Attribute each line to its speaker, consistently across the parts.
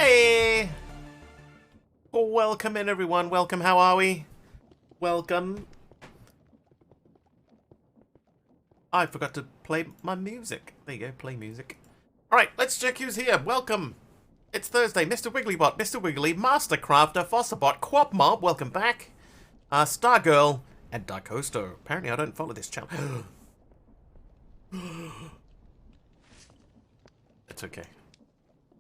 Speaker 1: Hey! Welcome in, everyone. Welcome. How are we? Welcome. I forgot to play my music. There you go. Play music. Alright, let's check who's here. Welcome. It's Thursday. Mr. Wigglybot, Mr. Wiggly, Master Crafter, Fosserbot, Quap Mob. Welcome back. Stargirl, and Darkosto. Apparently, I don't follow this channel. It's okay.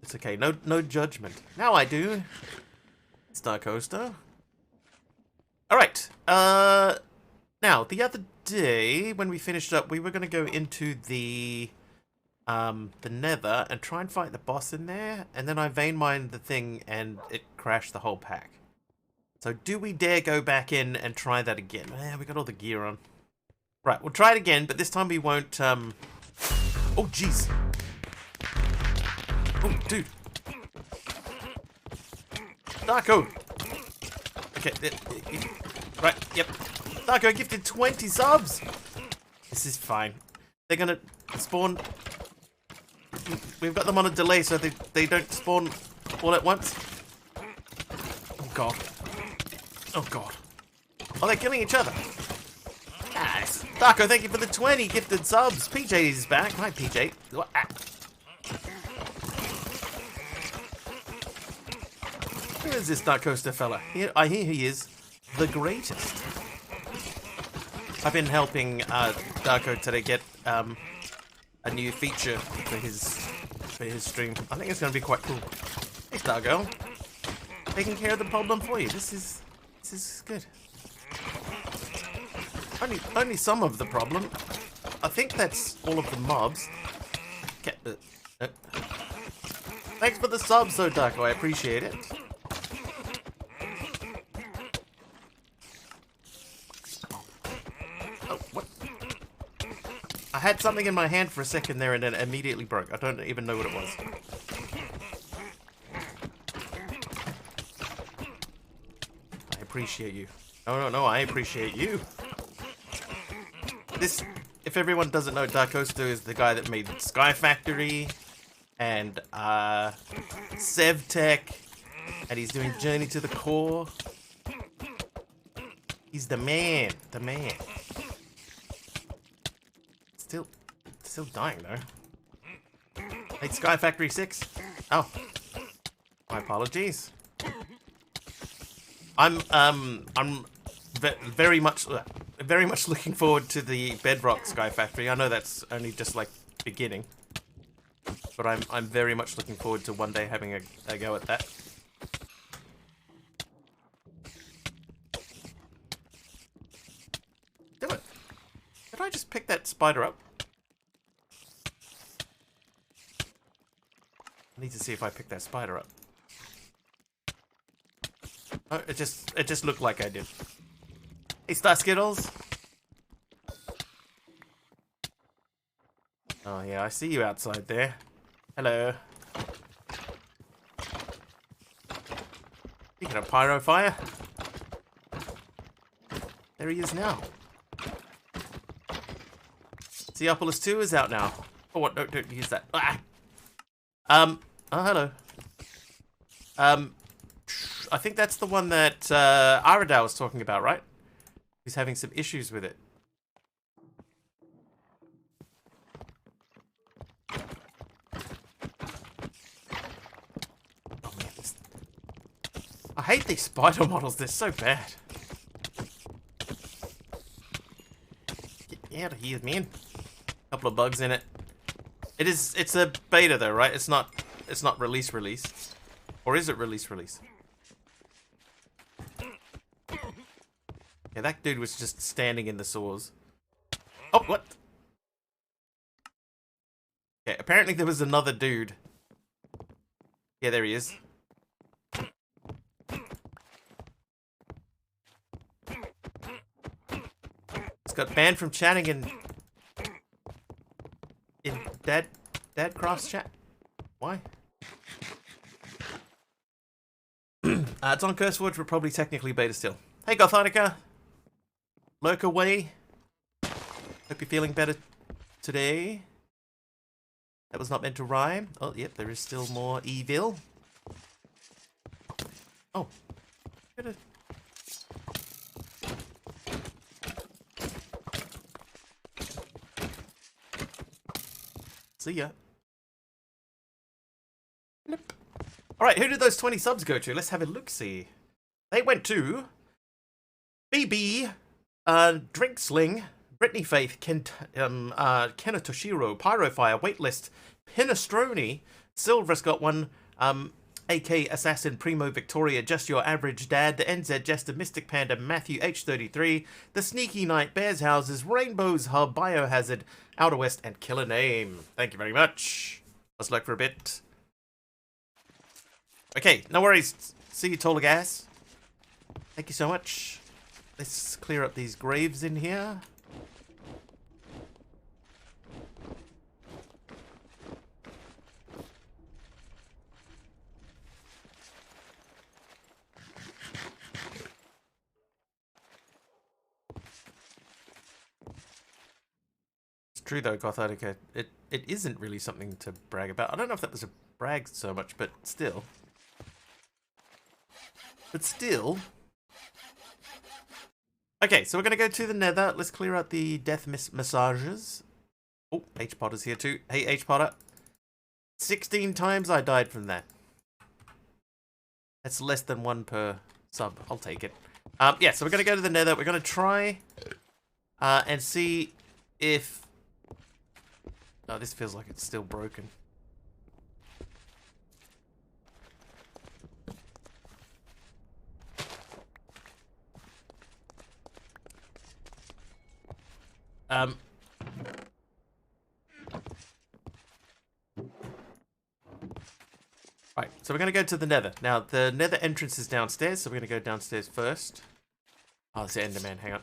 Speaker 1: It's okay. No judgment. Now I do. It's Darkosto. Alright. Now, the other day, when we finished up, we were going to go into the Nether and try and fight the boss in there. And then I vein mined the thing and it crashed the whole pack. So do we dare go back in and try that again? We got all the gear on. Right, we'll try it again, but this time we won't, Oh, jeez. Oh, dude. Darko. Okay, right, yep. Darko gifted 20 subs. This is fine. They're gonna spawn. We've got them on a delay so they don't spawn all at once. Oh, God. Oh, God. Oh, they're killing each other. Nice. Darko, thank you for the 20 gifted subs. PJ is back. Hi, PJ. Who is this Darkosta fella? I hear he is the greatest. I've been helping Darko today get a new feature for his stream. I think it's going to be quite cool. Hey, Stargirl. Taking care of the problem for you. This is good. Only some of the problem. I think that's all of the mobs. Thanks for the subs, though, Darko. I appreciate it. Oh, what? I had something in my hand for a second there and then it immediately broke. I don't even know what it was. I appreciate you. No, I appreciate you. This, if everyone doesn't know, Darkosto is the guy that made Sky Factory and Sevtech, and he's doing Journey to the Core. He's the man, Still dying though. Hey, Sky Factory 6. Oh, my apologies. I'm very much looking forward to the Bedrock Sky Factory. I know that's only just like beginning, but I'm very much looking forward to one day having a go at that. Do it. Did I just pick that spider up? I need to see if I picked that spider up. Oh, it just looked like I did. Hey, Star Skittles. Oh yeah, I see you outside there. Hello. Speaking of pyro fire, there he is now. Seopolis 2 is out now. Oh, what? No, don't use that. Ah. Oh, hello. I think that's the one that Aradao was talking about, right? He's having some issues with it. Oh man, I hate these spider models. They're so bad. Get out of here, man. Couple of bugs in it. It's a beta though, right? It's not release, or is it release? Yeah, that dude was just standing in the sewers. Oh, what? Okay, apparently there was another dude. Yeah, there he is. He's got banned from chatting in Dad Cross chat. Why? It's on CurseForge, but probably technically beta still. Hey, Gothonica. Lurk away. Hope you're feeling better today. That was not meant to rhyme. Oh, yep, there is still more evil. Oh. Gotta... See ya. Alright, who did those 20 subs go to? Let's have a look-see. They went to... BB, Drinksling, Brittany Faith, Kenna Toshiro, Pyrofire, Waitlist, Pinestroni, Silver's got one, AK Assassin, Primo Victoria, Just Your Average Dad, the NZ Jester, Mystic Panda, Matthew H33, The Sneaky Knight, Bears Houses, Rainbows Hub, Biohazard, Outer West, and Killer Name. Thank you very much. Let's look for a bit. Okay, no worries. See you, Taller Gas. Thank you so much. Let's clear up these graves in here. It's true though, Gothardica. It isn't really something to brag about. I don't know if that was a brag so much, but still. Okay, so we're going to go to the nether. Let's clear out the death massages. Oh, H-Potter's here too. Hey, H-Potter. 16 times I died from that. That's less than one per sub. I'll take it. Yeah, so we're going to go to the nether. We're going to try and see if... Oh, this feels like it's still broken. Right, so we're going to go to the nether. Now, the nether entrance is downstairs, so we're going to go downstairs first. Oh, it's the Enderman, hang on.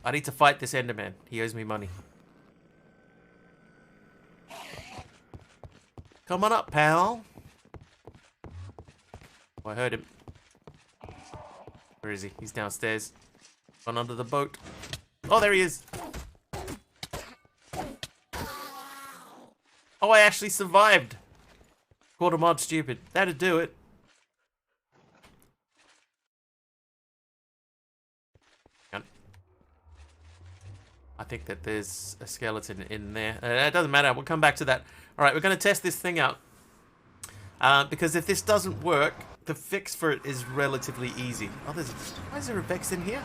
Speaker 1: I need to fight this Enderman. He owes me money. Come on up, pal. Oh, I heard him. Where is he? He's downstairs. Gone under the boat. Oh, there he is. Oh, I actually survived. Called a mod stupid. That'd do it. I think that there's a skeleton in there. It doesn't matter. We'll come back to that. All right, we're going to test this thing out. Because if this doesn't work, the fix for it is relatively easy. Oh, why is there a Vex in here?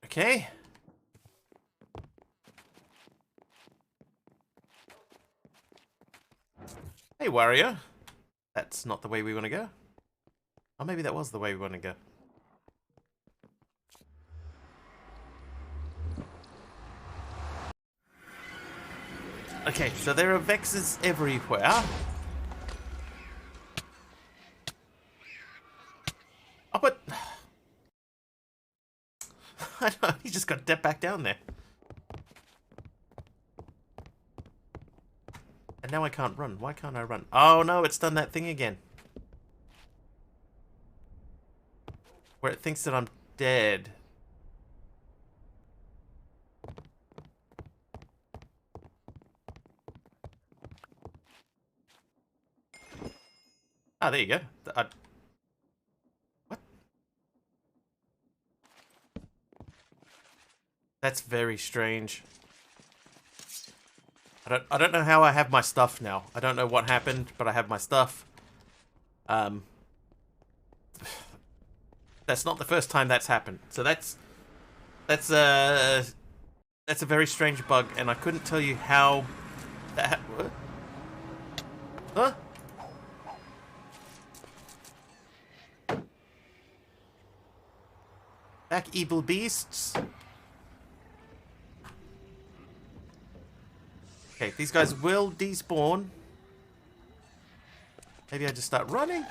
Speaker 1: Okay. Hey, warrior. That's not the way we want to go. Or maybe that was the way we want to go. Okay, so there are Vexes everywhere. Oh, but... I know, he just got dead back down there. And now I can't run. Why can't I run? Oh no, it's done that thing again. Where it thinks that I'm dead. Ah, there you go. What? That's very strange. I don't know how I have my stuff now. I don't know what happened, but I have my stuff. That's not the first time that's happened. So that's a very strange bug, and I couldn't tell you how that what? Huh? Back, evil beasts. Okay, these guys will despawn. Maybe I just start running.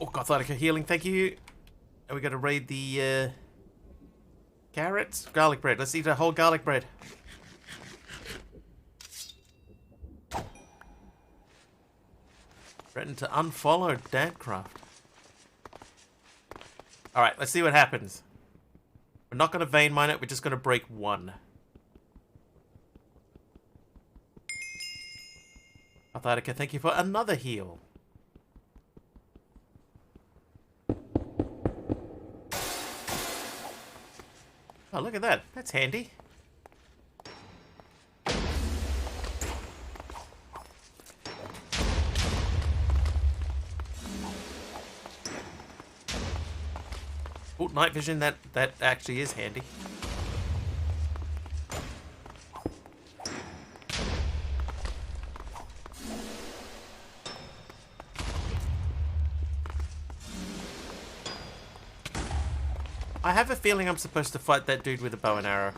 Speaker 1: Oh, Gothardica healing, thank you. And we gotta raid the carrots? Garlic bread. Let's eat a whole garlic bread. Threatened to unfollow Dadcraft. Alright, let's see what happens. We're not going to vein mine it, we're just going to break one. Atharika, thank you for another heal. Oh, look at that. That's handy. Oh, night vision, that actually is handy. I have a feeling I'm supposed to fight that dude with a bow and arrow.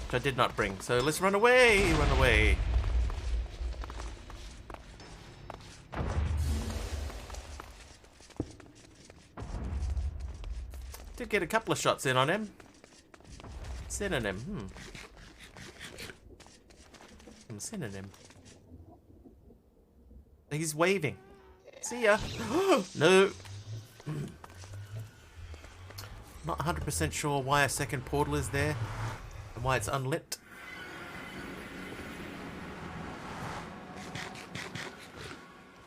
Speaker 1: Which I did not bring, so let's run away! Run away! Did get a couple of shots in on him. Synonym, Synonym. He's waving. See ya. No. Not 100% sure why a second portal is there and why it's unlit.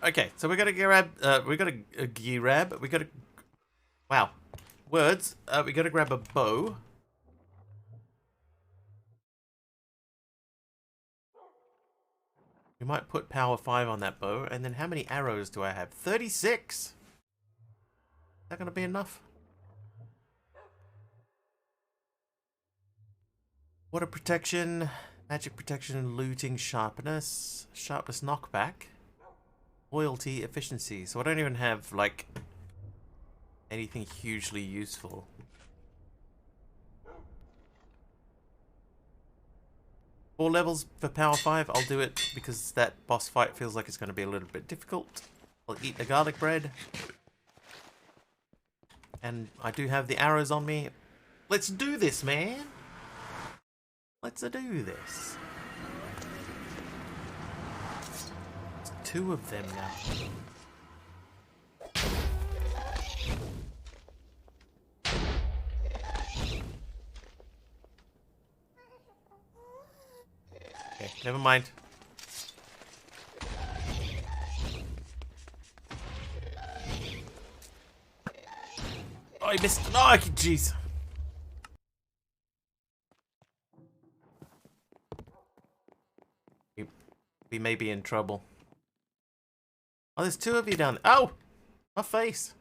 Speaker 1: Okay, so we gotta grab. We gotta grab. We gotta. Wow, words. We gotta grab a bow. We might put power 5 on that bow, and then how many arrows do I have? 36! Is that gonna be enough? Water protection, magic protection, looting, sharpness, sharpness knockback, loyalty, efficiency. So I don't even have, like, anything hugely useful. Four levels for power 5, I'll do it because that boss fight feels like it's going to be a little bit difficult. I'll eat the garlic bread. And I do have the arrows on me. Let's do this, man! Let's do this. There's 2 of them now. Okay, never mind. Oh, I missed. No, oh, jeez. We may be in trouble. Oh, there's 2 of you down there. Oh! My face.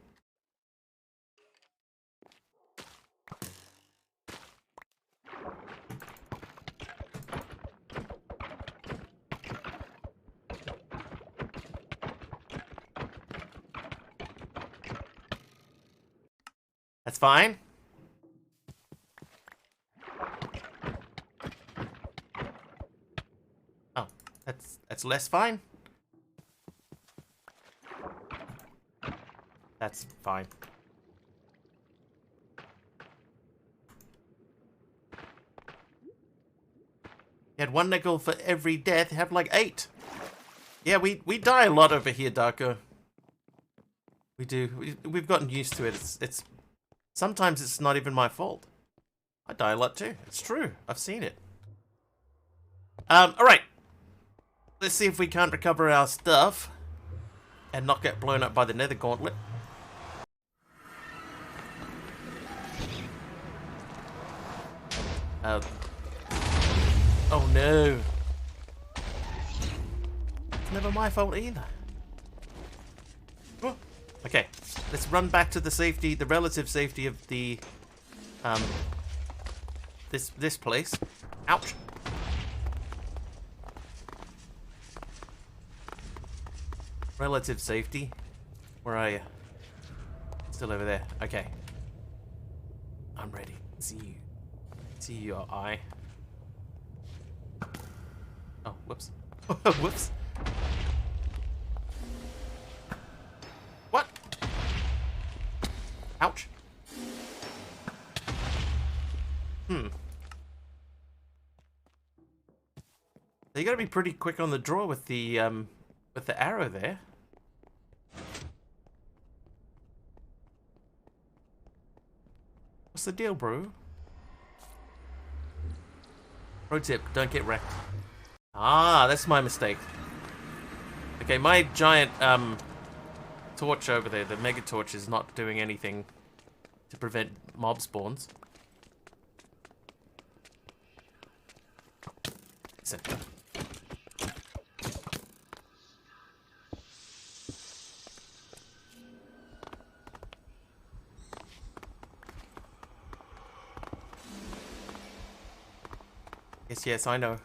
Speaker 1: That's fine. Oh, that's less fine. That's fine. You had 1 nickel for every death. You have like 8. Yeah, we die a lot over here, Darko. We do. We've gotten used to it. It's sometimes it's not even my fault. I die a lot too. It's true. I've seen it. Alright. Let's see if we can't recover our stuff and not get blown up by the nether gauntlet. Oh no. It's never my fault either. Oh. Okay, let's run back to the safety, the relative safety of the, this place. Ouch. Relative safety. Where are you? Still over there. Okay. I'm ready. See you. See your eye. Oh, whoops. Whoops. What? Ouch. You gotta be pretty quick on the draw with the arrow there. What's the deal, bro? Pro tip, don't get wrecked. Ah, that's my mistake. Okay, my giant torch over there, the mega torch, is not doing anything to prevent mob spawns. Listen. Yes, I know.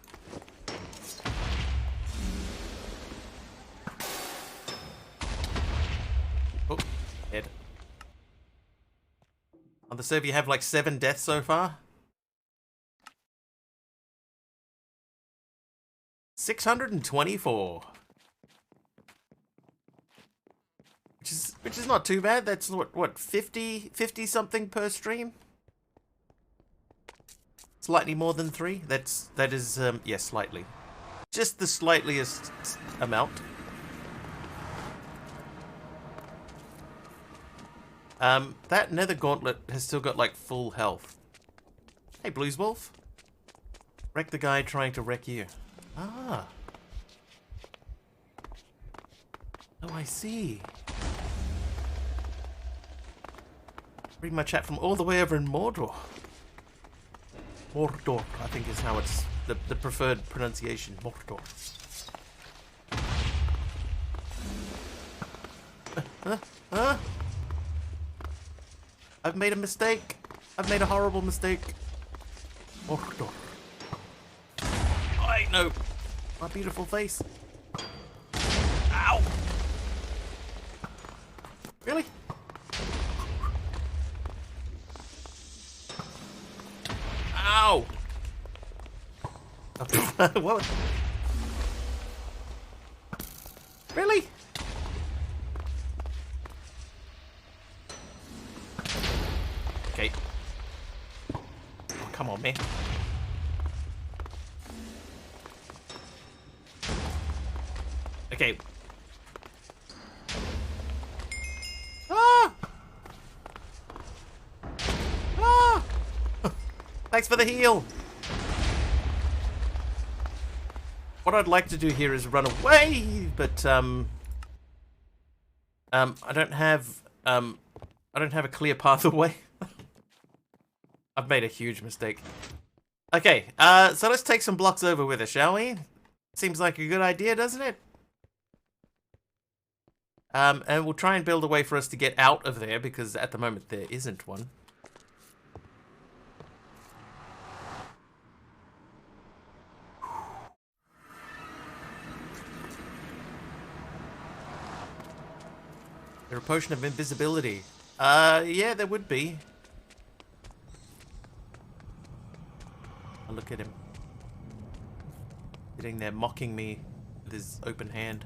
Speaker 1: Oh, dead. On the server, you have like 7 deaths so far. 624. Which is not too bad. That's what 50 something per stream? Slightly more than 3. That is yes, slightly. Just the slightliest amount. That nether gauntlet has still got like full health. Hey, Blues Wolf. Wreck the guy trying to wreck you. Ah. Oh, I see. Read my chat from all the way over in Mordor. Mordor, I think is how it's the preferred pronunciation. Mordor. I've made a mistake. I've made a horrible mistake. Mordor. I know. My beautiful face. Ow. Really? Ow! What? Really? Okay. Oh, come on, man. Okay. Ah! Ah! Thanks for the heal. What I'd like to do here is run away, but I don't have a clear path away. I've made a huge mistake. Okay, so let's take some blocks over with us, shall we? Seems like a good idea, doesn't it? And we'll try and build a way for us to get out of there, because at the moment there isn't one. There a potion of invisibility. Yeah, there would be. Oh, look at him. Sitting there mocking me with his open hand.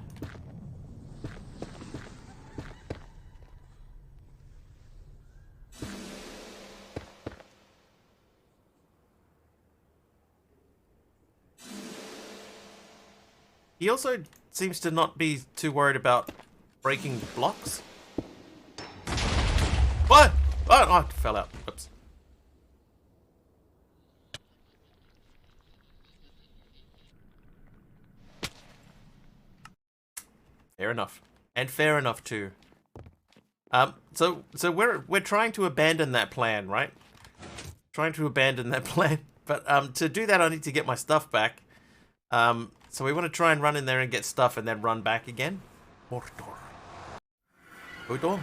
Speaker 1: He also seems to not be too worried about breaking blocks. What? Oh, I fell out. Oops. Fair enough. And fair enough too. So we're trying to abandon that plan, right? Trying to abandon that plan. But to do that I need to get my stuff back. So we want to try and run in there and get stuff and then run back again. Mordor. Mordor.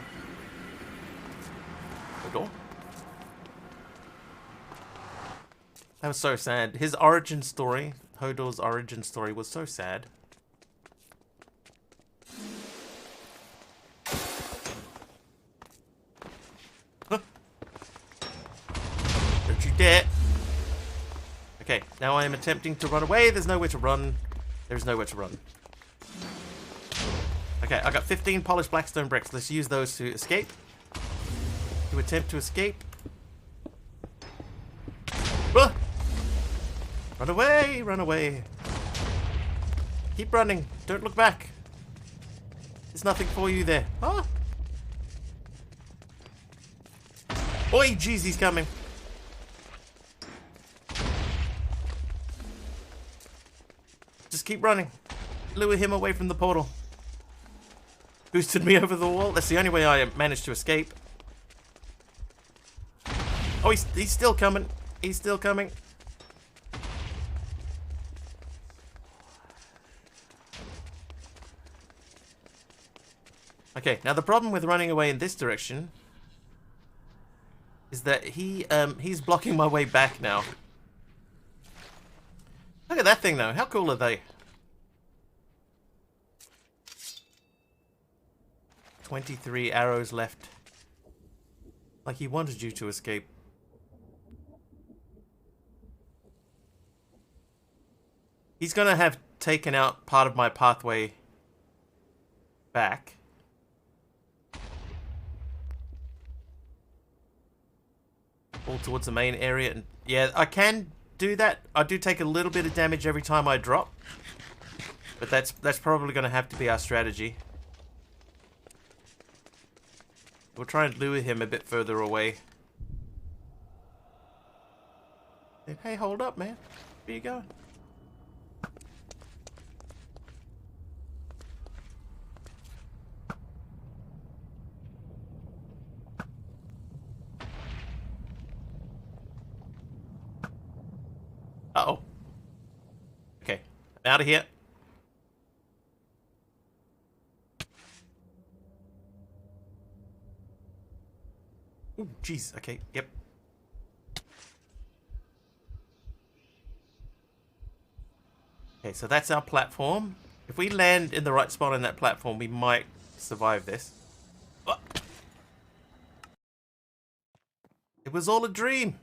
Speaker 1: Mordor. That was so sad. His origin story, Hodor's origin story, was so sad. Huh. Don't you dare. Okay, now I am attempting to run away. There's nowhere to run. There's nowhere to run. Okay, I got 15 polished blackstone bricks. Let's use those to escape. To attempt to escape. Ah! Run away! Run away! Keep running. Don't look back. There's nothing for you there. Huh? Oi, jeez, he's coming. Just keep running. Lure him away from the portal. Boosted me over the wall. That's the only way I managed to escape. Oh, he's still coming. He's still coming. Okay, now the problem with running away in this direction is that he's blocking my way back now. Look at that thing though. How cool are they? 23 arrows left. Like he wanted you to escape. He's gonna have taken out part of my pathway back. All towards the main area. And yeah, I can do that. I do take a little bit of damage every time I drop. But that's probably going to have to be our strategy. We'll try and lure him a bit further away. Hey, hold up, man. Where you going? Uh-oh. Okay. I'm out of here. Ooh, jeez. Okay. Yep. Okay, so that's our platform. If we land in the right spot on that platform, we might survive this. Oh. It was all a dream.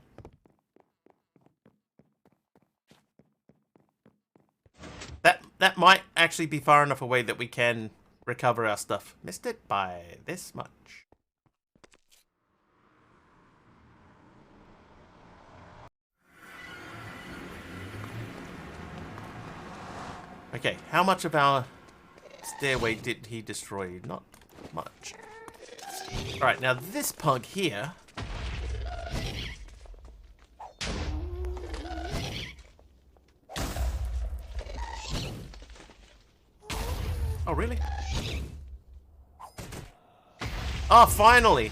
Speaker 1: That might actually be far enough away that we can recover our stuff. Missed it by this much. Okay, how much of our stairway did he destroy? Not much. Alright, now this pug here... Oh, really? Oh, finally!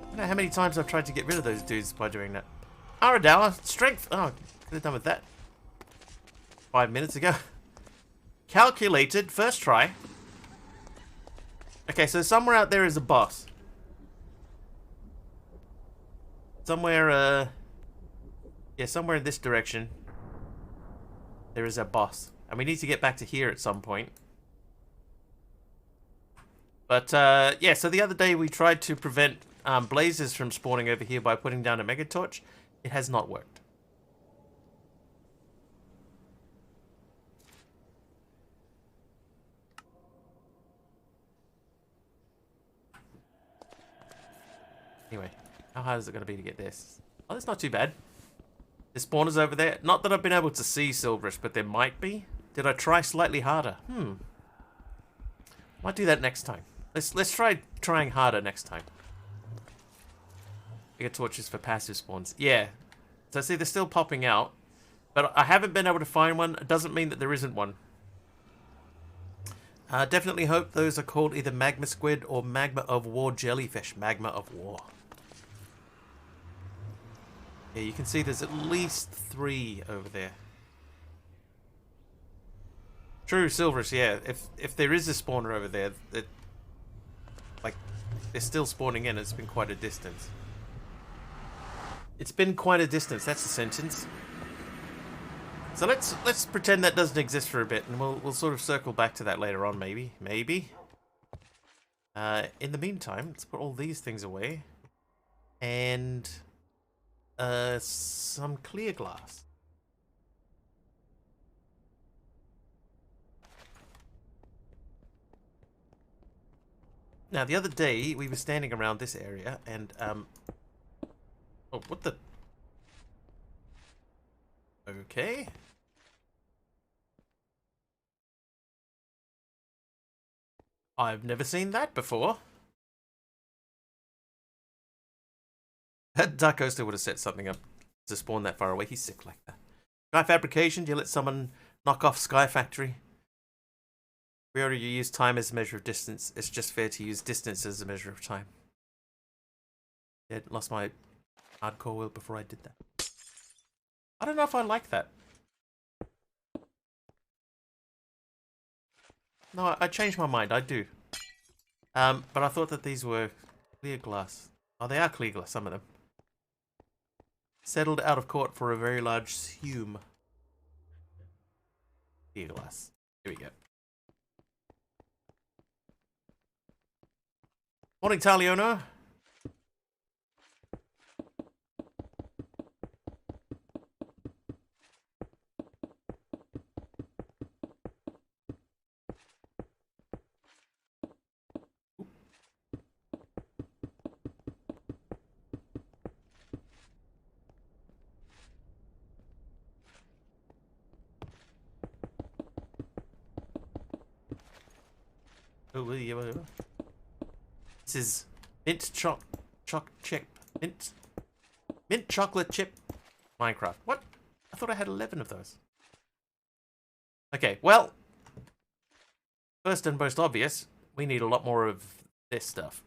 Speaker 1: I don't know how many times I've tried to get rid of those dudes by doing that. Aradour, strength! Oh, could have done with that 5 minutes ago. Calculated, first try. Okay, so somewhere out there is a boss. Somewhere, yeah, somewhere in this direction, there is a boss. And we need to get back to here at some point. But, yeah, so the other day we tried to prevent blazes from spawning over here by putting down a mega torch. It has not worked. Anyway, how hard is it going to be to get this? Oh, that's not too bad. The spawners over there. Not that I've been able to see Silverish, but there might be. Did I try slightly harder? Might do that next time. Let's try trying harder next time. Mega torches for passive spawns. Yeah. So see, they're still popping out, but I haven't been able to find one. It doesn't mean that there isn't one. Definitely hope those are called either magma squid or magma of war jellyfish. Magma of war. Yeah, you can see there's at least 3 over there. True, Silverish, yeah. If there is a spawner over there, that like they're still spawning in. It's been quite a distance. It's been quite a distance. That's the sentence. So let's pretend that doesn't exist for a bit, and we'll sort of circle back to that later on. Maybe. In the meantime, let's put all these things away, and some clear glass. Now, the other day, we were standing around this area, and, oh, what the... Okay. I've never seen that before. That Dark Coaster would have set something up to spawn that far away. He's sick like that. Sky Fabrication, do you let someone knock off Sky Factory? We already use time as a measure of distance. It's just fair to use distance as a measure of time. Yeah, lost my hardcore will before I did that. I don't know if I like that. No, I changed my mind. I do. But I thought that these were clear glass. Oh, they are clear glass, some of them. Settled out of court for a very large sum. Clear glass. Here we go. Morning, Taliono. Oh, this is mint chip. Mint chocolate chip Minecraft. What? I thought I had 11 of those. Okay, well, first and most obvious, we need a lot more of this stuff.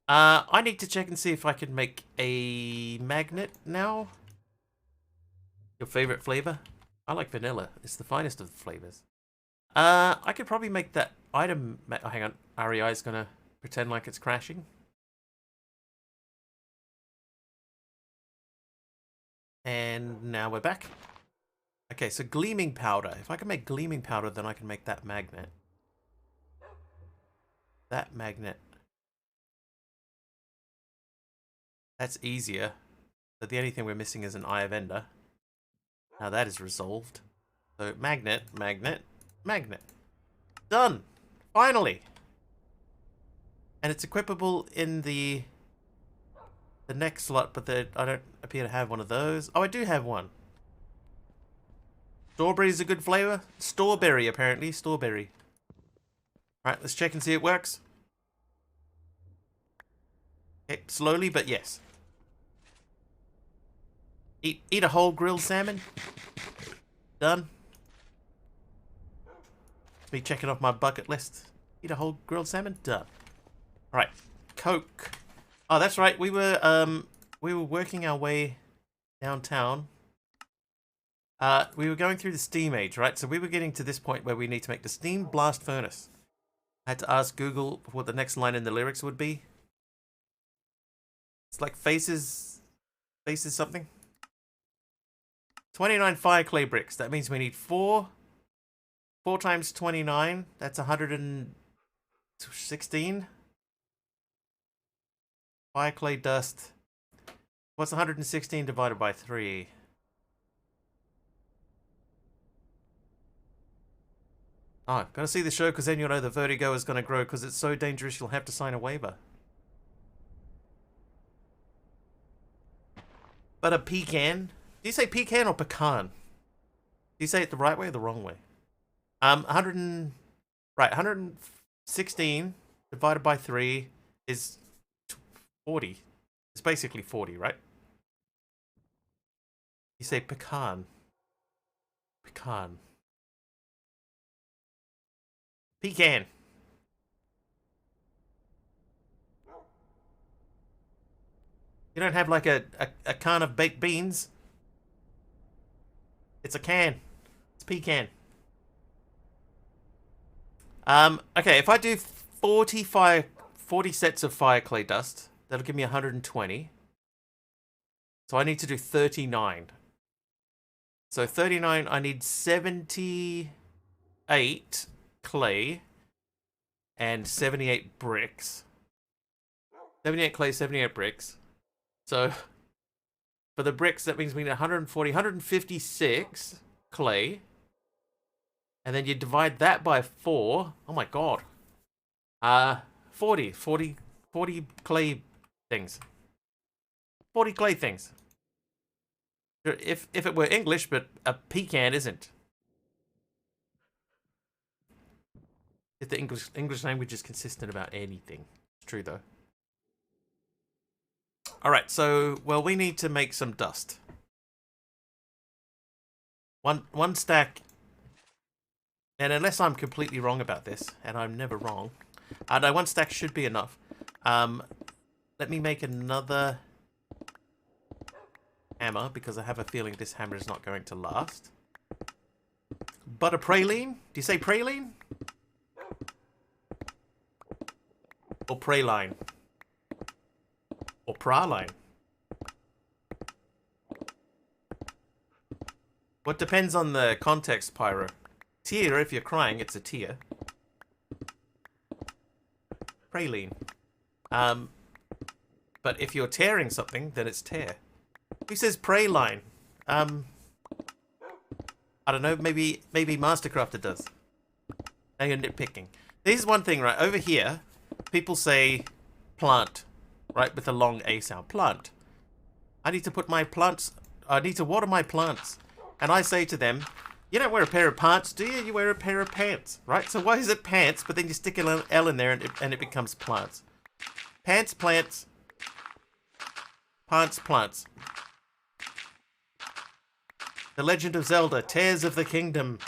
Speaker 1: I need to check and see if I can make a magnet now. Your favorite flavor? I like vanilla. It's the finest of the flavors. I could probably make that item... Oh, hang on. REI is going to pretend like it's crashing. And now we're back. Okay, so gleaming powder. If I can make gleaming powder, then I can make that magnet. That magnet. That's easier. But the only thing we're missing is an Eye of Ender. Now that is resolved. So magnet, magnet, magnet. Done! Finally! And it's equipable in the next slot, but I don't appear to have one of those. Oh, I do have one. Strawberry is a good flavor. Strawberry, apparently. Strawberry. Alright, let's check and see it works. Okay, slowly, but yes. Eat a whole grilled salmon. Done. Me checking off my bucket list. Eat a whole grilled salmon. Done. Alright. Coke. Oh, that's right. We were working our way downtown. We were going through the steam age, right? So we were getting to this point where we need to make the steam blast furnace. I had to ask Google what the next line in the lyrics would be. It's like faces something. 29 fire clay bricks. That means we need 4 times 29. That's 116. Fire clay dust. What's 116 divided by 3? Oh, gotta see the show because then you'll know the vertigo is gonna grow because it's so dangerous you'll have to sign a waiver. But a pecan? Do you say pecan or pecan? Do you say it the right way or the wrong way? 116 divided by 3 is 40. It's basically 40, right? You say pecan. Pecan. Pecan. You don't have like a can of baked beans. It's a can. It's pecan. Okay, if I do 40 sets of fire clay dust, that'll give me 120. So I need to do 39. So 39, I need 78 clay and 78 bricks. 78 clay, 78 bricks. So for the bricks, that means we need 140, 156 clay. And then you divide that by 4. Oh my god. 40 clay things. 40 clay things. If it were English, but a pecan isn't. if the English language is consistent about anything. It's true though. All right, so well, we need to make some dust. One stack, and unless I'm completely wrong about this, and I'm never wrong, no, one stack should be enough. Let me make another hammer because I have a feeling this hammer is not going to last. But a praline? Do you say praline? Or praline? Or praline? What depends on the context, Pyro. Tear, if you're crying, it's a tear. Praline. But if you're tearing something, then it's tear. Who says praline? I don't know, maybe Mastercrafter does. Now you're nitpicking. Here's one thing, right? Over here, people say plant, right? With a long A sound. Plant. I need to put my plants... I need to water my plants. And I say to them, you don't wear a pair of pants, do you? You wear a pair of pants, right? So why is it pants, but then you stick an L in there and it becomes plants? Pants, plants. Pants, plants. The Legend of Zelda, Tears of the Kingdom.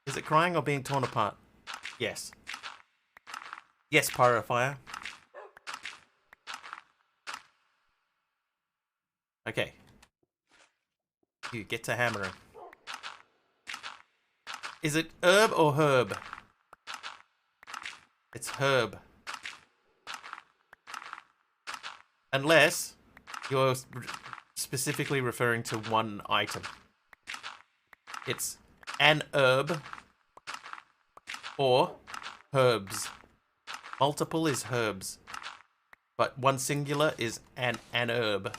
Speaker 1: Is it crying or being torn apart? Yes. Yes, Pyrofire. Okay. You get to hammering. Is it herb or herb? It's herb. Unless you're specifically referring to one item. It's an herb or herbs. Multiple is herbs, but one singular is an herb.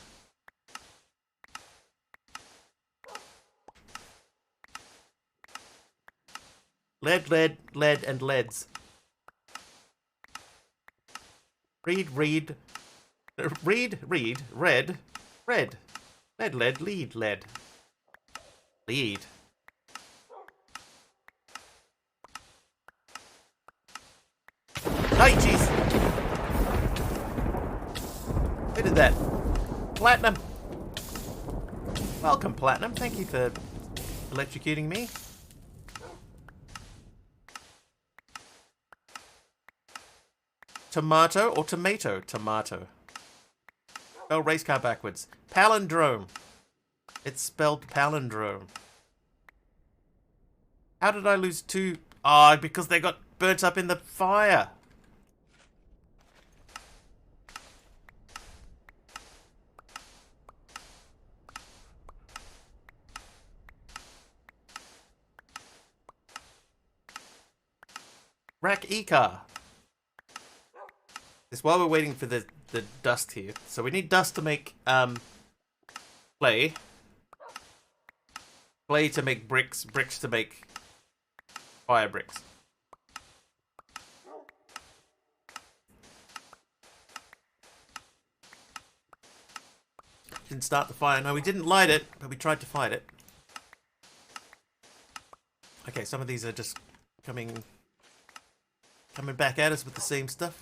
Speaker 1: Lead, lead, lead, and leads. Read, read. Read, read, red, red. Lead, lead, lead, lead. Lead. Hey, jeez. Who did that? Platinum. Welcome, Platinum. Thank you for electrocuting me. Tomato or tomato? Tomato. Spell race car backwards. Palindrome. It's spelled palindrome. How did I lose two? Oh, because they got burnt up in the fire. Rack E-car. This while we're waiting for the dust here. So we need dust to make clay. Clay to make bricks. Bricks to make fire bricks. Didn't start the fire. No, we didn't light it, but we tried to fight it. Okay, some of these are just coming back at us with the same stuff.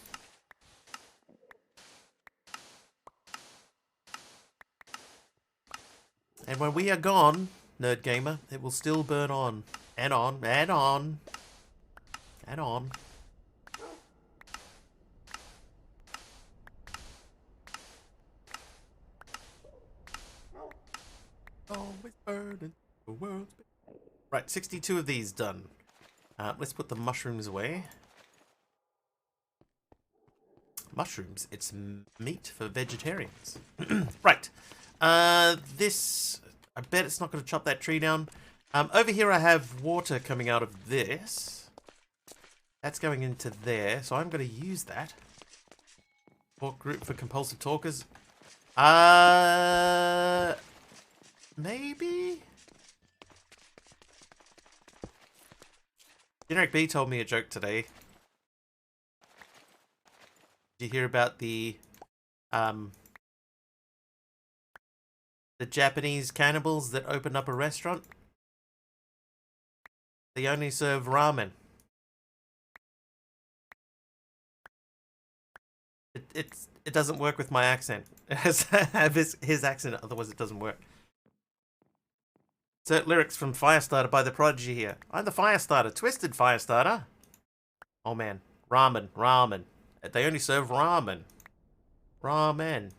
Speaker 1: And when we are gone, Nerd Gamer, it will still burn on. And on, and on. And on. Always burning, the world's... Right, 62 of these done. Let's put the mushrooms away. Mushrooms, it's meat for vegetarians. Right. This, I bet it's not going to chop that tree down. Over here I have water coming out of this. That's going into there, so I'm going to use that. Talk group for compulsive talkers. Maybe? Generic B told me a joke today. Did you hear about the Japanese cannibals that opened up a restaurant? They only serve ramen. It doesn't work with my accent. It has to have his accent, otherwise it doesn't work. Insert lyrics from Firestarter by the Prodigy here. I'm the Firestarter, twisted Firestarter. Oh man, ramen. They only serve ramen. Ramen.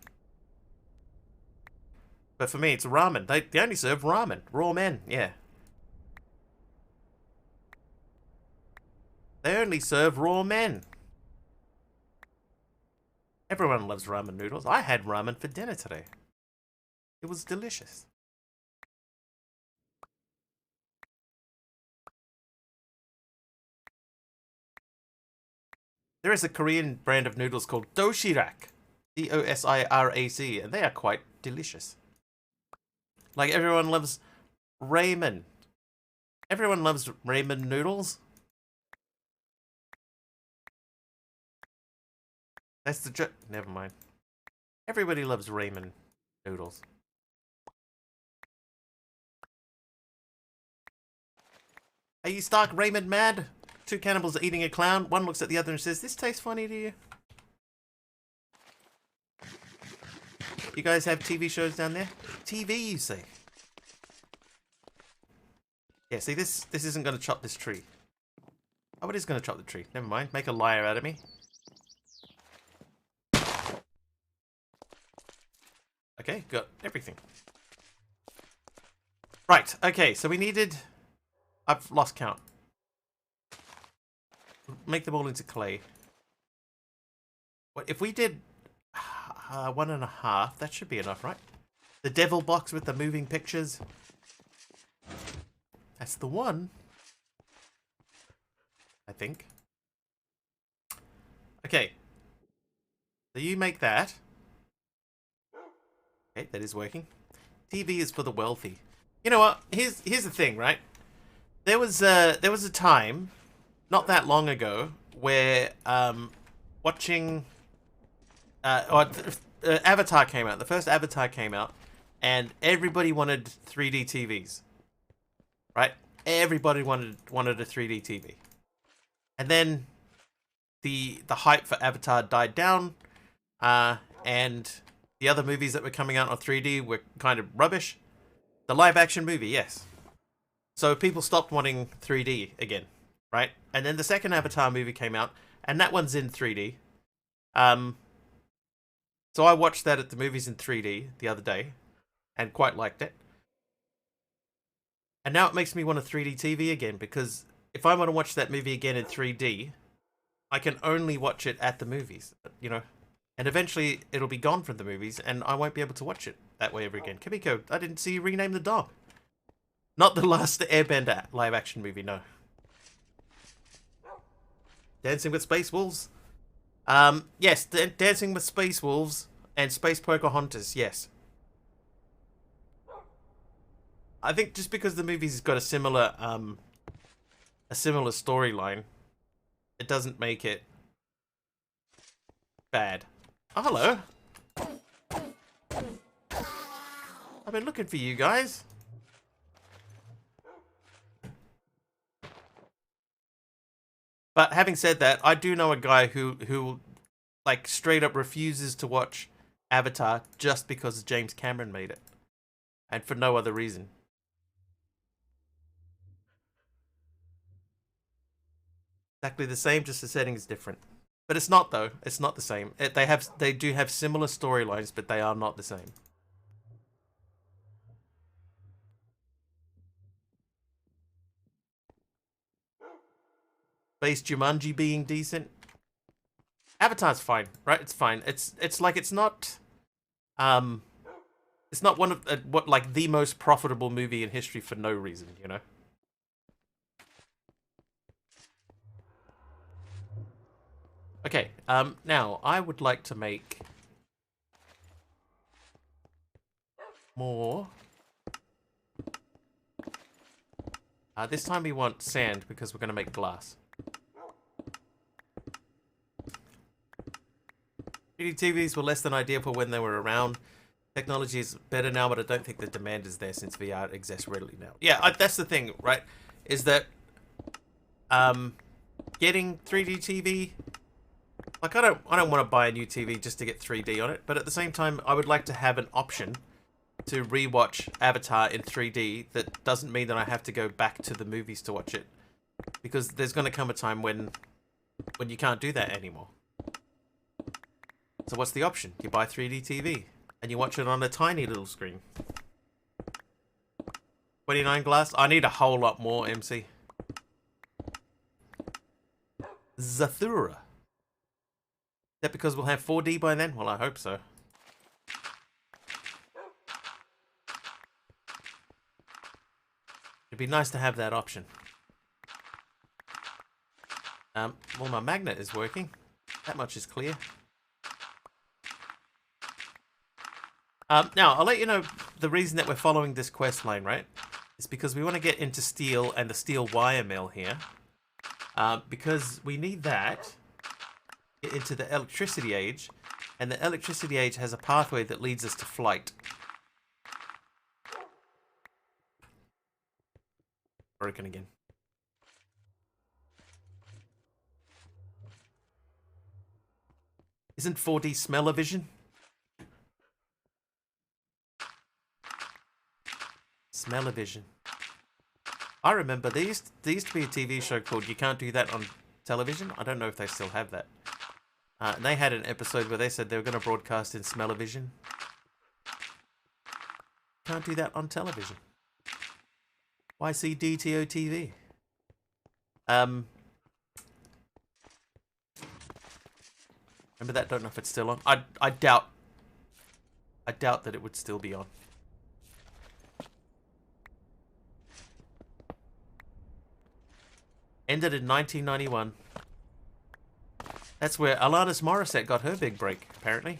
Speaker 1: But for me, it's ramen. They only serve ramen. Raw men, yeah. They only serve raw men. Everyone loves ramen noodles. I had ramen for dinner today. It was delicious. There is a Korean brand of noodles called doshirak. D-O-S-I-R-A-C, and they are quite delicious. Like, everyone loves ramen. Everyone loves ramen noodles. That's the joke. Never mind. Everybody loves ramen noodles. Are you Stark Raymond mad? Two cannibals are eating a clown. One looks at the other and says, "This tastes funny to you." You guys have TV shows down there? TV, you say? Yeah, see, this isn't going to chop this tree. Oh, it is going to chop the tree. Never mind. Make a liar out of me. Okay, got everything. Right, okay, so we needed... I've lost count. Make them all into clay. What if we did 1.5? That should be enough, right? The devil box with the moving pictures. That's the one. I think. Okay. So you make that. Okay, that is working. TV is for the wealthy. You know what? Here's the thing, right? There was a time, not that long ago, where watching Avatar came out. The first Avatar came out, and everybody wanted 3D TVs, right? Everybody wanted a 3D TV, and then the hype for Avatar died down, and the other movies that were coming out on 3D were kind of rubbish. The live action movie, yes. So people stopped wanting 3D again, right? And then the second Avatar movie came out, and that one's in 3D. So I watched that at the movies in 3D the other day, and quite liked it. And now it makes me want a 3D TV again, because if I want to watch that movie again in 3D, I can only watch it at the movies, you know? And eventually it'll be gone from the movies, and I won't be able to watch it that way ever again. Kimiko, I didn't see you rename the dog. Not the last Airbender live action movie, no. Dancing with Space Wolves? Yes, Dancing with Space Wolves and Space Pocahontas, yes. I think just because the movie's got a similar storyline, it doesn't make it bad. Oh, hello. I've been looking for you guys. But having said that, I do know a guy who like straight up refuses to watch Avatar just because James Cameron made it. And for no other reason. Exactly the same, just the setting is different. But it's not though. It's not the same. They do have similar storylines, but they are not the same. Space Jumanji being decent. Avatar's fine, right? It's fine. It's like it's not one of what like the most profitable movie in history for no reason, you know. Okay, now I would like to make more. This time we want sand because we're going to make glass. 3D TVs were less than ideal for when they were around. Technology is better now, but I don't think the demand is there since VR exists readily now. Yeah, that's the thing, right? Is that getting 3D TV Like, I don't want to buy a new TV just to get 3D on it, but at the same time, I would like to have an option to rewatch Avatar in 3D that doesn't mean that I have to go back to the movies to watch it. Because there's going to come a time when you can't do that anymore. So what's the option? You buy 3D TV and you watch it on a tiny little screen. 29 glass? I need a whole lot more, MC. Zathura. Is that because we'll have 4D by then? Well, I hope so. It'd be nice to have that option. Well, my magnet is working. That much is clear. Now, I'll let you know the reason that we're following this quest line, right? It's because we want to get into steel and the steel wire mill here. Because we need that into the electricity age, and the electricity age has a pathway that leads us to flight. Broken again. Isn't 4D smell-o-vision? Smell-o-vision. I remember there used to be a TV show called You Can't Do That on Television. I don't know if they still have that. And they had an episode where they said they were going to broadcast in smell-o-vision. Can't do that on television. YCDTO TV. Remember that? Don't know if it's still on. I doubt that it would still be on. Ended in 1991. That's where Alanis Morissette got her big break, apparently.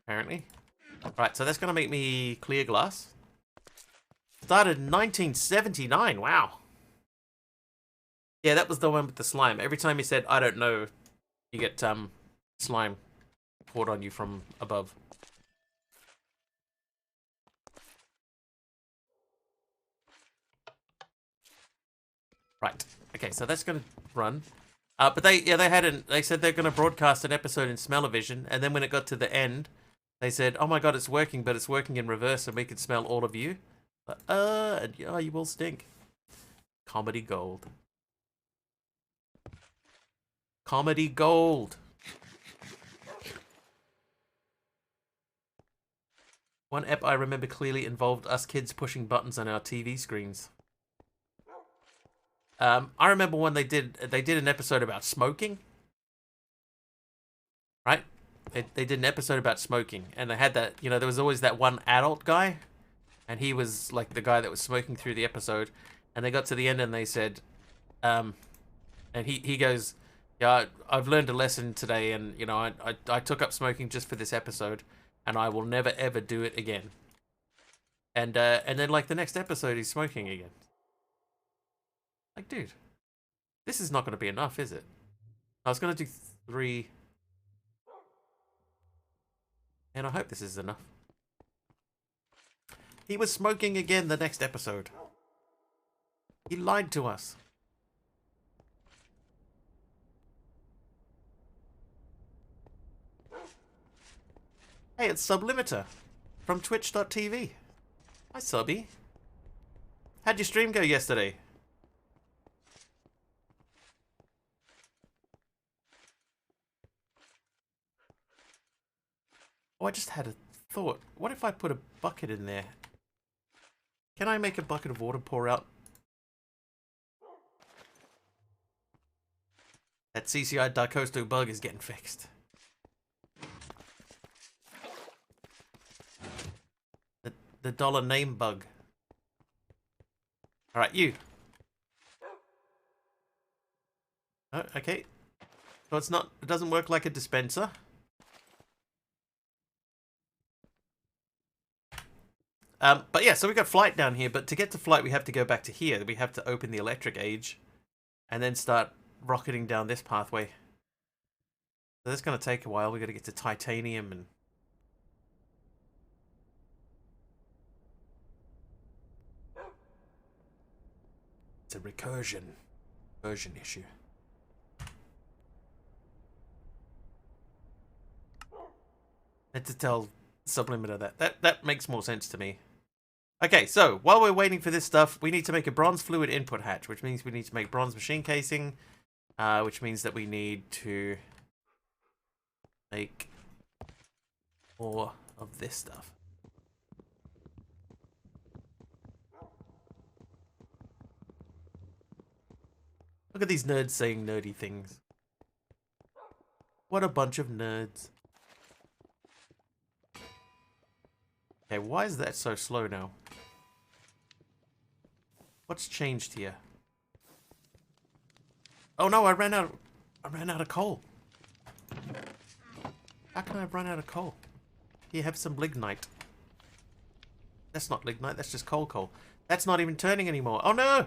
Speaker 1: Right, so that's going to make me clear glass. Started in 1979, wow. Yeah, that was the one with the slime. Every time you said, I don't know, you get slime poured on you from above. Right. Okay, so that's going to run. But they said they're going to broadcast an episode in smell-o-vision, and then when it got to the end, they said, oh my god, it's working, but it's working in reverse, and we can smell all of you. But, you all stink. Comedy gold. Comedy gold. One app I remember clearly involved us kids pushing buttons on our TV screens. I remember when they did an episode about smoking. Right? They did an episode about smoking, and they had that, you know, there was always that one adult guy, and he was like the guy that was smoking through the episode, and they got to the end and they said, and he goes, yeah, I've learned a lesson today, and, you know, I took up smoking just for this episode, and I will never ever do it again. And then like the next episode he's smoking again. Like, dude, this is not going to be enough, is it? I was going to do 3. And I hope this is enough. He was smoking again the next episode. He lied to us. Hey, it's Sublimiter from Twitch.tv. Hi, Subby. How'd your stream go yesterday? Oh, I just had a thought. What if I put a bucket in there? Can I make a bucket of water pour out? That CCI Darkosto bug is getting fixed. The dollar name bug. Alright, you. Oh, okay. So it doesn't work like a dispenser. But yeah, so we got flight down here, but to get to flight we have to go back to here. We have to open the electric age and then start rocketing down this pathway. So that's going to take a while. We got to get to titanium and... It's a recursion issue. Meant to tell Subliminal that makes more sense to me. Okay, so while we're waiting for this stuff, we need to make a bronze fluid input hatch, which means we need to make bronze machine casing, which means that we need to make more of this stuff. Look at these nerds saying nerdy things. What a bunch of nerds. Okay, why is that so slow now? What's changed here? Oh no, I ran out of coal. How can I run out of coal? Here, have some lignite. That's not lignite, that's just coal. That's not even turning anymore. Oh no!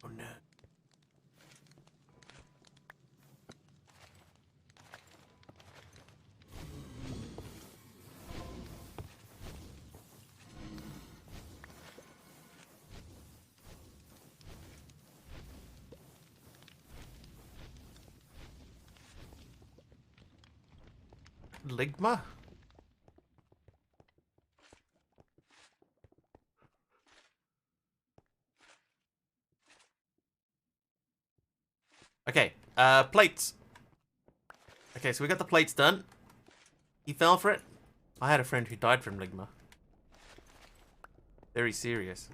Speaker 1: Oh no. Ligma? Okay, plates. Okay, so we got the plates done. He fell for it. I had a friend who died from Ligma. Very serious.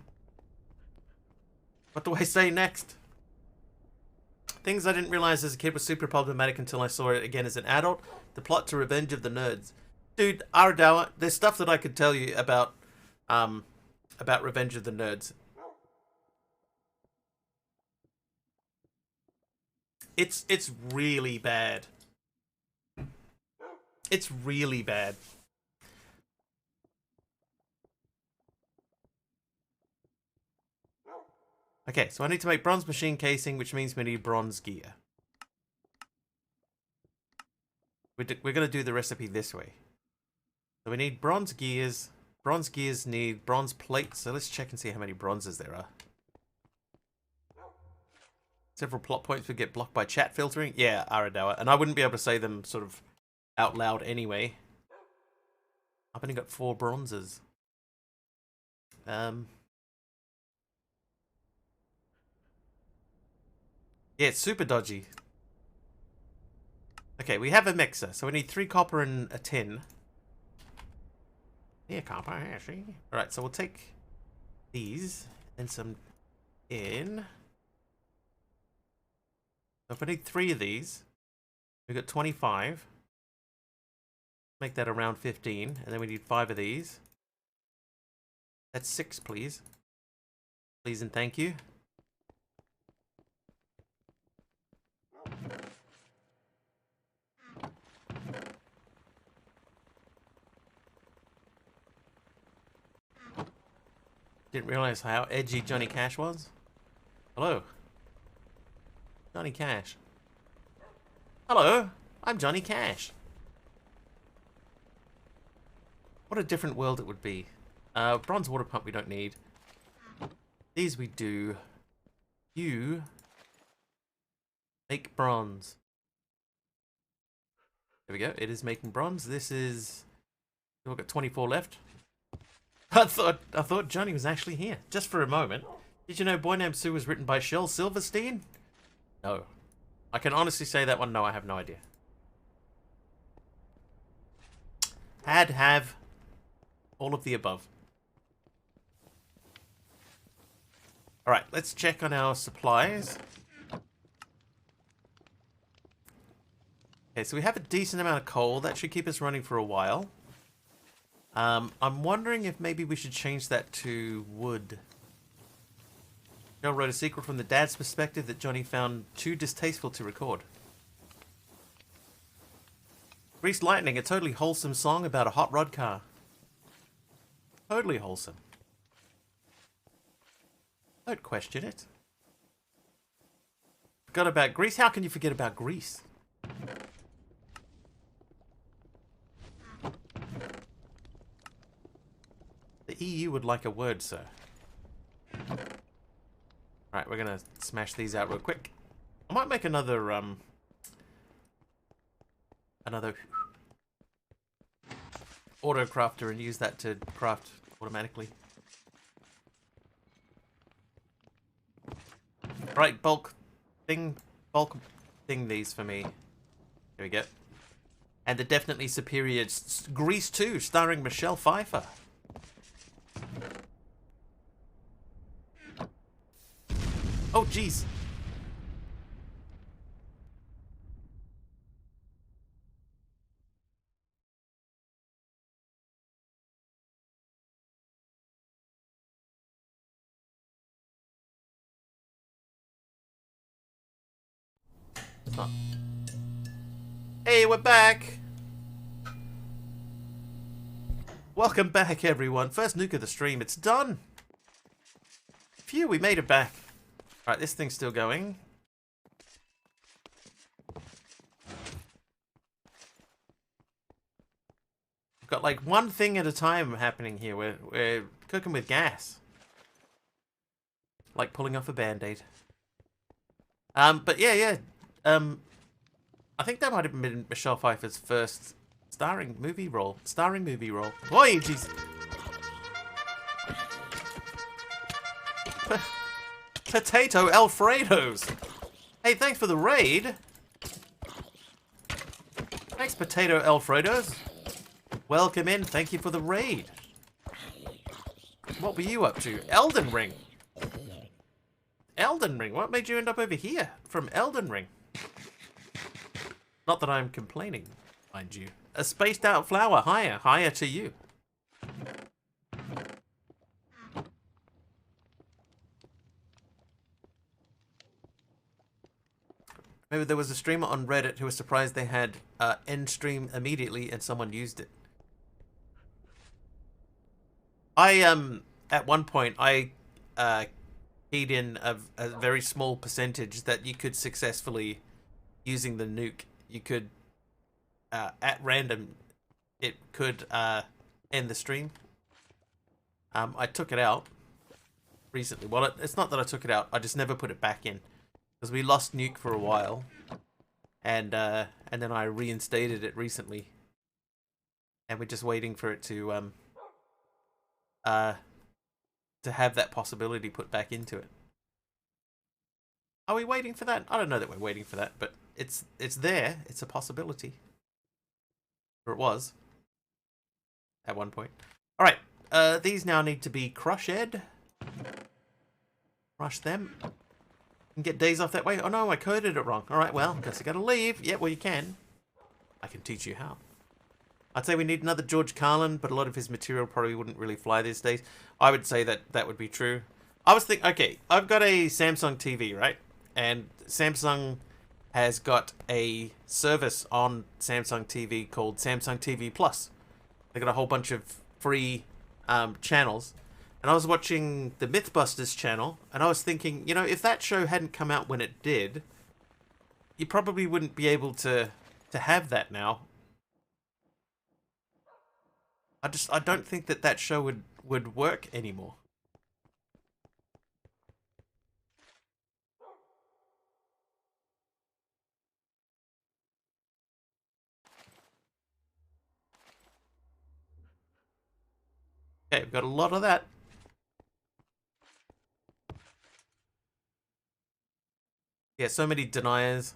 Speaker 1: What do I say next? Things I didn't realize as a kid was super problematic until I saw it again as an adult. The plot to Revenge of the Nerds. Dude, Aradawa, there's stuff that I could tell you about Revenge of the Nerds. It's really bad. It's really bad. Okay, so I need to make bronze machine casing, which means we need bronze gear. We're going to do the recipe this way. So we need bronze gears. Bronze gears need bronze plates. So let's check and see how many bronzes there are. Several plot points would get blocked by chat filtering. Yeah, Aradawa. And I wouldn't be able to say them sort of out loud anyway. I've only got 4 bronzes. Yeah, it's super dodgy. Okay, we have a mixer, so we need 3 copper and a tin. Yeah, copper, actually. Alright, so we'll take these and some in. So if I need 3 of these, we've got 25. Make that around 15, and then we need 5 of these. That's 6, please. Please and thank you. Didn't realize how edgy Johnny Cash was. Hello. Johnny Cash. Hello, I'm Johnny Cash. What a different world it would be. Bronze water pump we don't need. These we do. You make bronze. There we go. It is making bronze. This is... We've got 24 left. I thought Johnny was actually here. Just for a moment. Did you know Boy Named Sue was written by Shel Silverstein? No. I can honestly say that one. No, I have no idea. Have. All of the above. Alright, let's check on our supplies. Okay, so we have a decent amount of coal. That should keep us running for a while. I'm wondering if maybe we should change that to wood. Joel wrote a sequel from the dad's perspective that Johnny found too distasteful to record. Greased Lightning, a totally wholesome song about a hot rod car. Totally wholesome. Don't question it. Forgot about Grease? How can you forget about Grease? The EU would like a word, sir. Right, we're gonna smash these out real quick. I might make another auto crafter and use that to craft automatically. Right, bulk thing these for me. Here we go. And the definitely superior Grease 2, starring Michelle Pfeiffer. Oh, jeez. Huh. Hey, we're back. Welcome back, everyone. First nuke of the stream. It's done. Phew, we made it back. Alright, this thing's still going. We've got like one thing at a time happening here. We're cooking with gas. Like pulling off a band-aid. But yeah. I think that might have been Michelle Pfeiffer's first starring movie role. Boy, jeez. Potato Alfredos. Hey, thanks for the raid. Thanks, Potato Alfredos. Welcome in. Thank you for the raid. What were you up to? Elden Ring. Elden Ring. What made you end up over here from Elden Ring? Not that I'm complaining, mind you. A spaced out flower. Higher to you. Maybe there was a streamer on Reddit who was surprised they had end stream immediately and someone used it. At one point I keyed in a very small percentage that you could successfully, using the nuke, you could at random it could end the stream. I took it out recently. Well, it's not that I took it out. I just never put it back in because we lost nuke for a while, and then I reinstated it recently, and we're just waiting for it to have that possibility put back into it. Are we waiting for that? I don't know that we're waiting for that, but it's there. It's a possibility. Or it was at one point. All right, these now need to be crushed. Crush them. And get days off that way. Oh no, I coded it wrong. All right, well, guess I gotta leave. Yeah, well you can. I can teach you how. I'd say we need another George Carlin, but a lot of his material probably wouldn't really fly these days. I would say that would be true. I was thinking, okay, I've got a Samsung TV, right? And Samsung has got a service on Samsung TV called Samsung TV Plus. They got a whole bunch of free channels. And I was watching the Mythbusters channel, and I was thinking, you know, if that show hadn't come out when it did, you probably wouldn't be able to have that now. I don't think that show would work anymore. Okay, we've got a lot of that. Yeah, so many deniers.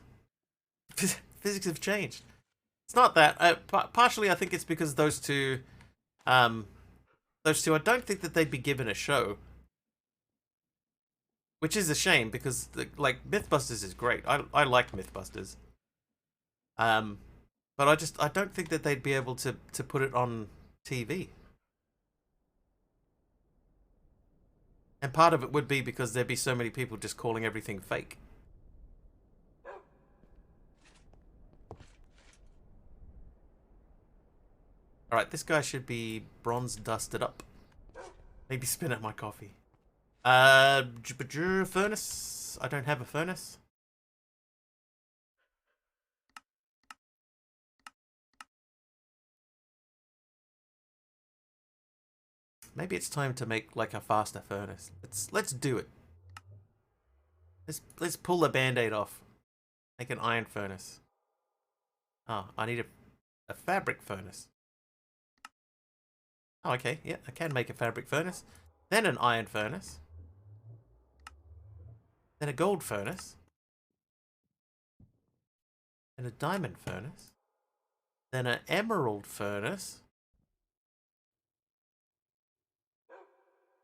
Speaker 1: Physics have changed. It's not that. Partially, I think it's because those two, I don't think that they'd be given a show. Which is a shame, because, like, Mythbusters is great. I like Mythbusters. But I don't think that they'd be able to put it on TV. And part of it would be because there'd be so many people just calling everything fake. Alright, this guy should be bronze dusted up. Maybe spin at my coffee. Furnace? I don't have a furnace. Maybe it's time to make like a faster furnace. Let's do it. Let's pull the band-aid off. Make an iron furnace. Oh, I need a fabric furnace. Oh, okay. Yeah, I can make a fabric furnace. Then an iron furnace. Then a gold furnace. Then a diamond furnace. Then an emerald furnace.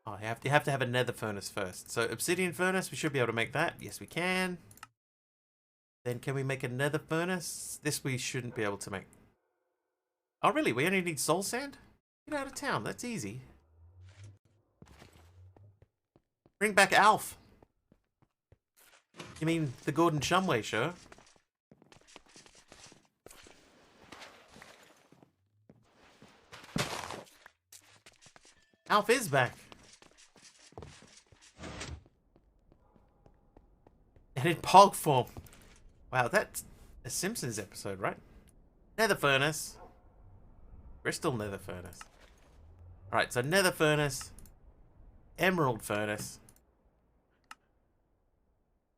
Speaker 1: Oh, you have to have a nether furnace first. So obsidian furnace, we should be able to make that. Yes, we can. Then can we make a nether furnace? This we shouldn't be able to make. Oh, really? We only need soul sand? Get out of town. That's easy. Bring back Alf. You mean the Gordon Shumway show? Alf is back. And in Pog form. Wow, that's a Simpsons episode, right? Nether furnace. Crystal nether furnace. Alright, so nether furnace. Emerald furnace.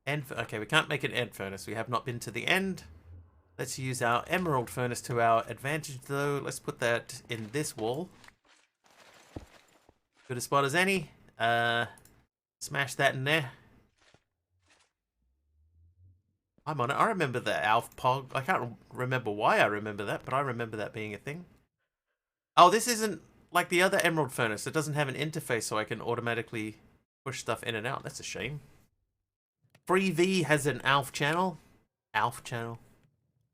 Speaker 1: Okay, we can't make an end furnace. We have not been to the end. Let's use our emerald furnace to our advantage, though. Let's put that in this wall. Good a spot as any. Smash that in there. I'm on it. I remember the Alf Pog. I can't remember why I remember that, but I remember that being a thing. Oh, this isn't like the other emerald furnace. It doesn't have an interface, so I can automatically push stuff in and out. That's a shame. FreeV has an Alf channel. Alf channel.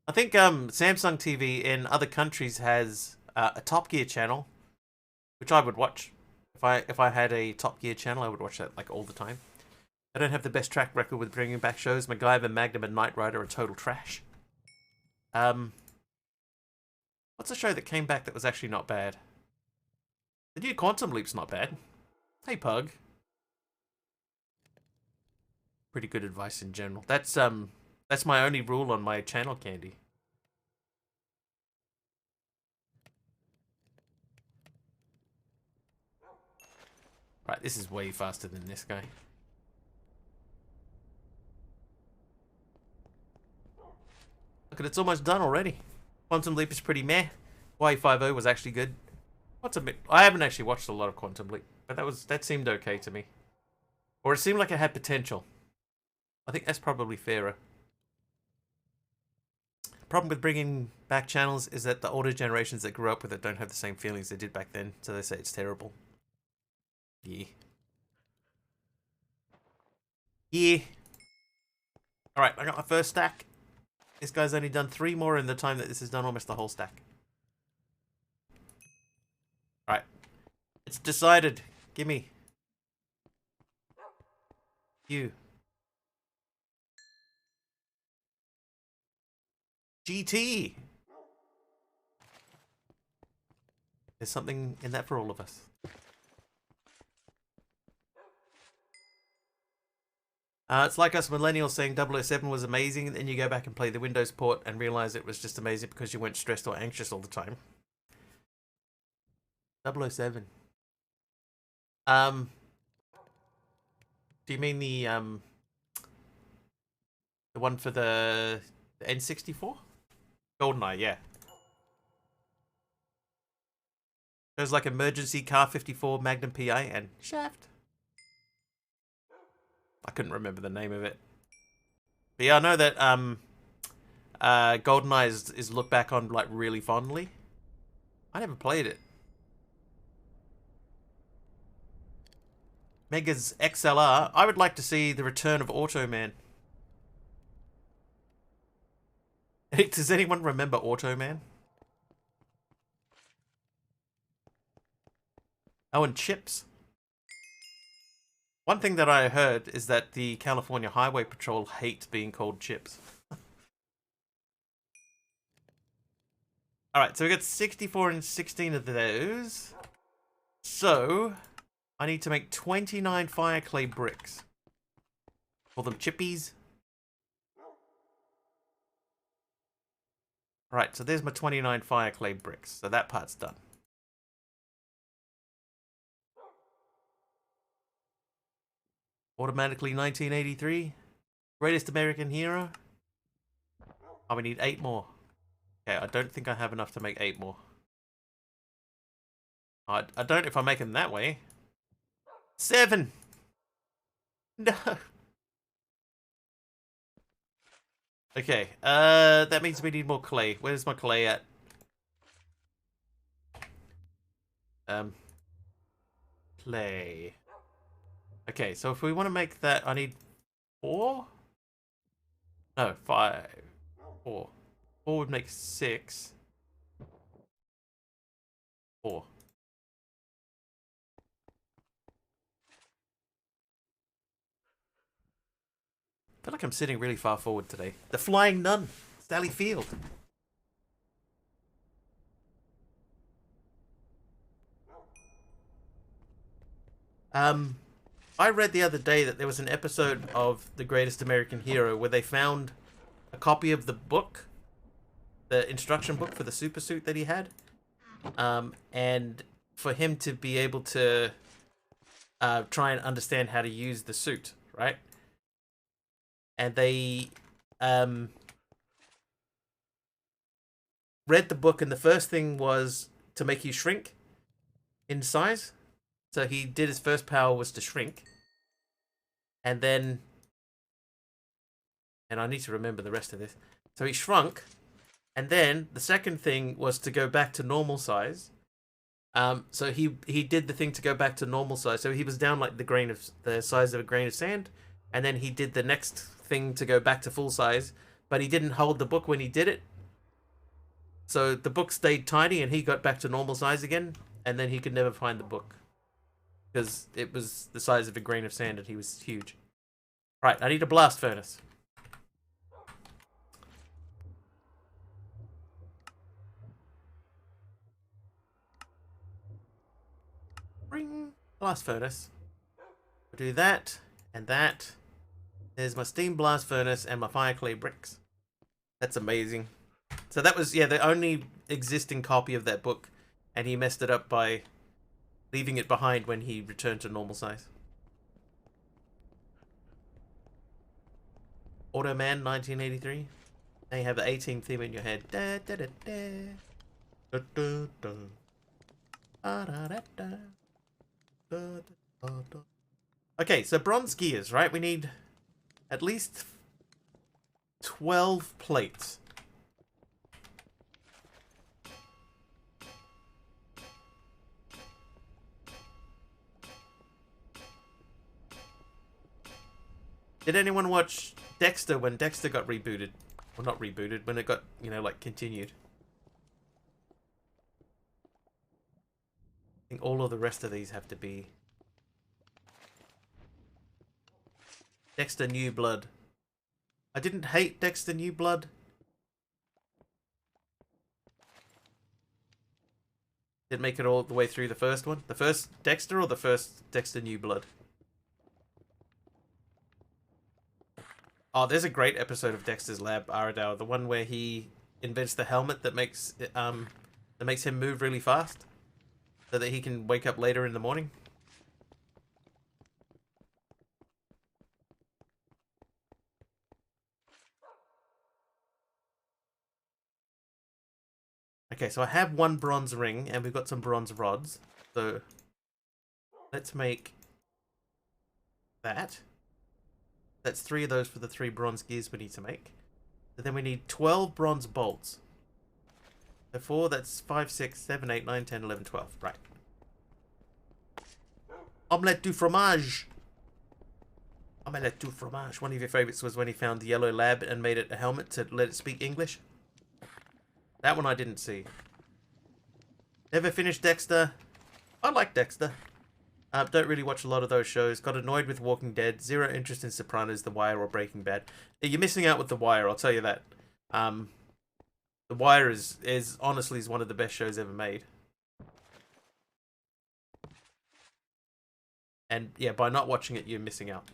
Speaker 1: I think Samsung TV in other countries has a Top Gear channel, which I would watch. If I had a Top Gear channel, I would watch that like all the time. I don't have the best track record with bringing back shows. MacGyver, Magnum, and Knight Rider are total trash. What's a show that came back that was actually not bad? The new Quantum Leap's not bad. Hey, Pug. Pretty good advice in general. That's my only rule on my channel, Candy. Right, this is way faster than this guy. Look, it's almost done already. Quantum Leap is pretty meh. Y50 was actually good. I haven't actually watched a lot of Quantum Leap, but that seemed okay to me. Or it seemed like it had potential. I think that's probably fairer. Problem with bringing back channels is that the older generations that grew up with it don't have the same feelings they did back then, so they say it's terrible. Yeah. Yeah. Alright, I got my first stack. This guy's only done 3 more in the time that this has done almost the whole stack. Alright. It's decided. Gimme. You. GT! There's something in that for all of us. It's like us millennials saying 007 was amazing, and then you go back and play the Windows port and realize it was just amazing because you weren't stressed or anxious all the time. 007. Do you mean the one for the N64? GoldenEye, yeah. There's like Emergency Car 54, Magnum PI, and Shaft. I couldn't remember the name of it. But yeah, I know that GoldenEye is looked back on like really fondly. I never played it. Mega's XLR. I would like to see the return of Automan. Does anyone remember Automan? Oh, and Chips. One thing that I heard is that the California Highway Patrol hates being called Chips. Alright, so we got 64 and 16 of those. So, I need to make 29 fire clay bricks. Call them chippies. Alright, so there's my 29 fire clay bricks. So that part's done. Automatically 1983. Greatest American hero. Oh, we need 8 more. Okay, I don't think I have enough to make 8 more. I don't if I make them that way. 7! No! Okay, that means we need more clay. Where's my clay at? Clay. Okay, so if we want to make that, I need 4? No, 5. 4. 4 would make 6. 4. I feel like I'm sitting really far forward today. The Flying Nun, Sally Field. I read the other day that there was an episode of The Greatest American Hero where they found a copy of the book, the instruction book for the super suit that he had. And for him to be able to try and understand how to use the suit, right? And they read the book, and the first thing was to make you shrink in size. So he did his first power was to shrink. And then... And I need to remember the rest of this. So he shrunk. And then the second thing was to go back to normal size. So he did the thing to go back to normal size. So he was down like the size of a grain of sand. And then he did the next thing to go back to full size. But he didn't hold the book when he did it. So the book stayed tiny and he got back to normal size again. And then he could never find the book. Because it was the size of a grain of sand and he was huge. Right, I need a blast furnace. Ring. Blast furnace. I'll do that and that. There's my steam blast furnace and my fire clay bricks. That's amazing. So that was, yeah, the only existing copy of that book. And he messed it up by leaving it behind when he returned to normal size. Automan 1983. Now you have the A-Team theme in your head. Da, da, da, da. Da, da, da. Da, da, da, da. Da, da, da. Okay, so bronze gears, right? We need at least 12 plates. Did anyone watch Dexter when Dexter got rebooted? Well, not rebooted, when it got, you know, like, continued. I think all of the rest of these have to be... Dexter New Blood. I didn't hate Dexter New Blood. Didn't make it all the way through the first one. The first Dexter or the first Dexter New Blood? Oh, there's a great episode of Dexter's Lab, Aradao, the one where he invents the helmet that makes him move really fast, so that he can wake up later in the morning. Okay, so I have one bronze ring, and we've got some bronze rods. So let's make that. That's 3 of those for the 3 bronze gears we need to make. And then we need 12 bronze bolts. So 4, that's 5, 6, 7, 8, 9, 10, 11, 12. Right. Omelette du fromage. Omelette du fromage. One of your favorites was when he found the yellow lab and made it a helmet to let it speak English. That one I didn't see. Never finished Dexter. I like Dexter. Don't really watch a lot of those shows. Got annoyed with Walking Dead. Zero interest in Sopranos, The Wire, or Breaking Bad. You're missing out with The Wire, I'll tell you that. The Wire is honestly one of the best shows ever made. And yeah, by not watching it, you're missing out.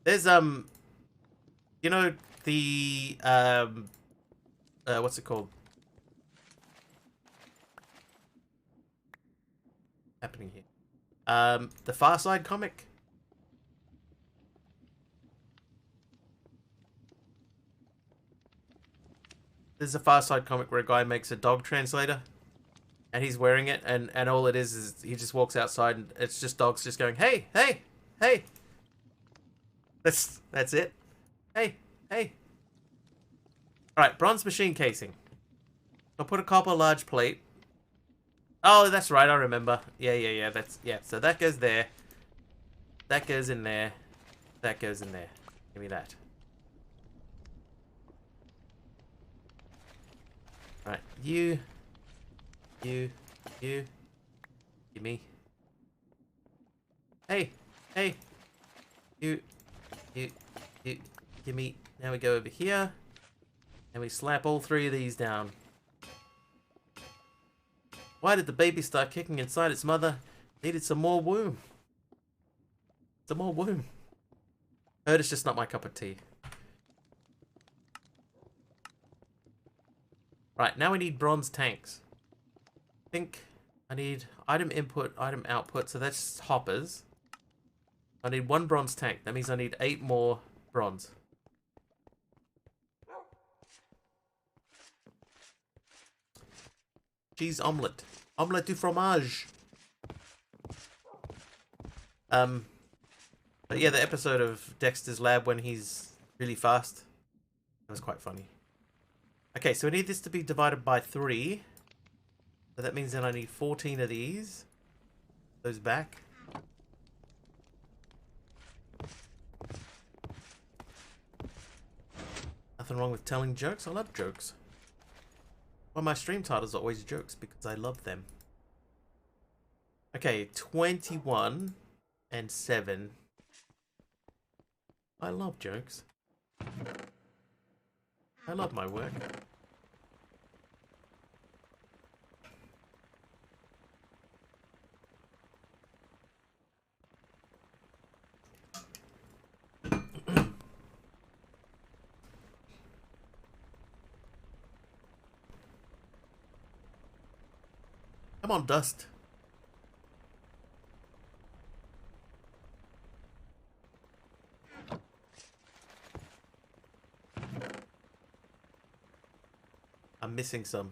Speaker 1: There's you know the what's it called? happening here? The Far Side comic. There's a Far Side comic where a guy makes a dog translator, and he's wearing it, and all it is he just walks outside, and it's just dogs just going, hey, hey, hey. That's it. Hey, hey. All right, bronze machine casing. I'll put a copper large plate. Oh, that's right, I remember. Yeah. So that goes there. That goes in there. That goes in there. Give me that. Alright, you. Give me. Hey, you, give me. Now we go over here, and we slap all three of these down. Why did the baby start kicking inside its mother? Needed some more womb. Some more womb. Heard it's just not my cup of tea. Right, now we need bronze tanks. I think I need item input, item output, so that's hoppers. I need 1 bronze tank. That means I need 8 more bronze. Cheese omelette. Omelette du fromage. But yeah, the episode of Dexter's Lab when he's really fast. That was quite funny. Okay, so we need this to be divided by 3. So that means then I need 14 of these. Those back. Nothing wrong with telling jokes. I love jokes. Well, my stream titles are always jokes because I love them. Okay, 21 and 7. I love jokes. I love my work. Come on, Dust. I'm missing some.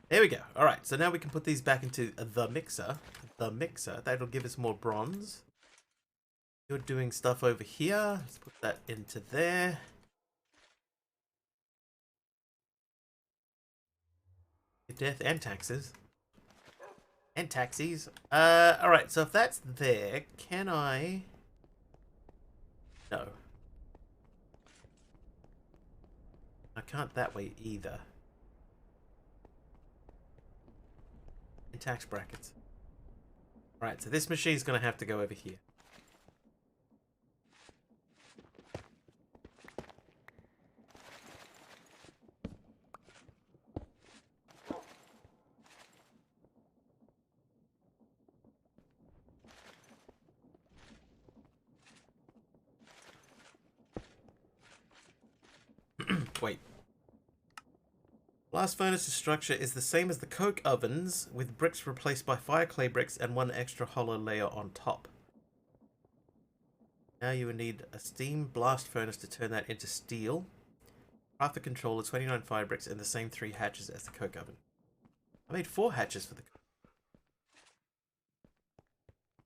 Speaker 1: There we go. Alright, so now we can put these back into the mixer. The mixer. That'll give us more bronze. You're doing stuff over here. Let's put that into there. Death and taxes. And taxis. Alright, so if that's there, can I... No. I can't that way either. And tax brackets. Right, so this machine's going to have to go over here. Wait. Blast furnace's structure is the same as the coke ovens, with bricks replaced by fire clay bricks and 1 extra hollow layer on top. Now you would need a steam blast furnace to turn that into steel. Half the controller, 29 fire bricks, and the same 3 hatches as the coke oven. I made 4 hatches for the coke.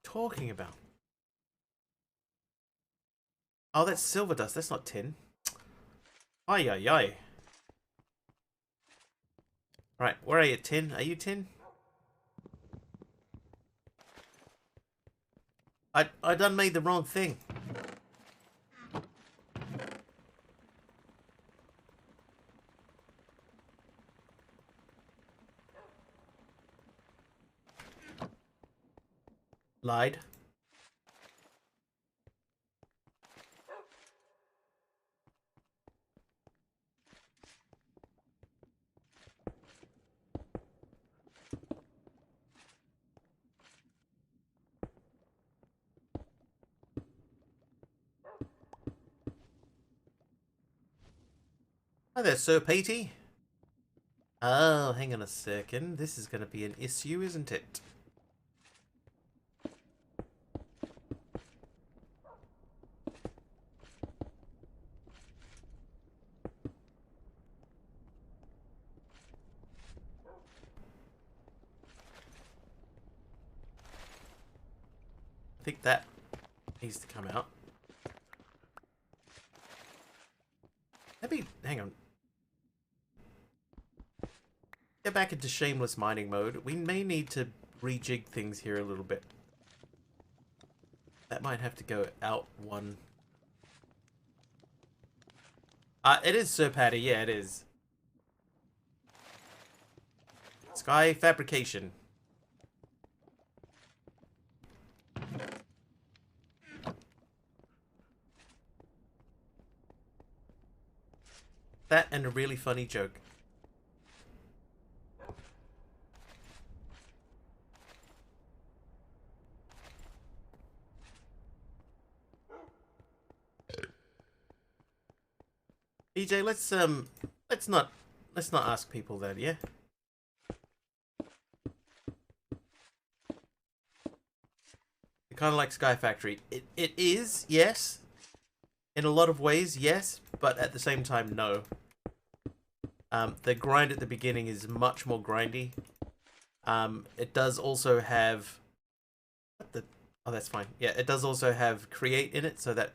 Speaker 1: Talking about? Oh, that's silver dust. That's not tin. Ay, ay, ay. Right, where are you, tin? Are you tin? I done made the wrong thing. Lied. Hi there, Sir Petey. Oh, hang on a second. This is going to be an issue, isn't it? I think that needs to come out. Maybe, hang on. Get back into shameless mining mode. We may need to rejig things here a little bit. That might have to go out one. It is Sir Patty, yeah, it is. Sky Fabrication. That and a really funny joke. EJ, let's not ask people then, yeah? Kind of like Sky Factory. It is, yes. In a lot of ways, yes, but at the same time, no. The grind at the beginning is much more grindy. It does also have... What the... Oh, that's fine. Yeah, it does also have create in it, so that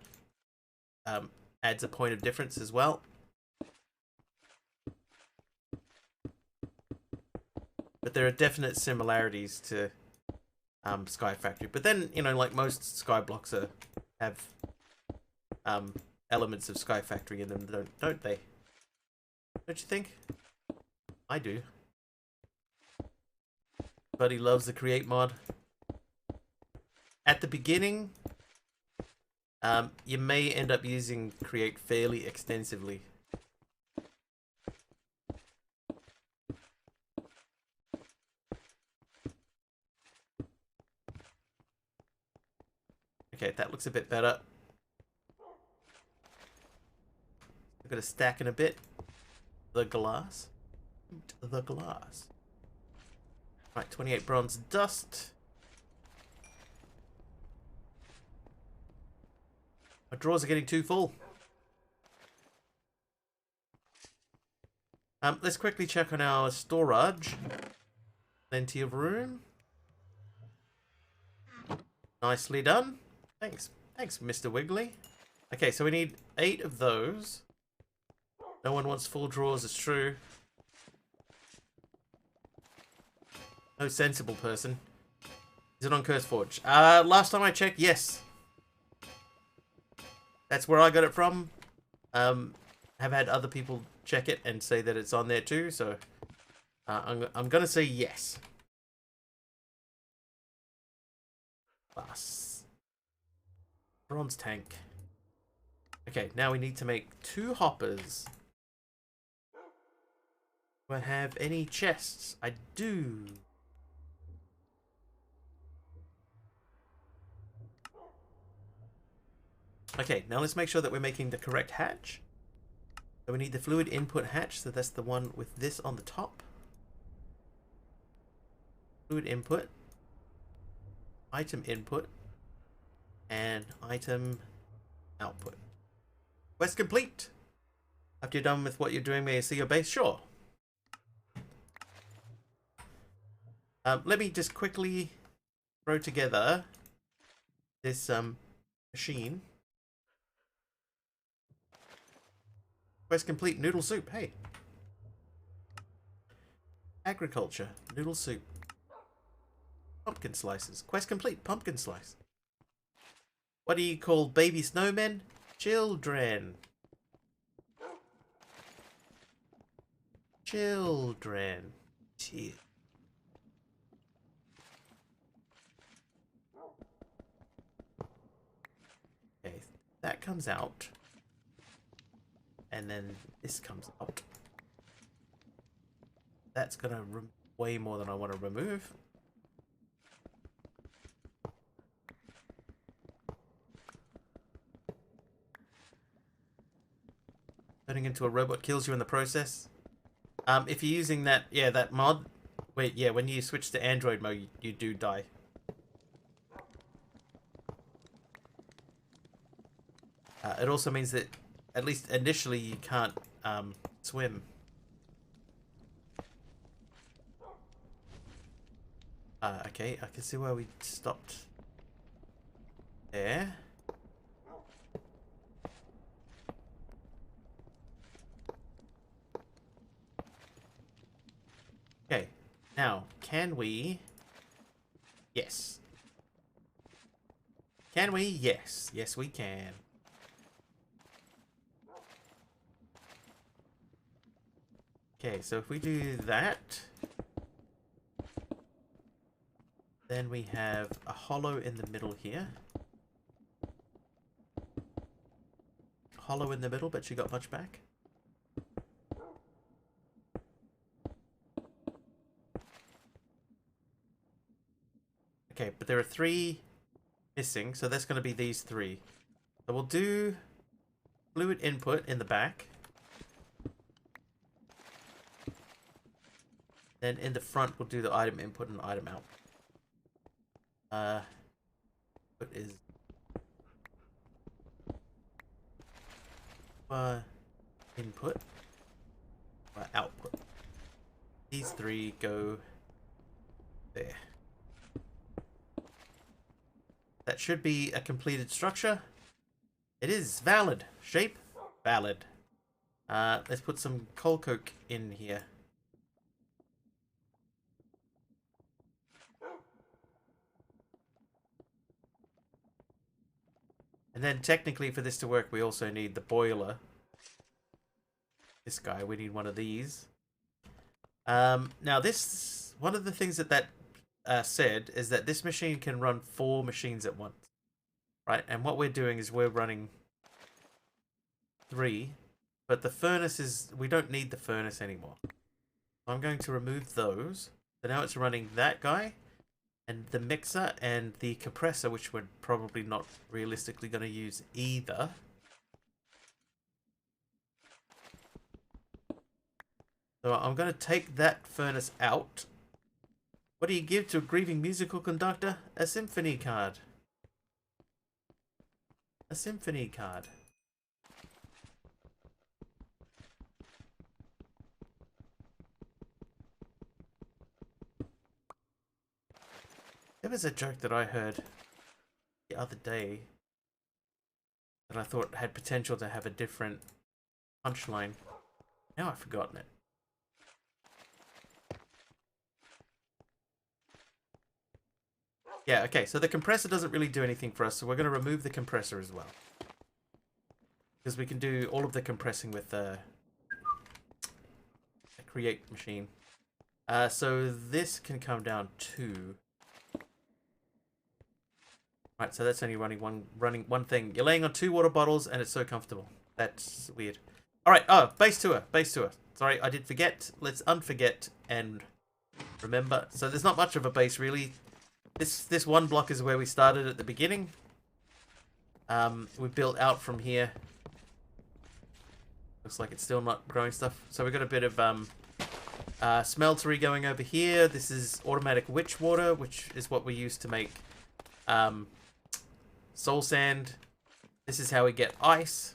Speaker 1: adds a point of difference as well. But there are definite similarities to Sky Factory. But then, you know, like most Sky blocks have elements of Sky Factory in them, don't they? Don't you think? I do. Buddy loves the create mod. At the beginning, you may end up using create fairly extensively. Okay, that looks a bit better. I've got to stack in a bit. The glass. The glass. Right, 28 bronze dust. My drawers are getting too full. Let's quickly check on our storage. Plenty of room. Nicely done. Thanks. Thanks, Mr. Wiggly. Okay, so we need 8 of those. No one wants full drawers, it's true. No sensible person. Is it on CurseForge? Last time I checked, yes. That's where I got it from. Have had other people check it and say that it's on there too, so I'm gonna say yes. Glass. Bronze tank. Okay, now we need to make 2 hoppers. Do I have any chests? I do. Okay, now let's make sure that we're making the correct hatch. So we need the fluid input hatch, so that's the one with this on the top. Fluid input. Item input. And item output. Quest complete! After you're done with what you're doing, may I see your base? Sure. Let me just quickly throw together this machine. Quest complete, noodle soup, hey. Agriculture, noodle soup. Pumpkin slices, quest complete, pumpkin slice. What do you call baby snowmen? Children. Children. Cheers. Okay, that comes out. And then this comes out. That's gonna way more than I want to remove. Turning into a robot kills you in the process. If you're using that, yeah, that mod, wait, yeah, when you switch to Android mode, you do die. It also means that, at least initially, you can't swim. Okay, I can see where we stopped there. Okay, now, can we... Yes. Can we? Yes. Yes, we can. Okay, so if we do that, then we have a hollow in the middle here. Hollow in the middle, but she got much back. Okay, but there are 3 missing, so that's going to be these 3. So we'll do fluid input in the back. Then in the front, we'll do the item input and item out. What is... input. Output. These 3 go there. That should be a completed structure. It is valid. Shape? Valid. Let's put some coal coke in here. And then technically for this to work, we also need the boiler. This guy, we need one of these. Now this, one of the things that said is that this machine can run 4 machines at once. Right, and what we're doing is we're running 3, but the furnace is, we don't need the furnace anymore. I'm going to remove those. So now it's running that guy, and the mixer, and the compressor, which we're probably not realistically going to use either. So I'm going to take that furnace out. What do you give to a grieving musical conductor? A symphony card. A symphony card. There was a joke that I heard the other day that I thought had potential to have a different punchline. Now I've forgotten it. Yeah, okay, so the compressor doesn't really do anything for us, so we're going to remove the compressor as well. Because we can do all of the compressing with a create machine. So this can come down to... Right, so that's only running one thing. You're laying on 2 water bottles and it's so comfortable. That's weird. Alright, base tour. Sorry, I did forget. Let's unforget and remember. So there's not much of a base really. This one block is where we started at the beginning. We built out from here. Looks like it's still not growing stuff. So we've got a bit of smeltery going over here. This is automatic witch water, which is what we use to make soul sand. This is how we get ice.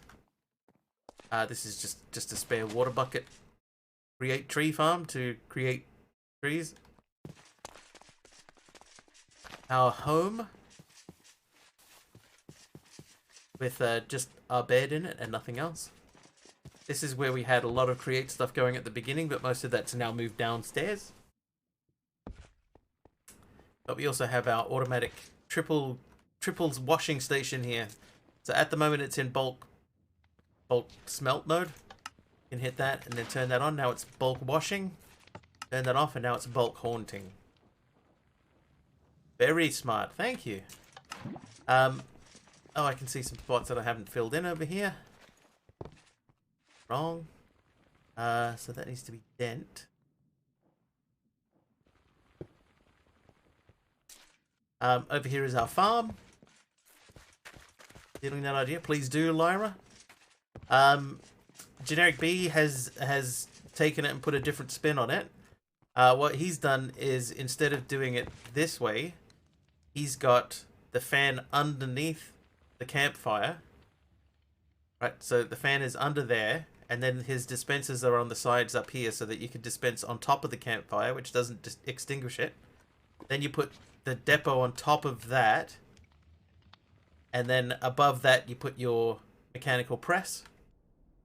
Speaker 1: This is just a spare water bucket. Create tree farm to create trees. Our home with just our bed in it and nothing else. This is where we had a lot of create stuff going at the beginning, but most of that's now moved downstairs. But we also have our automatic triples washing station here. So at the moment it's in bulk smelt mode. You can hit that and then turn that on. Now it's bulk washing. Turn that off and now it's bulk haunting. Very smart, thank you. Oh, I can see some spots that I haven't filled in over here. Wrong. So that needs to be dent. Over here is our farm. Stealing that idea, please do, Lyra. Generic B has taken it and put a different spin on it. What he's done is, instead of doing it this way, he's got the fan underneath the campfire. Right, so the fan is under there, and then his dispensers are on the sides up here so that you can dispense on top of the campfire, which doesn't extinguish it. Then you put the depot on top of that, and then above that you put your mechanical press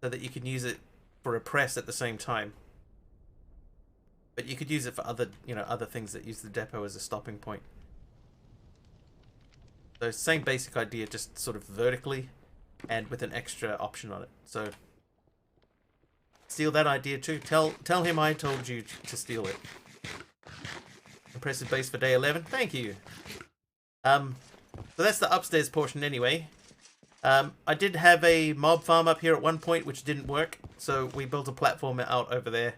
Speaker 1: so that you can use it for a press at the same time. But you could use it for other, other things that use the depot as a stopping point. So same basic idea, just sort of vertically and with an extra option on it. So steal that idea too. Tell him I told you to steal it. Impressive base for day 11. Thank you. So that's the upstairs portion anyway. I did have a mob farm up here at one point, which didn't work. So we built a platform out over there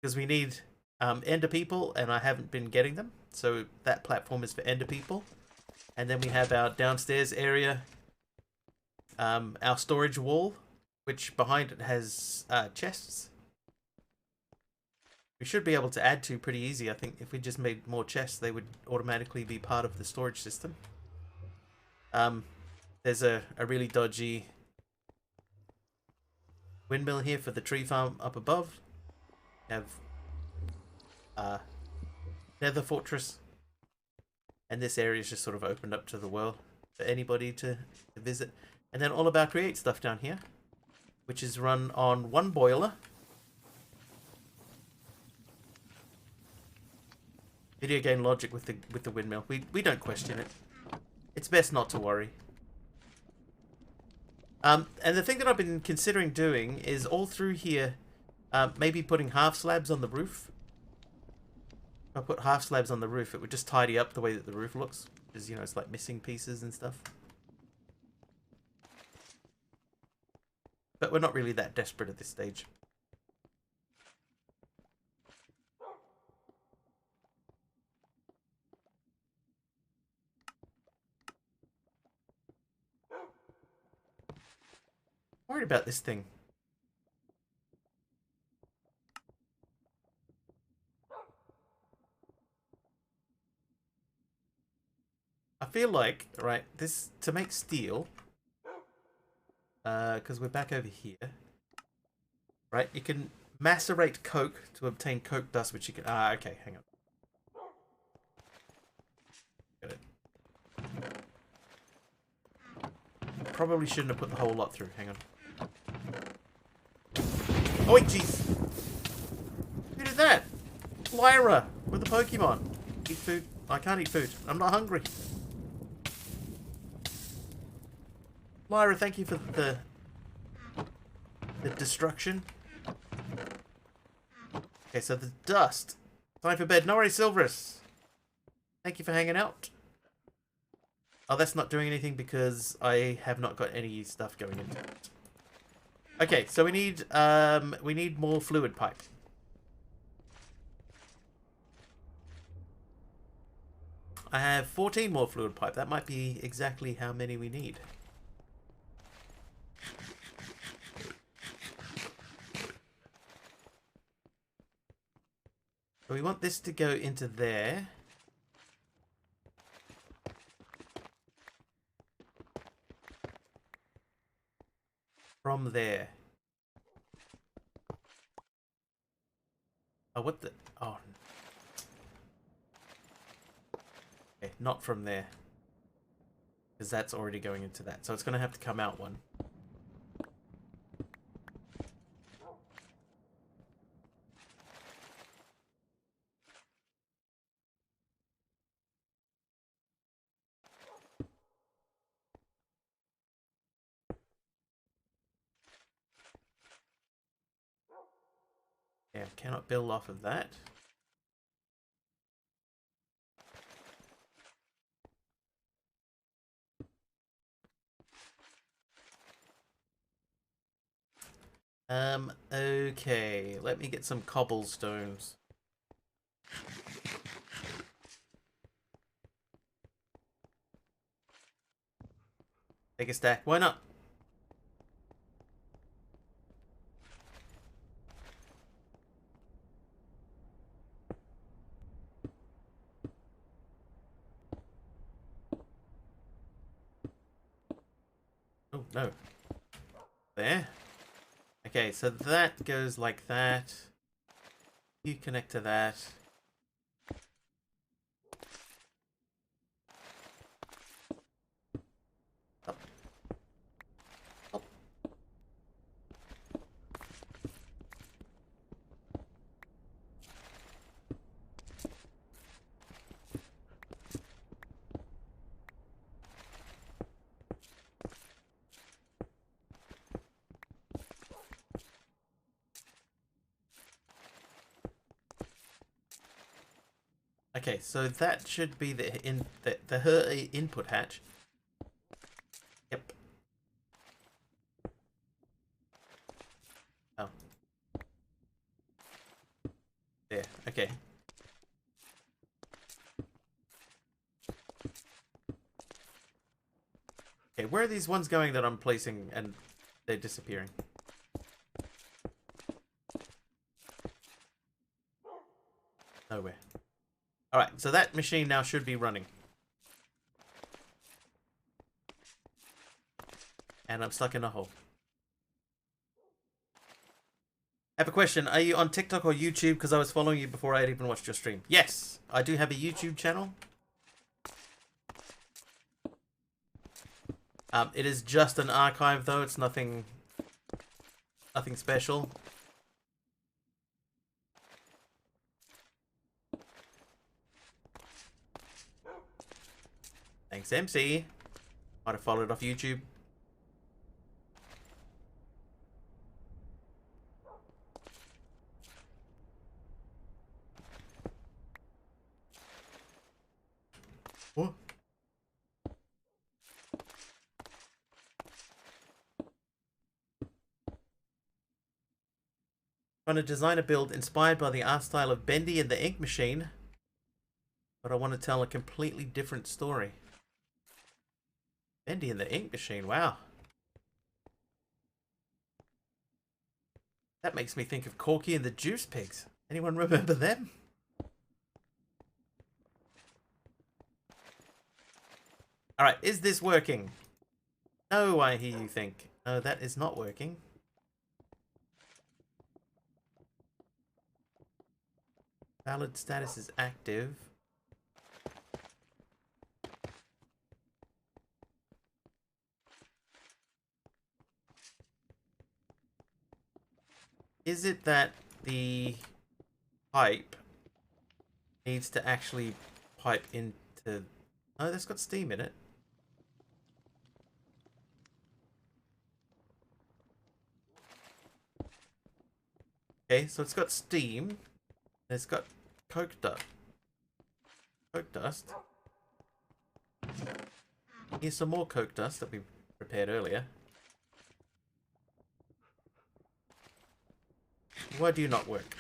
Speaker 1: because we need ender people, and I haven't been getting them. So that platform is for ender people. And then we have our downstairs area, our storage wall, which behind it has chests. We should be able to add to pretty easy. I think if we just made more chests, they would automatically be part of the storage system. There's a really dodgy windmill here for the tree farm up above. We have nether fortress. And this area is just sort of opened up to the world for anybody to visit. And then all of our create stuff down here, which is run on one boiler. Video game logic with the windmill. We don't question it. It's best not to worry. And the thing that I've been considering doing is all through here, maybe putting half slabs on the roof. If I put half slabs on the roof, it would just tidy up the way that the roof looks. Because, it's like missing pieces and stuff. But we're not really that desperate at this stage. Worried about this thing. I feel like, right, this, to make steel, because we're back over here, right, you can macerate coke to obtain coke dust, which you can, okay, hang on. Got it. Probably shouldn't have put the whole lot through, hang on. Oh wait, jeez! Who did that? Lyra, with the Pokemon. Eat food. I can't eat food. I'm not hungry. Lyra, thank you for the destruction. Okay, so the dust. Time for bed. No worries, Silverus. Thank you for hanging out. Oh, that's not doing anything because I have not got any stuff going into it. Okay, so we need more fluid pipe. I have 14 more fluid pipe. That might be exactly how many we need. So we want this to go into there. From there. Oh, what the... Oh. Okay, not from there. Because that's already going into that. So it's going to have to come out one. Yeah, cannot build off of that. Okay, let me get some cobblestones. Take a stack, why not? no. There. Okay, so that goes like that. You connect to that. Up. Up. Okay, so that should be the her input hatch. Yep. Oh. There. Okay. Okay, where are these ones going that I'm placing and they're disappearing? Nowhere. Alright, so that machine now should be running. And I'm stuck in a hole. I have a question. Are you on TikTok or YouTube? Because I was following you before I had even watched your stream. Yes, I do have a YouTube channel. It is just an archive though. It's nothing special. Thanks, MC. Might have followed off YouTube. What? Trying to design a build inspired by the art style of Bendy and the Ink Machine, but I want to tell a completely different story. Bendy and the Ink Machine, wow. That makes me think of Corky and the Juice Pigs. Anyone remember them? Alright, is this working? No, I hear you think. No, that is not working. Valid status is active. Is it that the pipe needs to actually pipe into... Oh, that's got steam in it. Okay, so it's got steam. It's got coke dust. Coke dust. Here's some more coke dust that we prepared earlier. Why do you not work?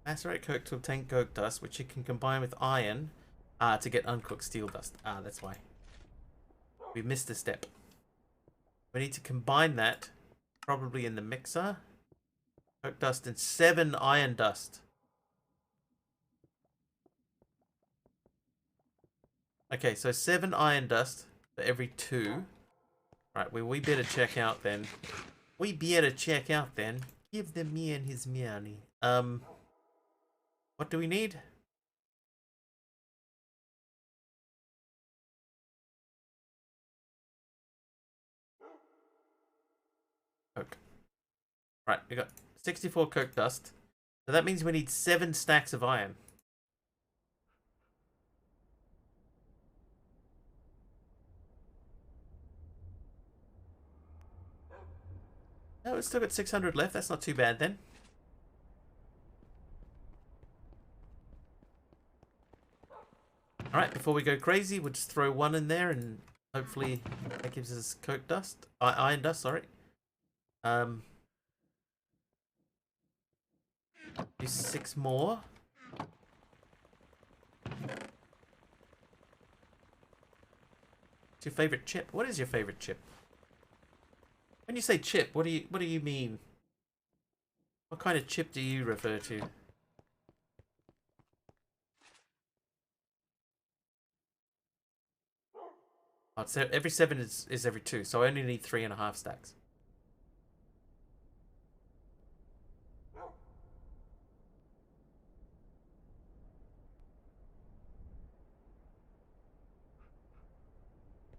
Speaker 1: Macerate coke to obtain coke dust, which you can combine with iron to get uncooked steel dust. Ah, that's why. We missed a step. We need to combine that, probably in the mixer. Coke dust and 7 iron dust. Okay, so 7 iron dust for every 2. Right, well, we better check out then. We better check out then. Give the man his money. What do we need? Coke. Right, we got 64 coke dust. So that means we need 7 stacks of iron. No, it's still got 600 left. That's not too bad then. Alright, before we go crazy, we'll just throw 1 in there and hopefully that gives us coke dust. Iron dust, sorry. Do 6 more. What's your favorite chip? What is your favorite chip? When you say chip, what do you mean? What kind of chip do you refer to? Oh, so every 7 is every 2, so I only need 3.5 stacks.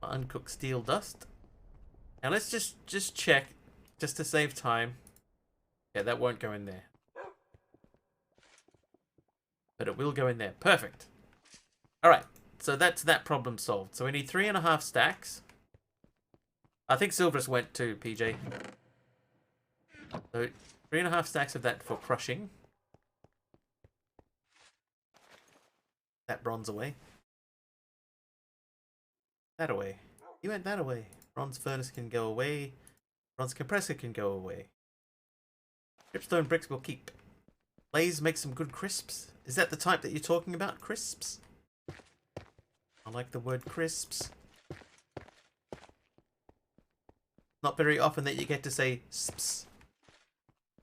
Speaker 1: Uncooked steel dust. Now let's just check, just to save time. Yeah, that won't go in there. But it will go in there. Perfect. Alright, so that's that problem solved. So we need 3.5 stacks. I think Silver's went too, PJ. So 3.5 stacks of that for crushing. That bronze away. That away. You went that away. Bronze furnace can go away. Bronze compressor can go away. Dripstone bricks will keep. Blaze makes some good crisps. Is that the type that you're talking about? Crisps? I like the word crisps. Not very often that you get to say sps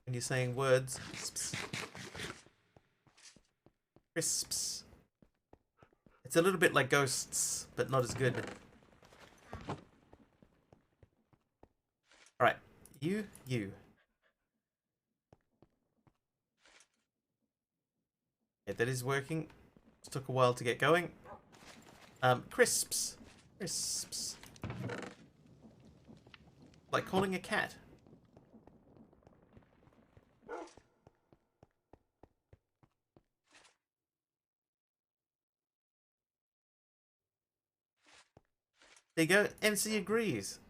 Speaker 1: when you're saying words. Sps. Crisps. It's a little bit like ghosts, but not as good. Alright. You. Yeah, that is working. It took a while to get going. Crisps. Crisps. Like calling a cat. There you go. MC agrees.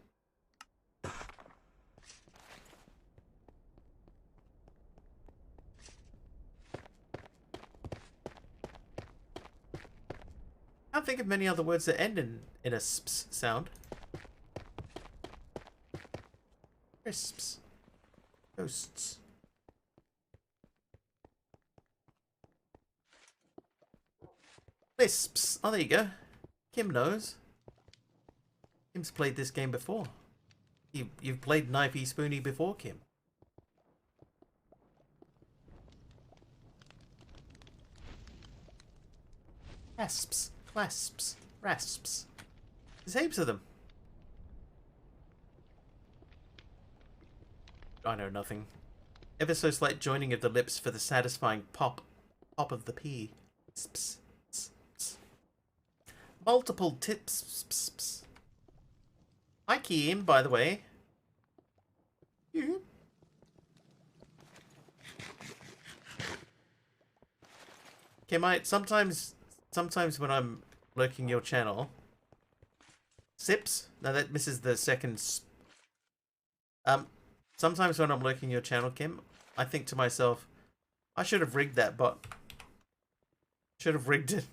Speaker 1: I can't think of many other words that end in a sps sound. Crisps. Ghosts. Lisps. Oh, there you go. Kim knows. Kim's played this game before. You've played Knifey Spoony before, Kim. Rasps. Clasps. Rasps. There's heaps of them. I know nothing. Ever so slight joining of the lips for the satisfying pop of the P. Sps. Multiple tips. Hi, Kim, by the way. You. Kim, sometimes when I'm lurking your channel, sips. No, that misses the second. Sometimes when I'm lurking your channel, Kim, I think to myself, I should have rigged that bot. Should have rigged it.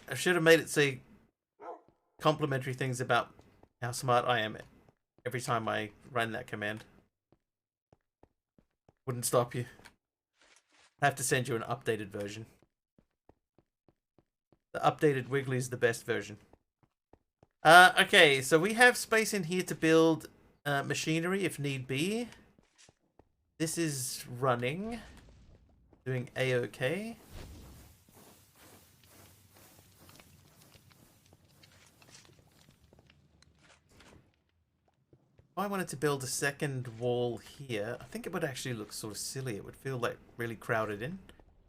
Speaker 1: I should have made it say complimentary things about how smart I am every time I run that command. Wouldn't stop you. I have to send you an updated version. The updated Wiggly is the best version. Okay, so we have space in here to build machinery if need be. This is running. Doing A-OK. If I wanted to build a second wall here, I think it would actually look sort of silly. It would feel like really crowded in.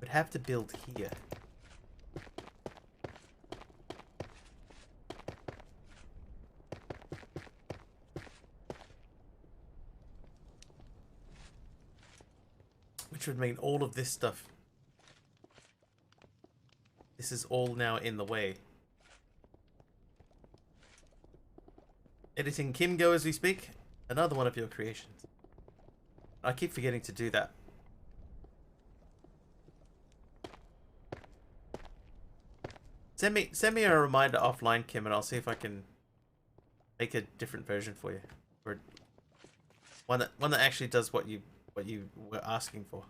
Speaker 1: We'd have to build here. Which would mean all of this stuff. This is all now in the way. Editing Kim Go as we speak. Another one of your creations. I keep forgetting to do that. Send me a reminder offline, Kim, and I'll see if I can make a different version for you. Or one that actually does what you were asking for.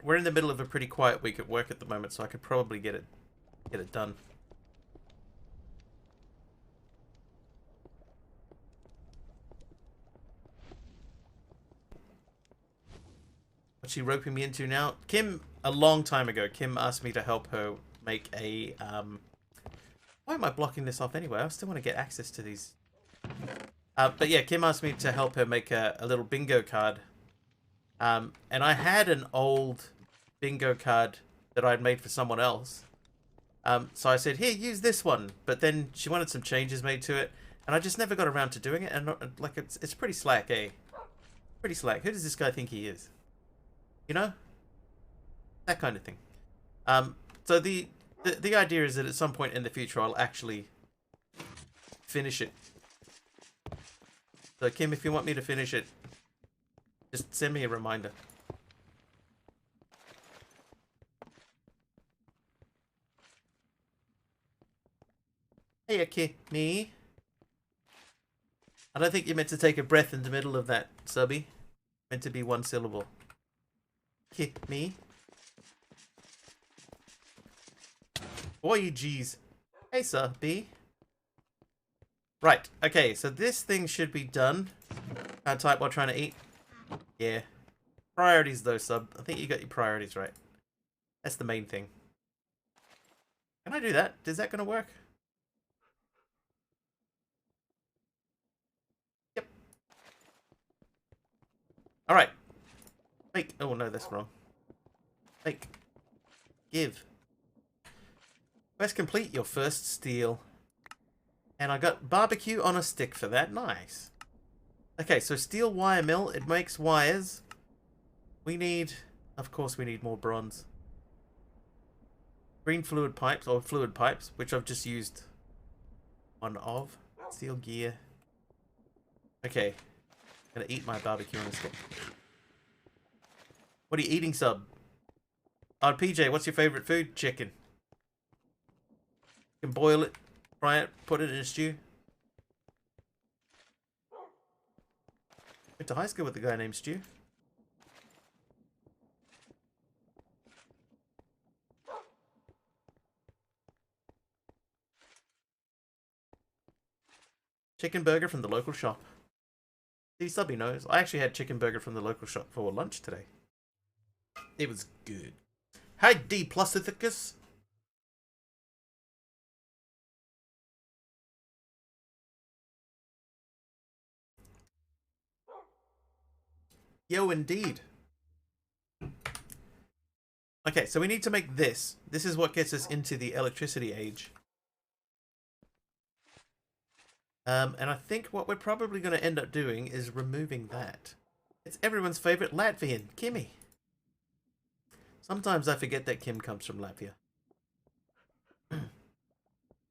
Speaker 1: We're in the middle of a pretty quiet week at work at the moment, so I could probably get it done. What's she roping me into now? Kim, a long time ago, Kim asked me to help her make a, why am I blocking this off anyway? I still want to get access to these. But yeah, Kim asked me to help her make a little bingo card. And I had an old bingo card that I'd made for someone else. So I said, here, use this one. But then she wanted some changes made to it. And I just never got around to doing it. And like, it's pretty slack, eh? Pretty slack. Who does this guy think he is? You know? That kind of thing. So the idea is that at some point in the future, I'll actually finish it. So Kim, if you want me to finish it, just send me a reminder. Hey, Kimmy. I don't think you meant to take a breath in the middle of that, subby. Meant to be one syllable. Kimmy. Boy, geez. Hey, subby. Right. Okay, so this thing should be done. Can't type while trying to eat. Yeah. Priorities, though, sub. I think you got your priorities right. That's the main thing. Can I do that? Is that going to work? Yep. Alright. Make. Oh, no, that's wrong. Make. Give. Quest complete, your first steal. And I got barbecue on a stick for that. Nice. Okay, so steel wire mill. It makes wires. We need... Of course we need more bronze. Green fluid pipes, or fluid pipes, which I've just used one of. Steel gear. Okay. Gonna eat my barbecue on a stick. What are you eating, sub? Oh, PJ, what's your favorite food? Chicken. You can boil it, fry it, put it in a stew. Went to high school with a guy named Stu. Chicken burger from the local shop. See, subby knows. I actually had chicken burger from the local shop for lunch today. It was good. Hi, D plus Ithacus. Yo, indeed. Okay, so we need to make this. This is what gets us into the electricity age. And I think what we're probably going to end up doing is removing that. It's everyone's favorite Latvian, Kimmy. Sometimes I forget that Kim comes from Latvia.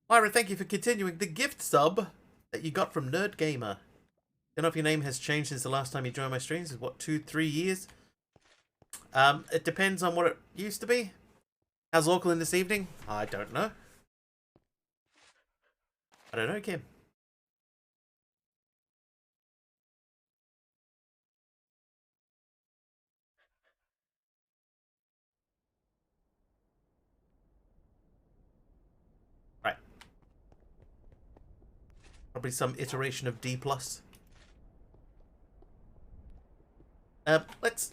Speaker 1: Myra, thank you for continuing the gift sub that you got from Nerd Gamer. Don't know if your name has changed since the last time you joined my streams. Is what, 2-3 years? It depends on what it used to be. How's Auckland this evening? I don't know. I don't know, Kim. Right. Probably some iteration of D+.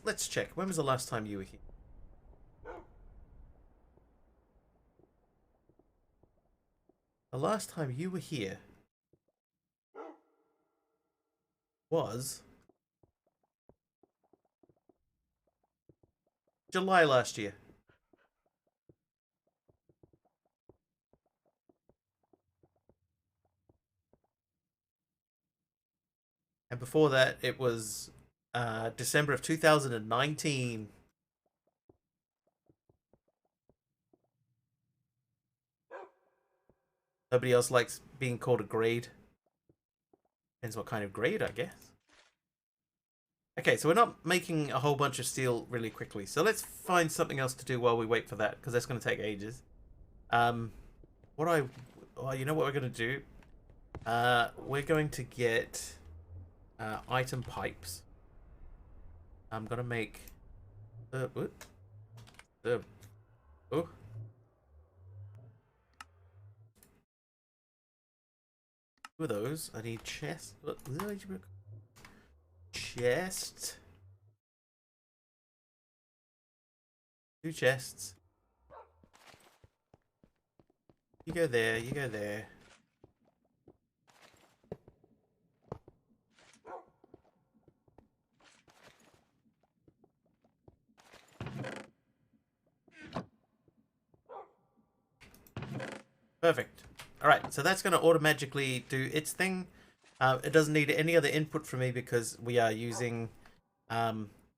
Speaker 1: Let's check. When was the last time you were here? The last time you were here was July last year. And before that, it was December of 2019. Nobody else likes being called a grade. Depends what kind of grade, I guess. Okay, so we're not making a whole bunch of steel really quickly. So let's find something else to do while we wait for that, because that's going to take ages. You know what we're going to do? We're going to get item pipes. I'm going to make... oh. Two of those. I need chest. Chest. 2 chests. You go there, you go there. Perfect. Alright, so that's going to automatically do its thing. It doesn't need any other input from me because we are using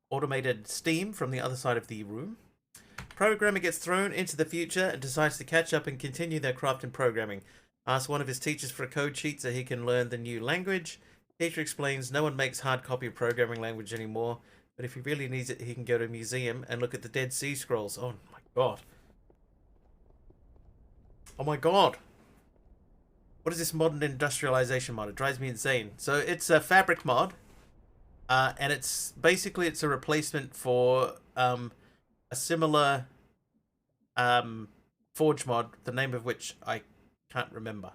Speaker 1: automated steam from the other side of the room. Programmer gets thrown into the future and decides to catch up and continue their craft in programming. Asks one of his teachers for a code sheet so he can learn the new language. Teacher explains no one makes hard copy of programming language anymore, but if he really needs it, he can go to a museum and look at the Dead Sea Scrolls. Oh my god. Oh my god. What is this modern industrialization mod? It drives me insane. So it's a fabric mod, and it's basically a replacement for a similar forge mod, the name of which I can't remember.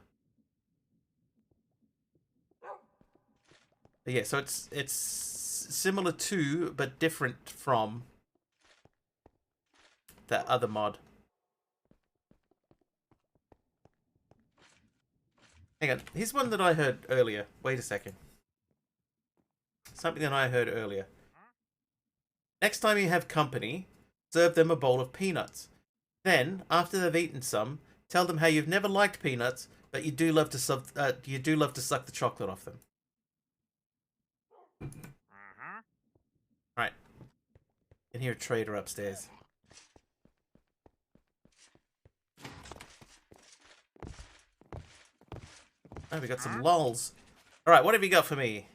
Speaker 1: But yeah, so it's similar to but different from that other mod. Hang on, here's one that I heard earlier. Wait a second. Something that I heard earlier. Next time you have company, serve them a bowl of peanuts. Then, after they've eaten some, tell them how you've never liked peanuts, but you do love to suck the chocolate off them. Right. Can hear a trader upstairs. Oh, we got some lols. Alright, what have you got for me?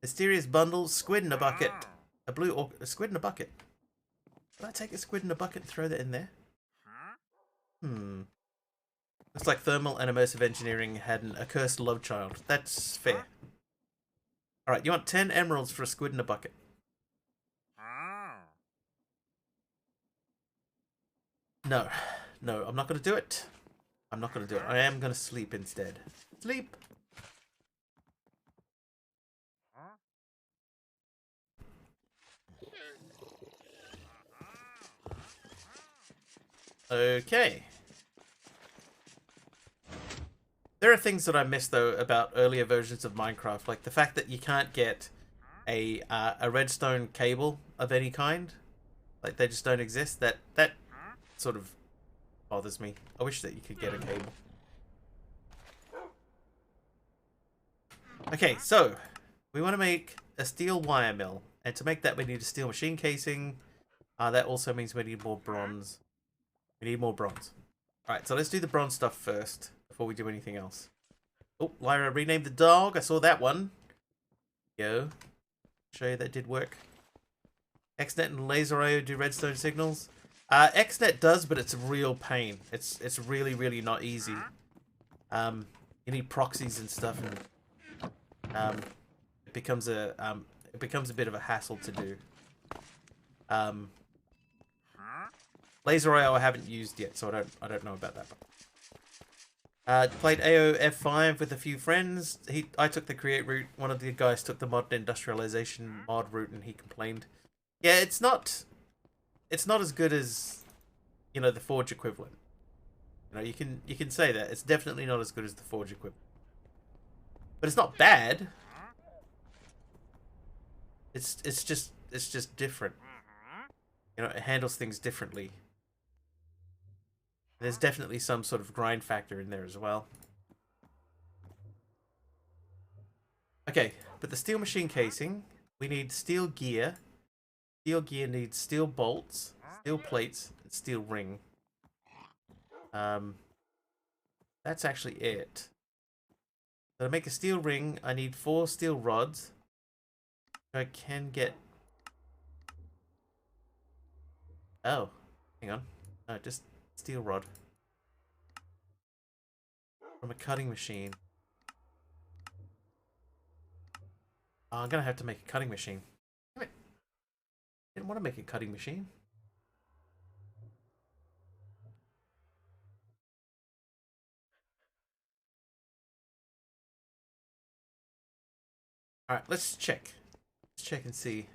Speaker 1: Mysterious bundle, squid in a bucket. A squid in a bucket. Can I take a squid in a bucket and throw that in there? Looks like thermal and immersive engineering had an accursed love child. That's fair. Alright, you want 10 emeralds for a squid in a bucket. No. No, I'm not going to do it. I'm not going to do it. I am going to sleep instead. Sleep! Okay. There are things that I miss, though, about earlier versions of Minecraft. Like the fact that you can't get a redstone cable of any kind. Like, they just don't exist. That sort of bothers me. I wish that you could get a cable. Okay, so we want to make a steel wire mill. And to make that, we need a steel machine casing. That also means we need more bronze. We need more bronze. Alright, so let's do the bronze stuff first before we do anything else. Oh, Lyra renamed the dog. I saw that one. Yo. Show you that did work. XNet and Laser IO do redstone signals. XNet does, but it's a real pain. It's really, really not easy. You need proxies and stuff, and it becomes a bit of a hassle to do. Laser IO I haven't used yet, so I don't know about that. Played AO F5 with a few friends. I took the create route. One of the guys took the modern industrialization mod route, and he complained. Yeah, it's not as good as, you know, the Forge equivalent. You know, you can say that it's definitely not as good as the Forge equivalent, but it's not bad. It's just different. You know, it handles things differently. There's definitely some sort of grind factor in there as well. Okay, but the steel machine casing, we need steel gear. Steel gear needs steel bolts, steel plates, and steel ring. That's actually it. So to make a steel ring, I need 4 steel rods. I can get... Oh, hang on. No, just steel rod. From a cutting machine. Oh, I'm gonna have to make a cutting machine. Damn it. Didn't want to make a cutting machine. Alright, let's check. Let's check and see.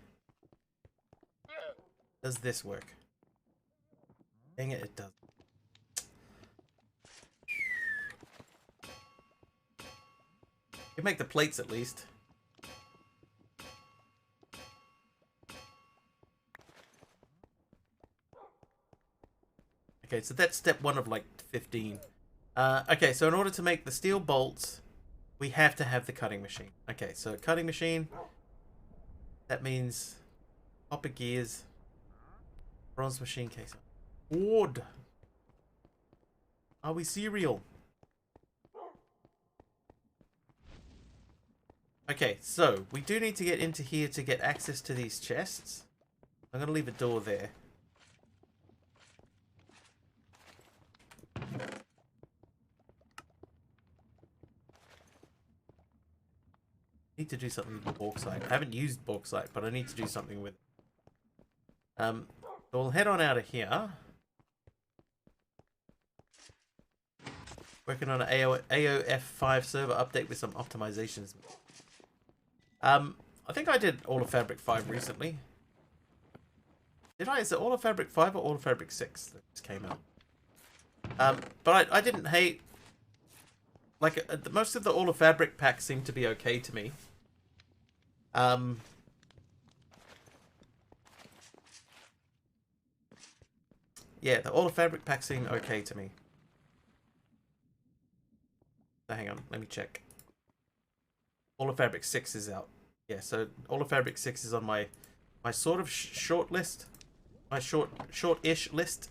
Speaker 1: Does this work? Dang it, it does. You can make the plates at least. Okay, so that's step 1 of like 15. Okay, so in order to make the steel bolts, we have to have the cutting machine. Okay, so cutting machine. That means copper gears, bronze machine case. Wood. Are we cereal? Okay, so we do need to get into here to get access to these chests. I'm going to leave a door there. Need to do something with bauxite. I haven't used bauxite, but I need to do something with it. So we'll head on out of here. Working on an AOF5 server update with some optimizations. I think I did all of Fabric 5 recently. Did I? Is it all of Fabric 5 or all of Fabric 6 that just came out? But I didn't hate... Like, most of the all of Fabric packs seem to be okay to me. Yeah, the all of Fabric packs seem okay to me. So hang on, let me check. All of Fabric 6 is out. Yeah, so all of Fabric 6 is on my sort of short list. My short-ish list.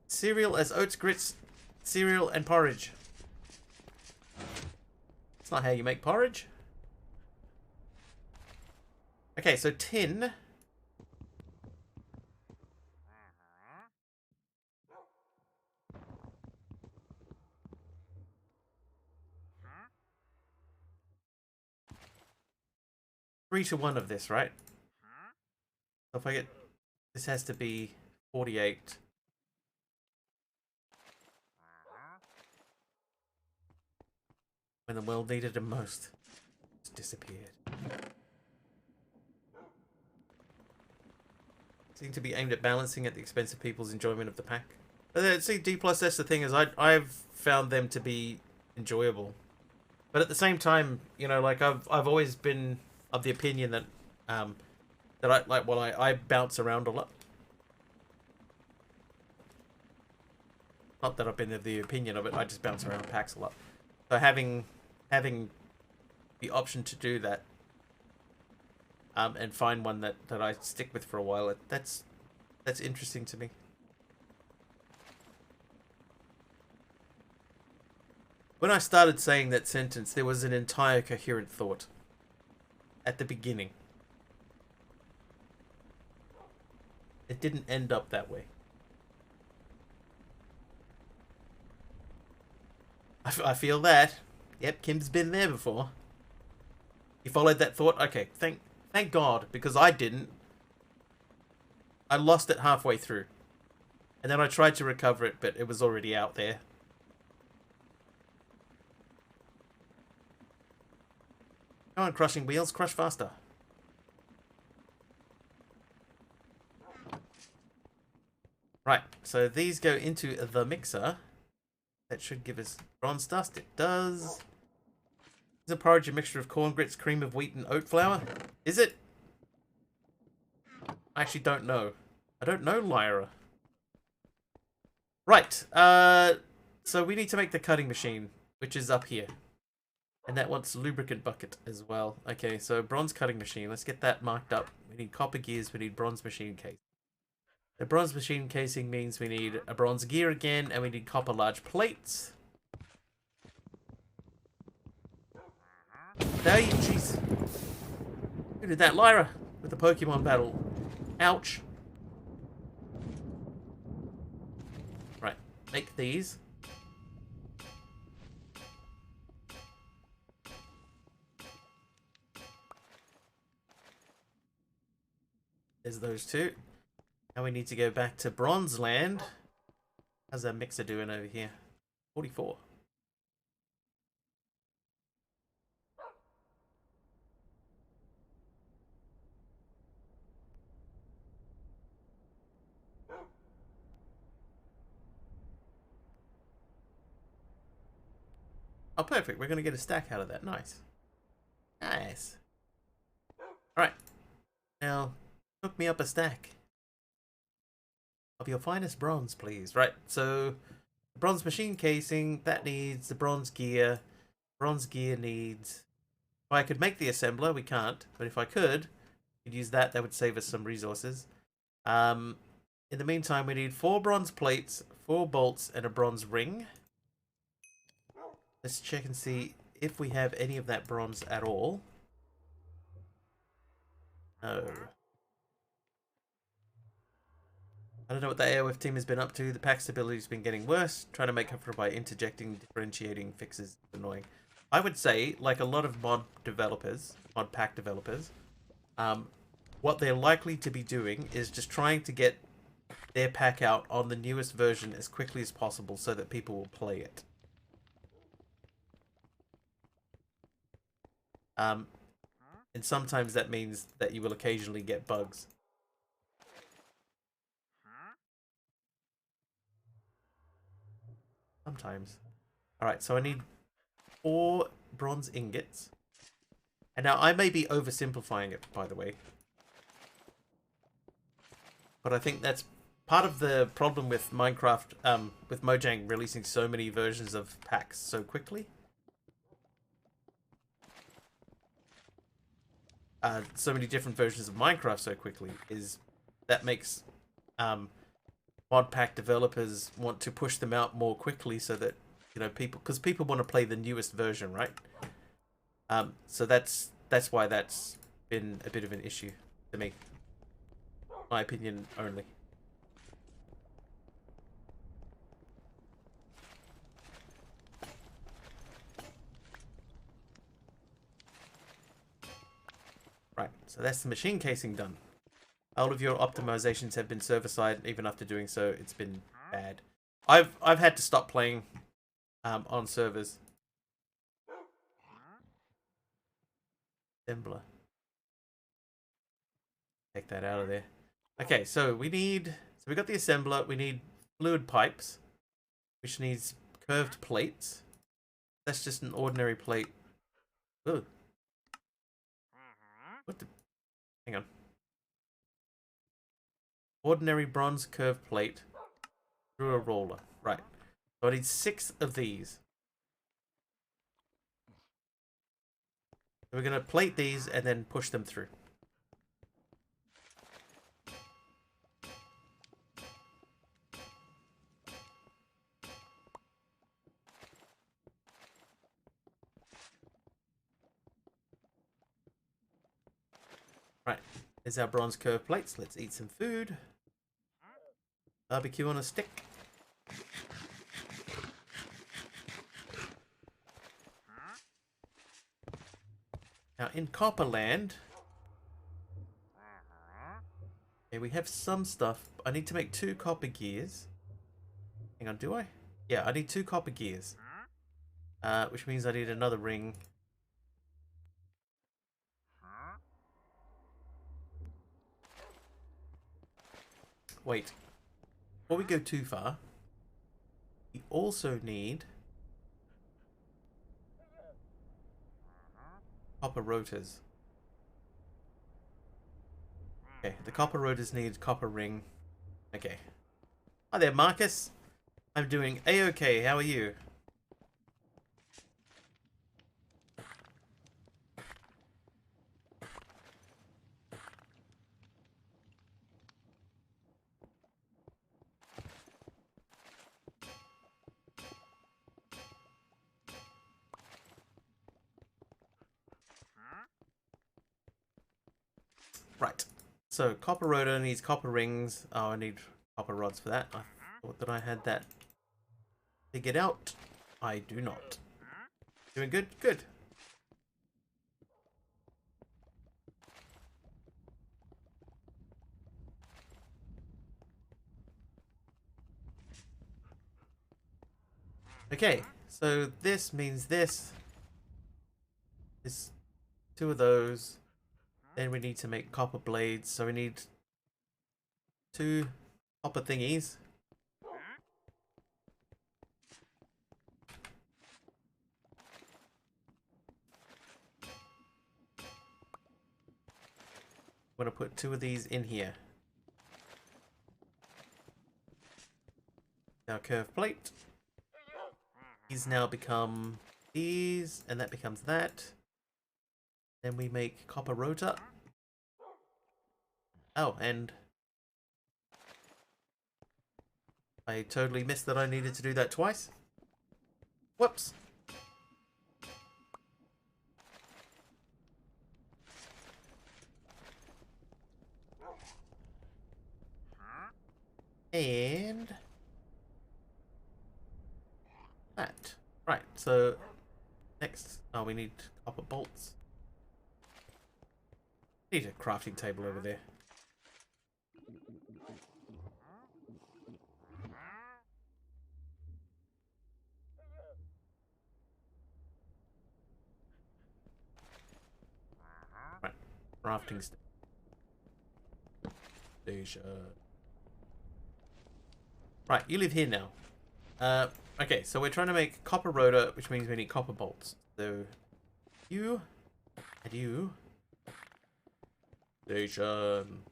Speaker 1: Cereal as oats, grits, cereal, and porridge. That's not how you make porridge. Okay, so tin. Three to 1 of this, right? So if I get... This has to be 48. When the world needed him most. It's disappeared. Seem to be aimed at balancing at the expense of people's enjoyment of the pack. But see, D+, that's the thing, is I've found them to be enjoyable. But at the same time, you know, like I've always been of the opinion that I bounce around a lot. Not that I've been of the opinion of it, I just bounce around packs a lot. So having the option to do that, and find one that I stick with for a while, that's interesting to me. When I started saying that sentence, there was an entire coherent thought at the beginning. It didn't end up that way. I feel that. Yep, Kim's been there before. You followed that thought? Okay, thank God, because I didn't. I lost it halfway through. And then I tried to recover it, but it was already out there. Come on, crushing wheels, crush faster. Right, so these go into the mixer. That should give us bronze dust. It does. Is a porridge a mixture of corn grits, cream of wheat, and oat flour? Is it? I actually don't know. I don't know, Lyra. Right, so we need to make the cutting machine, which is up here. And that wants lubricant bucket as well. Okay, so bronze cutting machine. Let's get that marked up. We need copper gears. We need bronze machine case. The bronze machine casing means we need a bronze gear again, and we need copper large plates. There you, jeez. Who did that? Lyra with the Pokemon battle. Ouch. Right, make these. There's those two. Now we need to go back to Bronze Land. How's that mixer doing over here? 44. Oh, perfect. We're going to get a stack out of that. Nice. Nice. Alright. Now, hook me up a stack of your finest bronze, please. Right, so the bronze machine casing, that needs the bronze gear. Bronze gear needs... If I could make the assembler, we can't. But if I could, we'd use that. That would save us some resources. In the meantime, we need 4 bronze plates, 4 bolts, and a bronze ring. Let's check and see if we have any of that bronze at all. No. I don't know what the AOF team has been up to. The pack stability has been getting worse. Trying to make up for it by interjecting differentiating fixes is annoying. I would say, like a lot of mod pack developers, what they're likely to be doing is just trying to get their pack out on the newest version as quickly as possible so that people will play it. And sometimes that means that you will occasionally get bugs. Sometimes. Alright, so I need 4 bronze ingots. And now I may be oversimplifying it, by the way. But I think that's part of the problem with Minecraft, with Mojang releasing so many versions of packs so quickly. So many different versions of Minecraft so quickly is that makes mod pack developers want to push them out more quickly so that, you know, because people want to play the newest version, right? So that's why that's been a bit of an issue to me. My opinion only. Right, so that's the machine casing done. All of your optimizations have been server-side. Even after doing so, it's been bad. I've had to stop playing on servers. Assembler. Take that out of there. Okay, so we got the assembler. We need fluid pipes, which needs curved plates. That's just an ordinary plate. Ooh. What the? Hang on. Ordinary bronze curved plate through a roller. Right. So I need 6 of these. So we're going to plate these and then push them through. Right. There's our bronze curved plates. Let's eat some food. Barbecue on a stick. Now in Copperland, okay, we have some stuff. I need to make 2 copper gears. Hang on, do I? Yeah, I need 2 copper gears. Which means I need another ring. Wait. Before we go too far, we also need copper rotors. Okay, the copper rotors need copper ring. Okay. Hi there, Marcus. I'm doing A-okay. How are you? Right. So, copper rotor needs copper rings. Oh, I need copper rods for that. I thought that I had that figured out. I do not. Doing good? Good. Okay, so this means this is 2 of those. Then we need to make copper blades, so we need 2 copper thingies. I'm going to put 2 of these in here. Now curved plate. These now become these, and that becomes that. Then we make copper rota. Oh, and I totally missed that I needed to do that twice. Whoops. And that. Right, so next, oh, we need copper bolts. Need a crafting table over there. Right, crafting station. Right, you live here now. Okay, so we're trying to make copper rotor, which means we need copper bolts. So, you and you. Station.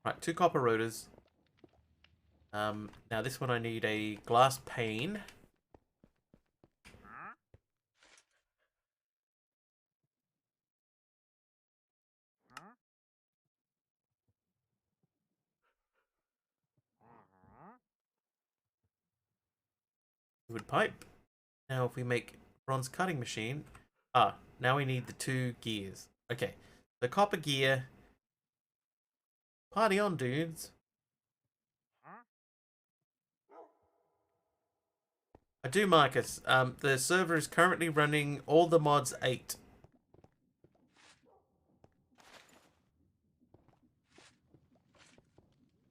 Speaker 1: Right, 2 copper rotors. Now this one I need a glass pane. Wood pipe. Now if we make bronze cutting machine. Now we need the 2 gears. Okay, the copper gear. Party on, dudes. I do, Marcus. The server is currently running all the mods 8.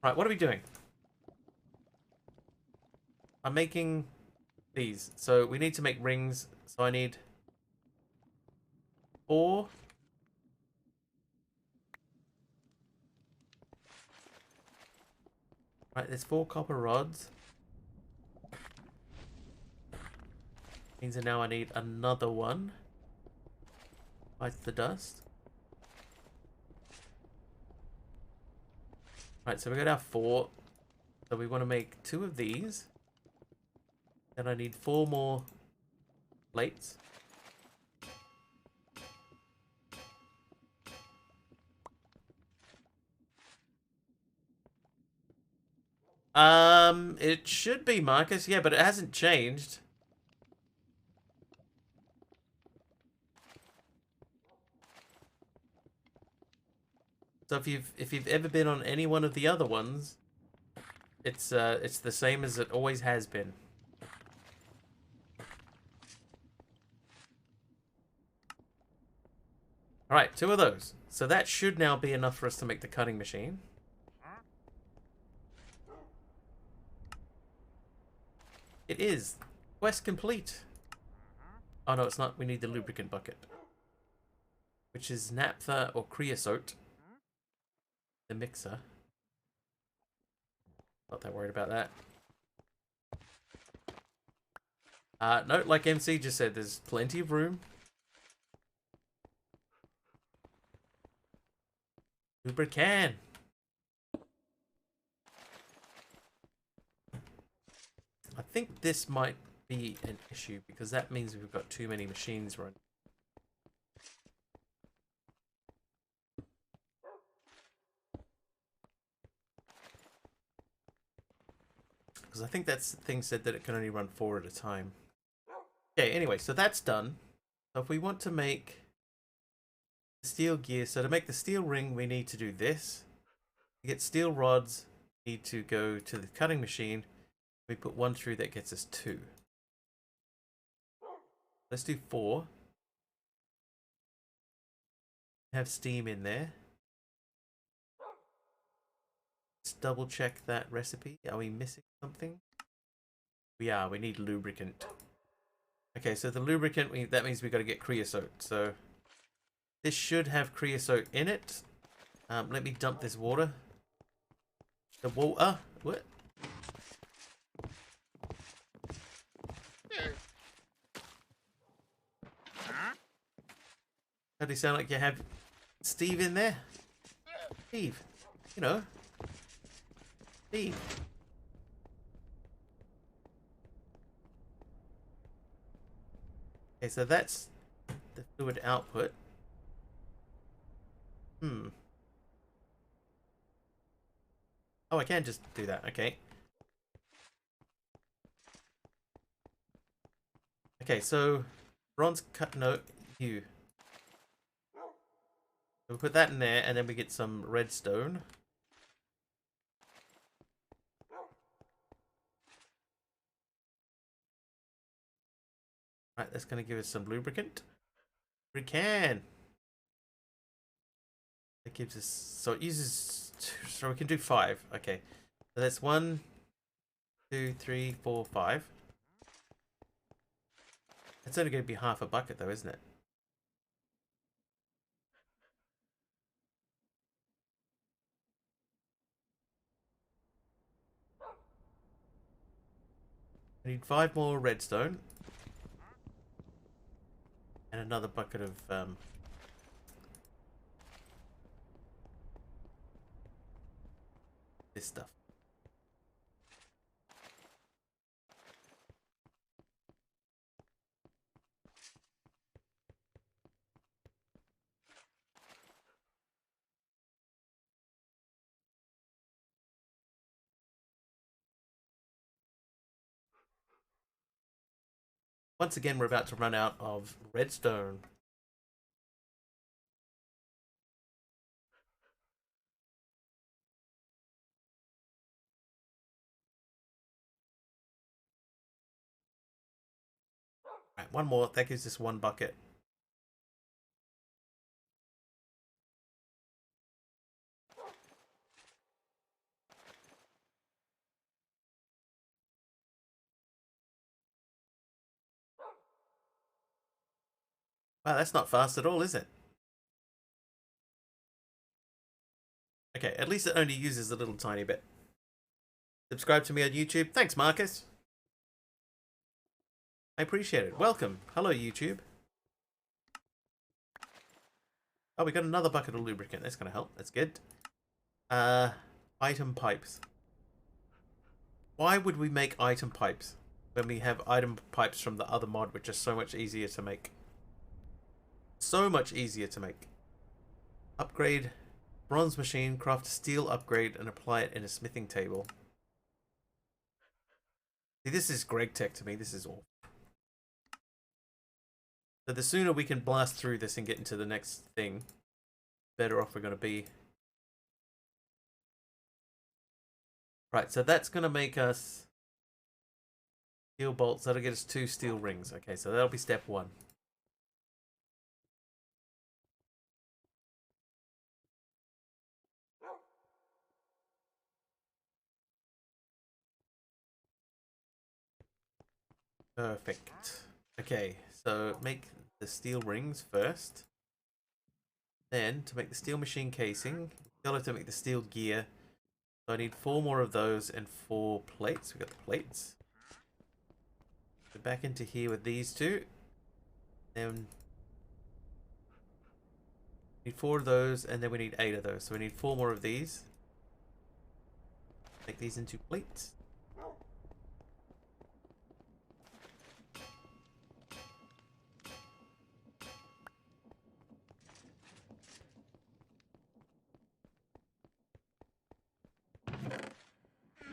Speaker 1: Right, what are we doing? I'm making these. So we need to make rings. So I need 4. Right, there's 4 copper rods. Means that now I need another one. Bites the dust. Right, so we got our 4. So we want to make 2 of these. Then I need 4 more plates. It should be, Marcus. Yeah, but it hasn't changed. So if you've ever been on any one of the other ones, it's the same as it always has been. Alright, 2 of those. So that should now be enough for us to make the cutting machine. It is. Quest complete. Oh no, it's not. We need the lubricant bucket. Which is naphtha or creosote. The mixer. Not that worried about that. No, like MC just said, there's plenty of room. Lubricant. I think this might be an issue because that means we've got too many machines running. Because I think that thing said that it can only run 4 at a time. Okay, anyway, so that's done. So if we want to make the steel gear, so to make the steel ring, we need to do this. To get steel rods, we need to go to the cutting machine. We put 1 through, that gets us 2. Let's do 4. Have steam in there. Let's double check that recipe. Are we missing something? We are. We need lubricant. Okay, so the lubricant, that means we've got to get creosote. So this should have creosote in it. Let me dump this water. The water? What? How do you sound like you have Steve in there? Steve. You know. Steve. Okay, so that's the fluid output. Oh, I can just do that. Okay. Okay, so bronze cut. No, you. We'll put that in there, and then we get some redstone. Right, that's going to give us some lubricant. We can. It gives us, so it uses, so we can do 5. Okay, so that's 1, 2, 3, 4, 5. It's only going to be half a bucket though, isn't it? I need 5 more redstone. And another bucket of this stuff. Once again, we're about to run out of redstone. Right, one more. That gives us 1 bucket. Wow, that's not fast at all, is it? Okay, at least it only uses a little tiny bit. Subscribe to me on YouTube. Thanks, Marcus. I appreciate it. Welcome. Hello, YouTube. Oh, we got another bucket of lubricant. That's going to help. That's good. Item pipes. Why would we make item pipes when we have item pipes from the other mod, which are so much easier to make? So much easier to make. Upgrade bronze machine, craft a steel upgrade, and apply it in a smithing table. See, this is Greg Tech to me. This is awful. So the sooner we can blast through this and get into the next thing, better off we're going to be. Right, so that's going to make us steel bolts. That'll get us 2 steel rings. Okay, so that'll be step 1. Perfect. Okay, so make the steel rings first. Then, to make the steel machine casing, you'll have to make the steel gear. So I need 4 more of those and 4 plates. We got the plates. Go back into here with these 2. Then we need 4 of those, and then we need 8 of those. So we need 4 more of these. Make these into plates.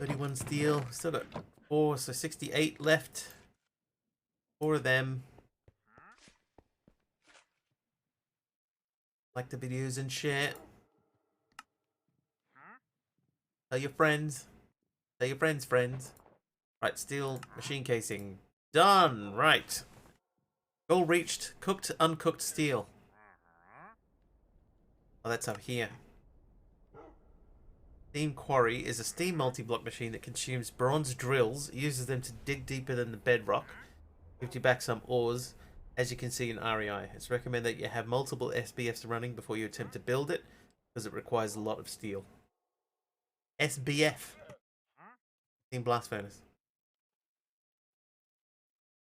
Speaker 1: $31 steel. Still got 4, so 68 left. 4 of them. Like the videos and share. Tell your friends. Tell your friends. Right, steel machine casing. Done. Right. Goal reached. Cooked, uncooked steel. Oh, that's up here. Steam Quarry is a steam multi-block machine that consumes bronze drills, uses them to dig deeper than the bedrock, gives you back some ores, as you can see in REI. It's recommended that you have multiple SBFs running before you attempt to build it, because it requires a lot of steel. SBF. Steam Blast Furnace.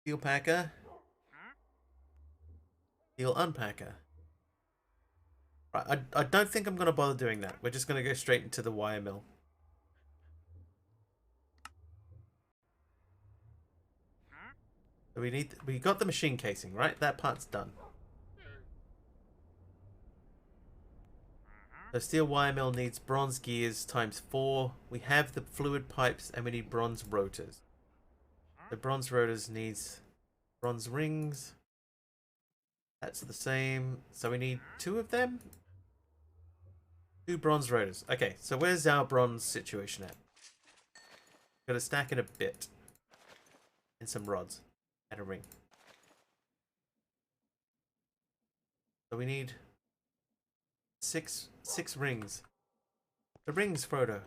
Speaker 1: Steel Packer. Steel Unpacker. Right, I don't think I'm going to bother doing that. We're just going to go straight into the wire mill. So we got the machine casing, right? That part's done. The steel wire mill needs bronze gears times 4. We have the fluid pipes and we need bronze rotors. The bronze rotors needs bronze rings. That's the same. So we need 2 of them. 2 bronze rotors. Okay, so where's our bronze situation at? Got a stack and a bit. And some rods. And a ring. So we need 6 rings. The rings, Frodo.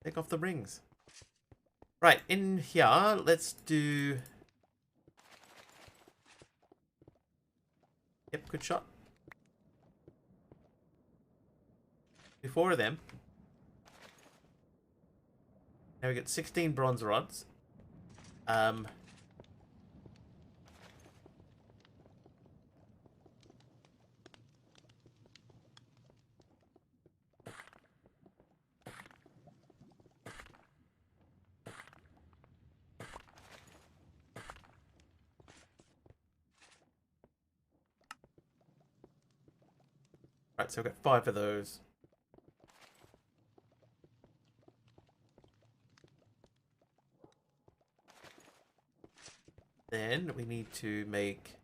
Speaker 1: Take off the rings. Right, in here, let's do... Yep, good shot. Do 4 of them. Now we get 16 bronze rods. Right, so we've got 5 of those. Then we need to make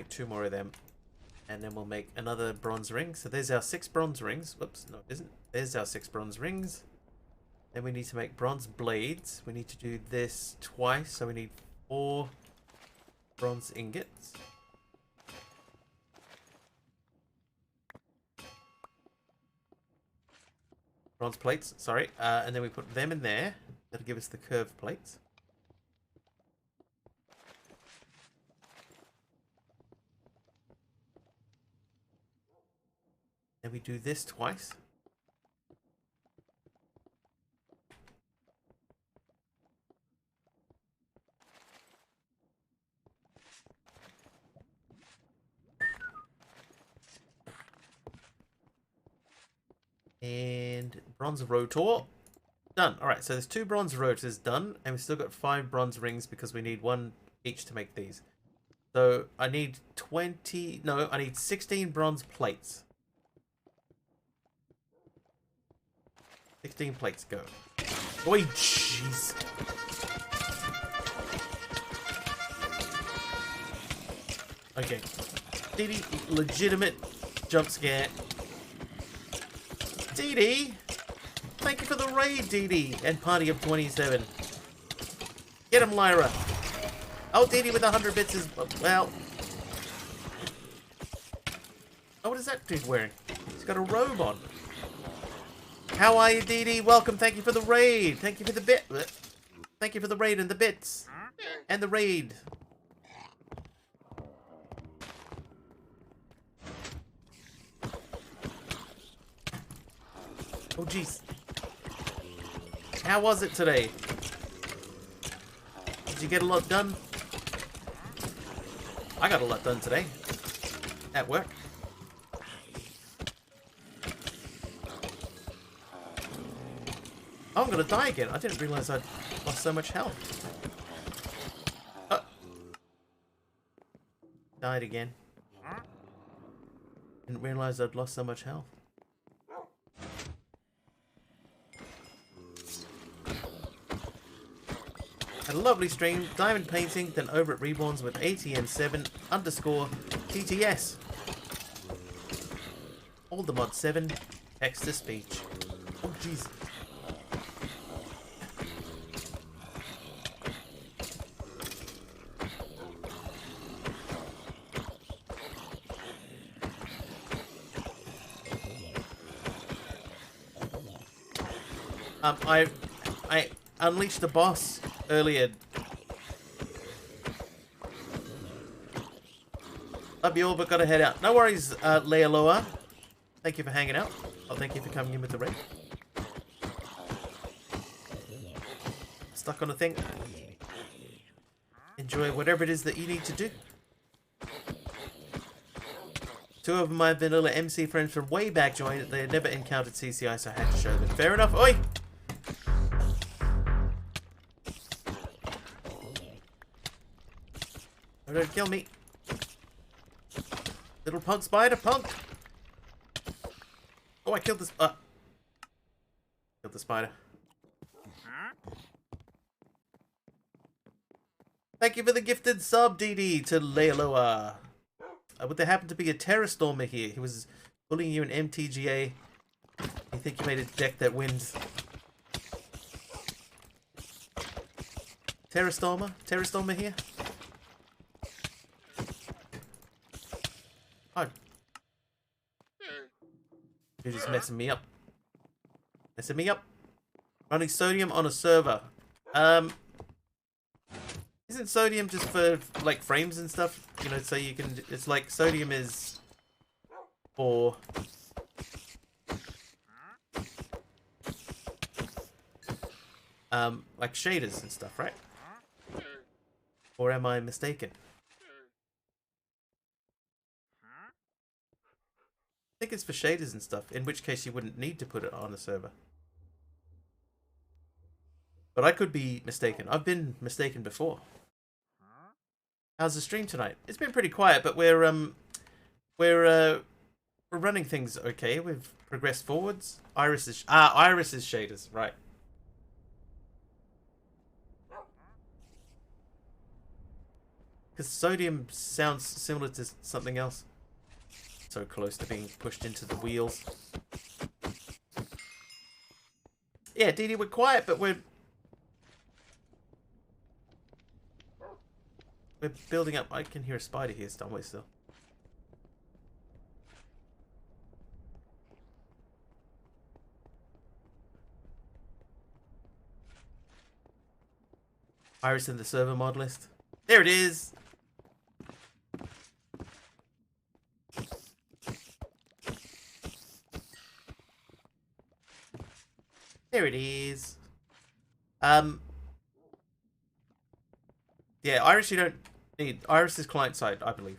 Speaker 1: 2 more of them. And then we'll make another bronze ring. So there's our 6 bronze rings. Whoops, no it isn't. There's our 6 bronze rings. Then we need to make bronze blades. We need to do this twice. So we need 4 bronze ingots. Bronze plates, sorry. And then we put them in there. That'll give us the curved plates. Then we do this twice. And bronze rotor. Done. Alright, so there's 2 bronze rotors done. And we've still got 5 bronze rings because we need 1 each to make these. So I need 20... No, I need 16 bronze plates. 16 plates, go. Oi, jeez. Okay. Dee Dee, legitimate jump scare. Dee Dee! Thank you for the raid, Dee Dee! And Party of 27. Get him, Lyra! Oh, Dee Dee with 100 bits is... well... Oh, what is that dude wearing? He's got a robe on. How are you, Dee Dee? Welcome, thank you for the raid! Thank you for the bit... Thank you for the raid and the bits! And the raid! Oh, jeez. How was it today? Did you get a lot done? I got a lot done today. At work. Oh, I'm gonna die again. I didn't realize I'd lost so much health. Died again. Didn't realize I'd lost so much health. Had a lovely stream, diamond painting, then over at Reborns with ATN7_TTS. All the mod 7, text to speech. Oh jeez. I unleashed the boss earlier. Love you all, but gotta head out. No worries, Lealoa. Thank you for hanging out. Oh, thank you for coming in with the raid. Stuck on a thing. Enjoy whatever it is that you need to do. Two of my vanilla MC friends from way back joined. They had never encountered CCI, so I had to show them. Fair enough. Oi! Oh, don't kill me. Little punk spider, punk! Oh, I killed this. Killed the spider. Thank you for the gifted sub, DD, to Lealoa. Would there happen to be a Terror Stormer here? He was bullying you in MTGA. You think you made a deck that wins? Terror Stormer? Terror Stormer here? Oh. You're just messing me up. Messing me up. Running sodium on a server. Isn't sodium just for, like, frames and stuff? You know, so you can... It's like sodium is for... like shaders and stuff, right? Or am I mistaken? I think it's for shaders and stuff, in which case you wouldn't need to put it on a server. But I could be mistaken. I've been mistaken before. How's the stream tonight? It's been pretty quiet, but we're running things okay. We've progressed forwards. Iris is shaders, right? Because sodium sounds similar to something else. So close to being pushed into the wheels. Yeah, DD, we're quiet, but we're building up. I can hear a spider here somewhere still. Iris in the server mod list. There it is. There it is. Yeah, Iris you don't need. Iris is client side, I believe.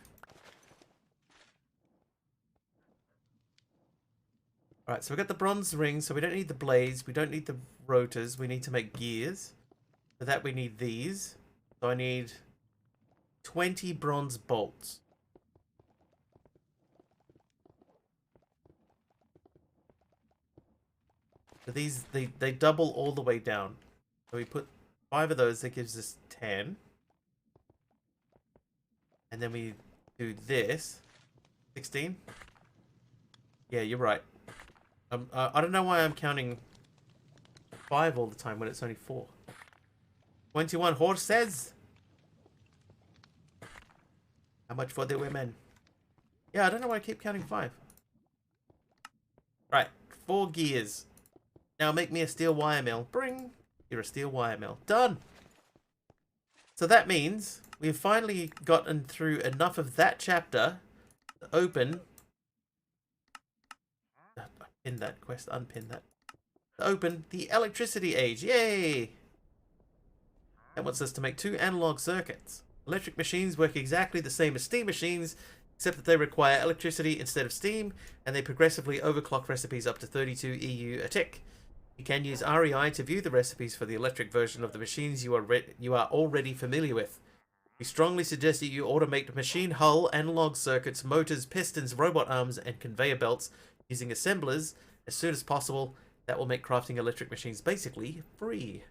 Speaker 1: Alright, so we got the bronze ring, so we don't need the blades, we don't need the rotors, we need to make gears. For that we need these. So I need 20 bronze bolts. So these, they double all the way down. So we put 5 of those, that gives us 10. And then we do this. 16? Yeah, you're right. I don't know why I'm counting 5 all the time when it's only 4. 21 horses. How much for the women? Yeah, I don't know why I keep counting 5. Right, 4 gears. Now make me a steel wire mill. Bring. You're a steel wire mill. Done. So that means we've finally gotten through enough of that chapter to open. Pin that quest, unpin that. To open the electricity age. Yay! That wants us to make 2 analog circuits. Electric machines work exactly the same as steam machines, except that they require electricity instead of steam, and they progressively overclock recipes up to 32 EU a tick. You can use REI to view the recipes for the electric version of the machines you are already familiar with. We strongly suggest that you automate machine hull, analog circuits, motors, pistons, robot arms, and conveyor belts using assemblers as soon as possible. That will make crafting electric machines basically free.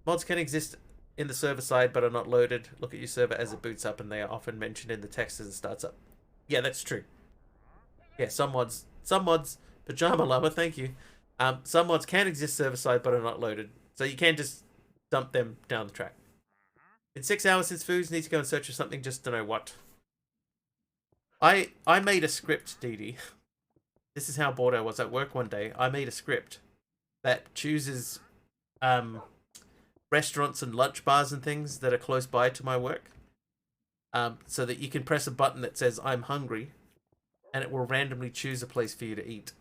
Speaker 1: Mods can exist in the server side but are not loaded. Look at your server as it boots up, and they are often mentioned in the text as it starts up. Yeah, that's true. Yeah, some mods, Pajama Llama, thank you. Some mods can exist server side but are not loaded, so you can just dump them down the track. It's 6 hours since foods. Need to go in search of something, just to know what. I made a script, DD. This is how bored I was at work one day. I made a script that chooses restaurants and lunch bars and things that are close by to my work, so that you can press a button that says I'm hungry, and it will randomly choose a place for you to eat.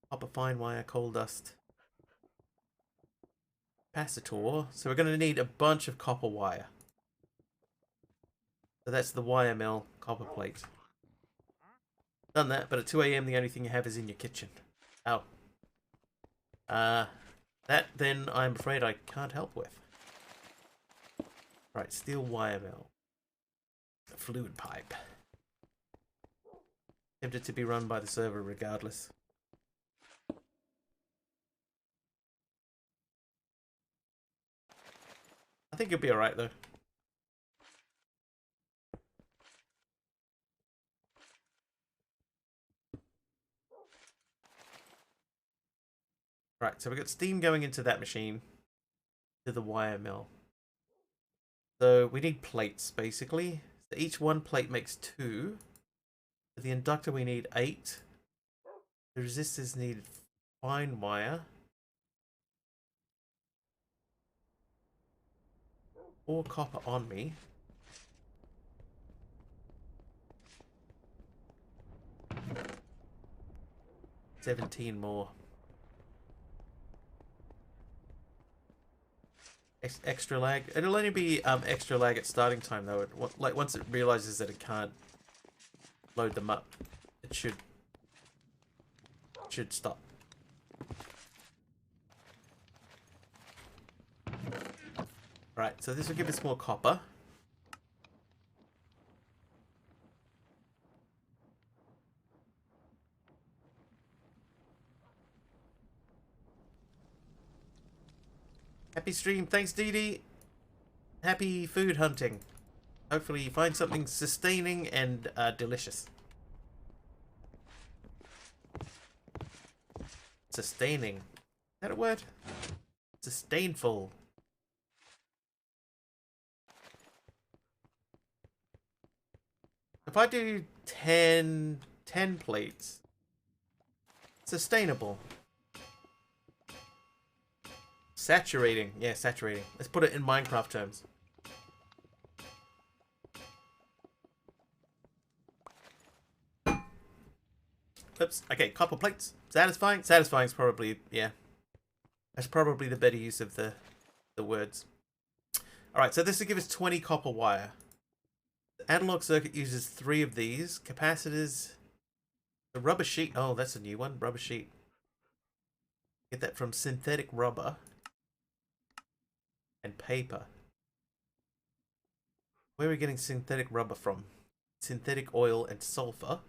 Speaker 1: Copper fine wire, coal dust, capacitor. So we're going to need a bunch of copper wire. So that's the wire mill copper plate. Done that, but at 2 a.m. the only thing you have is in your kitchen. Oh. That then I'm afraid I can't help with. Right, steel wire mill. A fluid pipe. Tempted to be run by the server regardless. I think it'll be alright though. Right, so we've got steam going into that machine. To the wire mill. So we need plates basically. So each one plate makes 2. For the inductor we need 8. The resistors need fine wire. 4 copper on me. 17 more. Extra lag. It'll only be extra lag at starting time though. Like once it realizes that it can't load them up, it should stop. Right, so this will give us more copper. Happy stream. Thanks, Dee Dee. Happy food hunting. Hopefully you find something sustaining and delicious. Sustaining. Is that a word? Sustainful. If I do 10 plates, sustainable. Saturating. Yeah, saturating. Let's put it in Minecraft terms. Oops. Okay, copper plates. Satisfying? Satisfying is probably, yeah. That's probably the better use of the words. Alright, so this will give us 20 copper wire. The analog circuit uses 3 of these. Capacitors. The rubber sheet. Oh, that's a new one. Rubber sheet. Get that from synthetic rubber. And paper. Where are we getting synthetic rubber from? Synthetic oil and sulfur.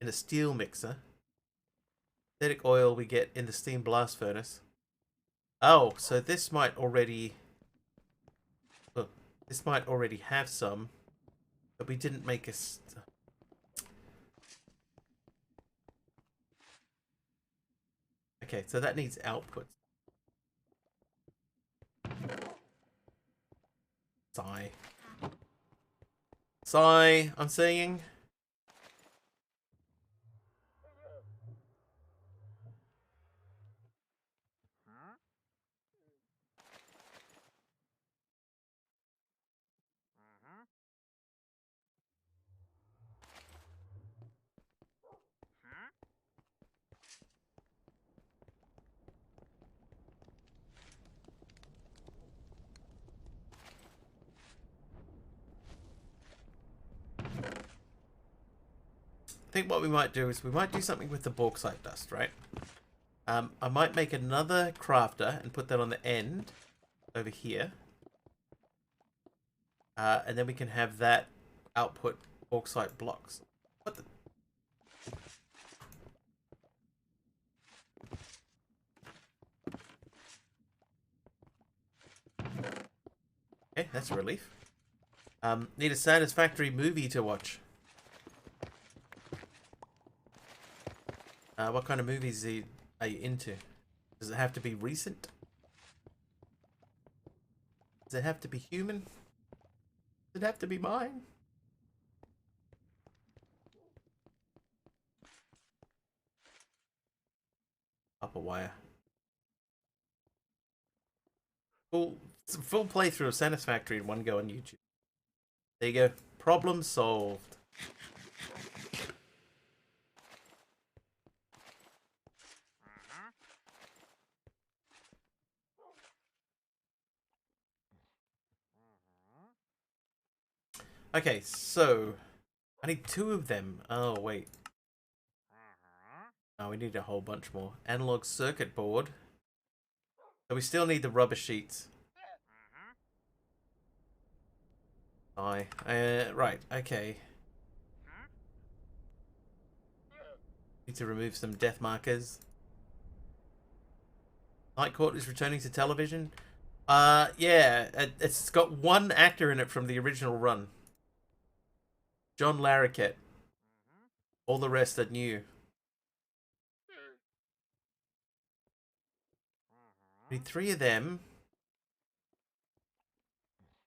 Speaker 1: In a steel mixer. Synthetic oil we get in the steam blast furnace. Oh, so this might already... Well, this might already have some. But we didn't make a... Okay, so that needs output. Sigh. Sigh, I'm saying. I think what we might do is we might do something with the bauxite dust, right? I might make another crafter and put that on the end over here. And then we can have that output bauxite blocks. What the... Okay, that's a relief. Need a satisfactory movie to watch. What kind of movies are you into? Does it have to be recent? Does it have to be human? Does it have to be mine? Upper wire. Full playthrough of Satisfactory in one go on YouTube. There you go. Problem solved. Okay, so I need 2 of them. Oh, wait. Oh, we need a whole bunch more. Analog circuit board. So we still need the rubber sheets. Right, okay. Need to remove some death markers. Night Court is returning to television. Yeah, it's got 1 actor in it from the original run. John Larroquette. All the rest are new. Need 3 of them.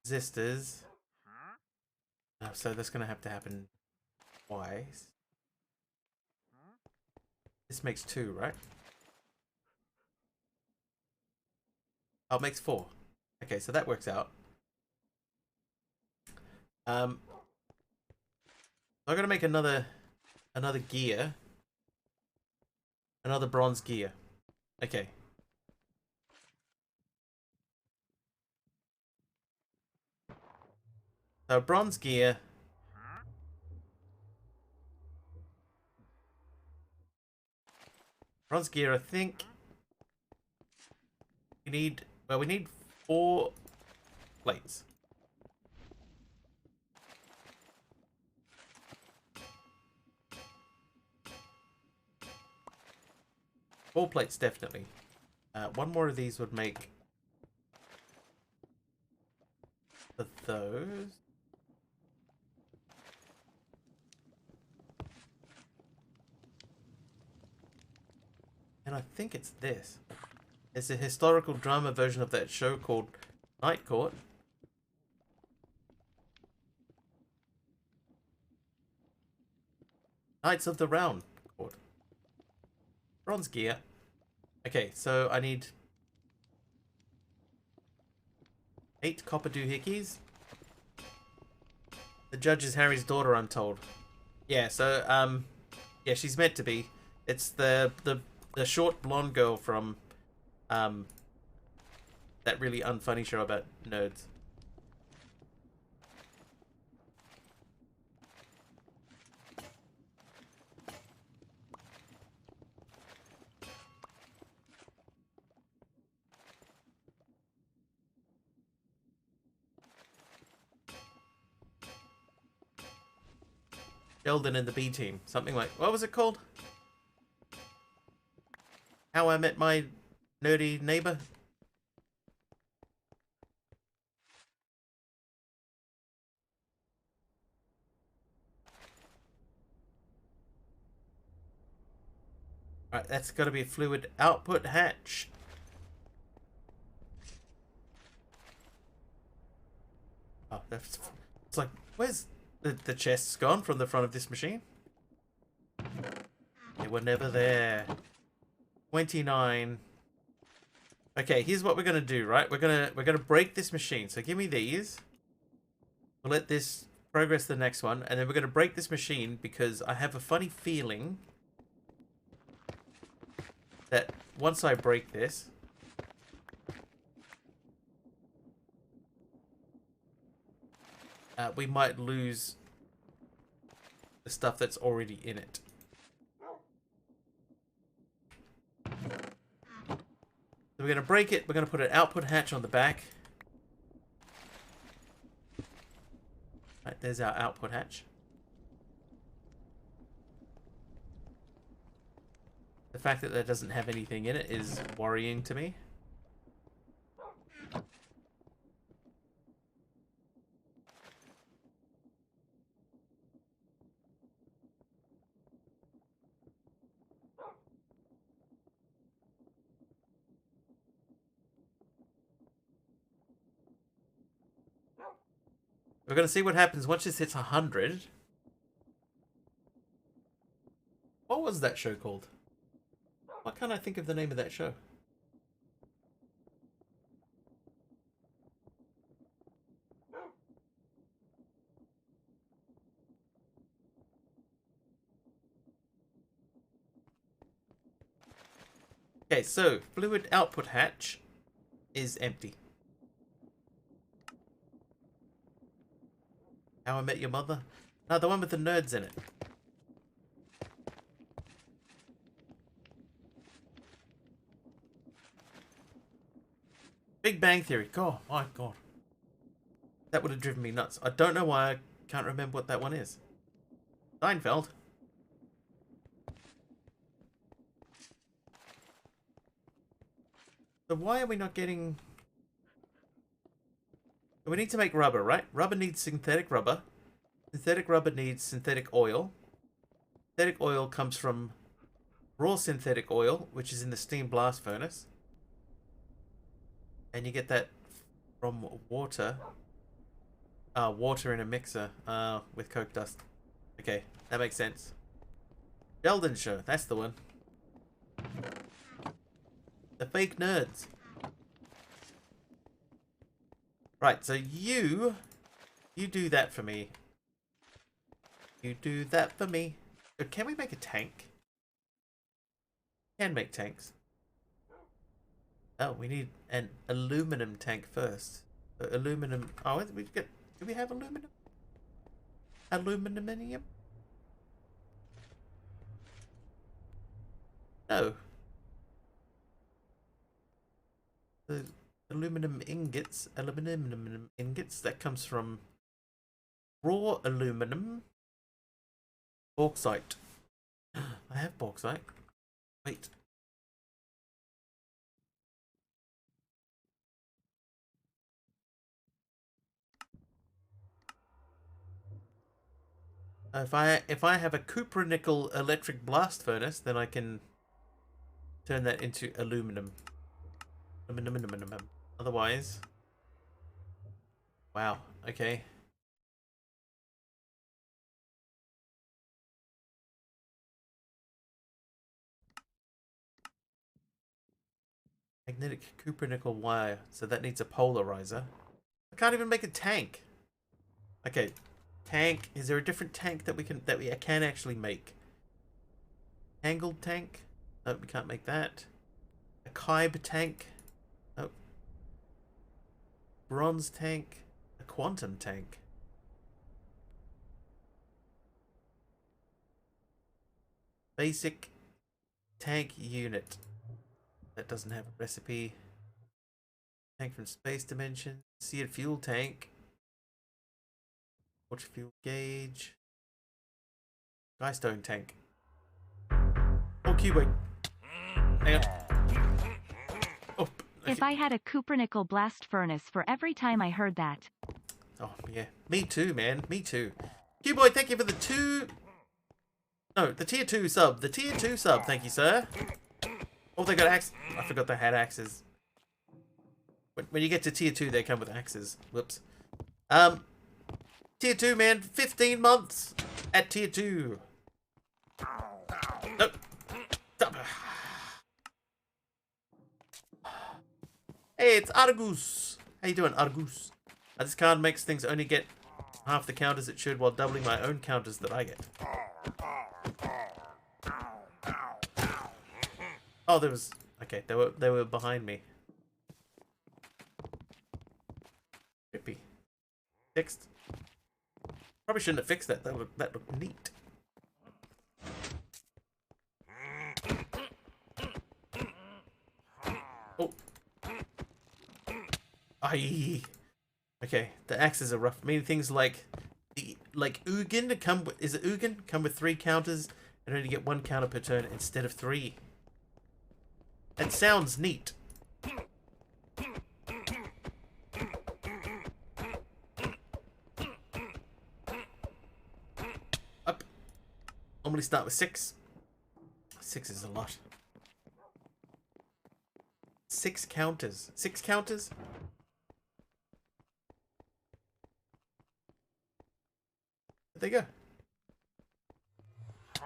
Speaker 1: Resistors. Oh, so that's gonna have to happen twice. This makes 2, right? Oh, it makes 4. Okay, so that works out. I'm gonna make another gear. Another bronze gear. Okay. So bronze gear. Bronze gear, I think we need, well, we need 4 plates. Four plates, definitely. 1 more of these would make those. And I think it's this. It's a historical drama version of that show called Night Court. Knights of the Round Court. Bronze gear. Okay, so I need 8 copper doohickeys. The judge is Harry's daughter, I'm told. Yeah, so yeah, she's meant to be. It's the short blonde girl from that really unfunny show about nerds. Sheldon and the B Team. Something like, what was it called? How I Met My Nerdy Neighbor? Right, that's got to be a fluid output hatch. Oh, that's... It's like, where's the chests gone from the front of this machine? They were never there. 29. Okay, here's what we're gonna do, right? We're gonna break this machine. So give me these. We'll let this progress to the next one, and then we're gonna break this machine because I have a funny feeling that once I break this, we might lose the stuff that's already in it. So we're going to break it. We're going to put an output hatch on the back. Right, there's our output hatch. The fact that that doesn't have anything in it is worrying to me. We're going to see what happens once this hits 100. What was that show called? Why can't I think of the name of that show? Okay, so fluid output hatch is empty. How I Met Your Mother? No, the one with the nerds in it. Big Bang Theory. God, my God. That would have driven me nuts. I don't know why I can't remember what that one is. Seinfeld. So why are we not getting... We need to make rubber, right? Rubber needs synthetic rubber. Synthetic rubber needs synthetic oil. Synthetic oil comes from raw synthetic oil, which is in the steam blast furnace. And you get that from water. Water in a mixer with coke dust. Okay, that makes sense. Sheldon Show, that's the one. The fake nerds. Right, so you do that for me. You do that for me. Can we make a tank? Can make tanks. Oh, we need an aluminum tank first. Aluminum. Oh, we get. Do we have aluminum? Aluminum? No. The aluminum ingots, that comes from raw aluminum. Bauxite. I have bauxite. Wait. If I have a cupronickel electric blast furnace, then I can turn that into aluminum. Otherwise, wow. Okay. Magnetic cupronickel wire. So that needs a polarizer. I can't even make a tank. Okay. Tank. Is there a different tank that we can actually make? Angled tank? No, we can't make that. A Kybe tank? No. Bronze tank? A quantum tank? Basic tank unit. That doesn't have a recipe. Tank from space dimension. Seared fuel tank. Watch fuel gauge. Skystone tank. Oh, Keyway. Hang on. Oh, okay.
Speaker 2: If I had a cupronickel blast furnace for every time I heard that.
Speaker 1: Oh, yeah. Me too, man. Me too. Q-Boy, thank you for the the tier 2 sub. The tier 2 sub, thank you, sir. Oh, they got axes. I forgot they had axes. When you get to tier 2, they come with axes. Whoops. Tier 2, man. 15 months at tier 2. Nope. Stop. Hey, it's Argus. How you doing, Argus? This card makes things only get half the counters it should while doubling my own counters that I get. Oh, there was... Okay, they were behind me. Trippy. Fixed. Probably shouldn't have fixed that. That looked neat. Oh. Aye. Okay, the axes are rough. I mean, things like Ugin come with... Is it Ugin? Come with 3 counters and only get 1 counter per turn instead of 3. That sounds neat. Up. Normally start with 6. 6 is a lot. 6 counters. 6 counters? Where'd they go?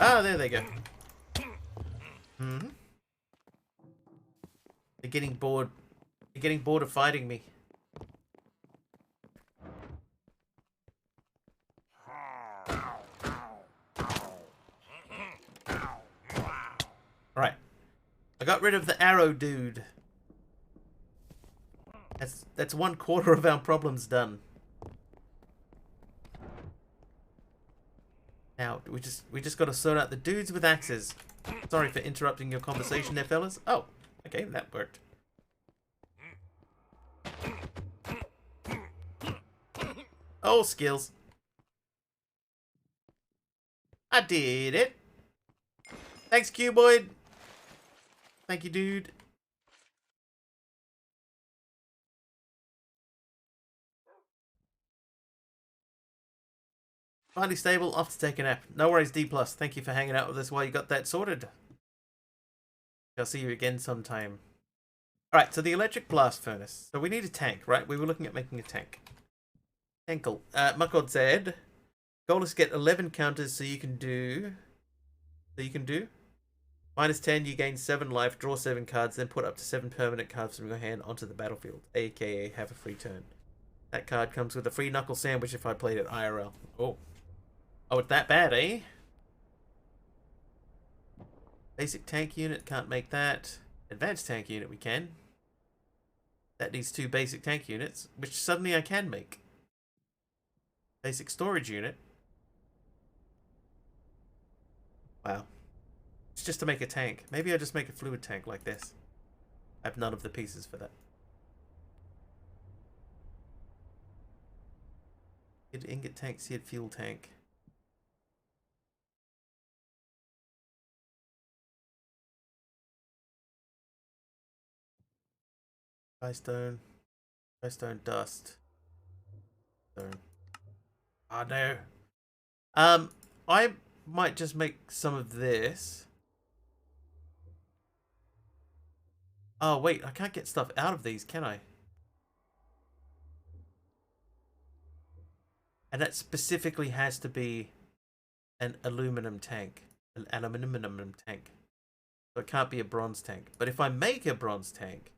Speaker 1: Ah, there they go. Mm-hmm. They're getting bored. They're getting bored of fighting me. Alright. I got rid of the arrow dude. That's 1/4 of our problems done. We just got to sort out the dudes with axes. Sorry for interrupting your conversation there, fellas. Oh, okay, that worked. Oh, skills. I did it. Thanks, Cuboid. Thank you, dude. Finally stable, off to take a nap. No worries, D+. Thank you for hanging out with us while you got that sorted. I'll see you again sometime. Alright, so the electric blast furnace. So we need a tank, right? We were looking at making a tank. Tankle. Muckod said, goal is to get 11 counters so you can do... -10, you gain 7 life, draw 7 cards, then put up to 7 permanent cards from your hand onto the battlefield. AKA have a free turn. That card comes with a free knuckle sandwich if I played it IRL. Oh. Oh, it's that bad, eh? Basic tank unit, can't make that. Advanced tank unit, we can. That needs 2 basic tank units, which suddenly I can make. Basic storage unit. Wow. It's just to make a tank. Maybe I just make a fluid tank like this. I have none of the pieces for that. Ingot tank, seared fuel tank. Firestone dust. Stone. Oh no. I might just make some of this. Oh wait, I can't get stuff out of these, can I? And that specifically has to be an aluminum tank. An aluminum tank. So it can't be a bronze tank. But if I make a bronze tank...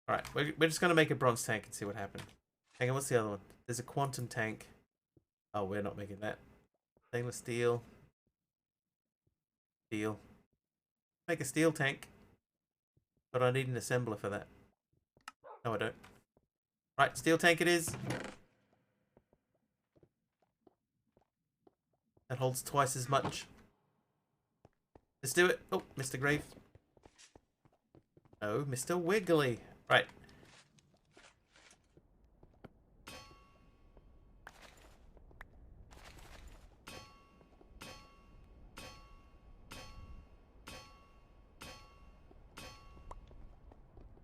Speaker 1: Alright, we're just going to make a bronze tank and see what happens. Hang on, what's the other one? There's a quantum tank. Oh, we're not making that. Stainless steel. Steel. Make a steel tank. But I need an assembler for that. No, I don't. Right, steel tank it is. That holds twice as much. Let's do it. Oh, Mr. Grave. No, Mr. Wiggly. Right.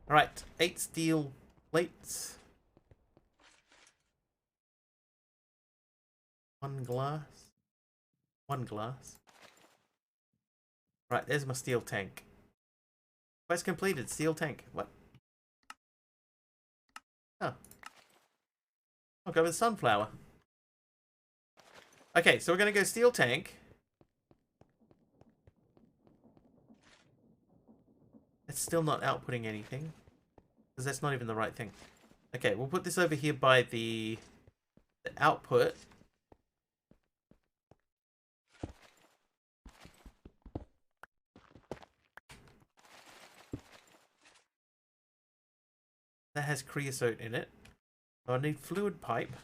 Speaker 1: Alright, 8 steel plates. 1 glass. 1 glass. Right, there's my steel tank. Quest completed, steel tank. What? Oh. I'll go with sunflower. Okay, so we're going to go steel tank. It's still not outputting anything. Because that's not even the right thing. Okay, we'll put this over here by the output. That has creosote in it. I need fluid pipe.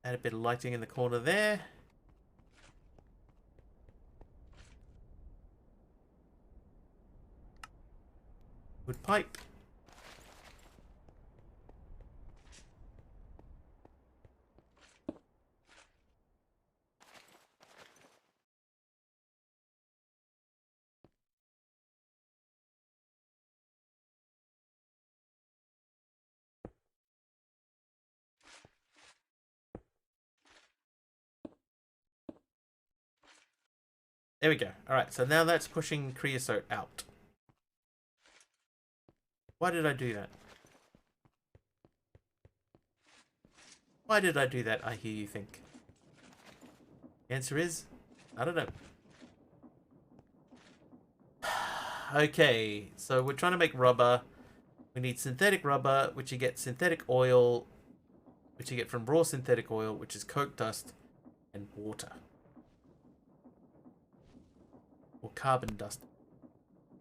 Speaker 1: Add a bit of lighting in the corner there. Fluid pipe. There we go. Alright, so now that's pushing creosote out. Why did I do that? Why did I do that, I hear you think? The answer is, I don't know. Okay, so we're trying to make rubber. We need synthetic rubber, which you get synthetic oil, which you get from raw synthetic oil, which is coke dust, and water. Or carbon dust.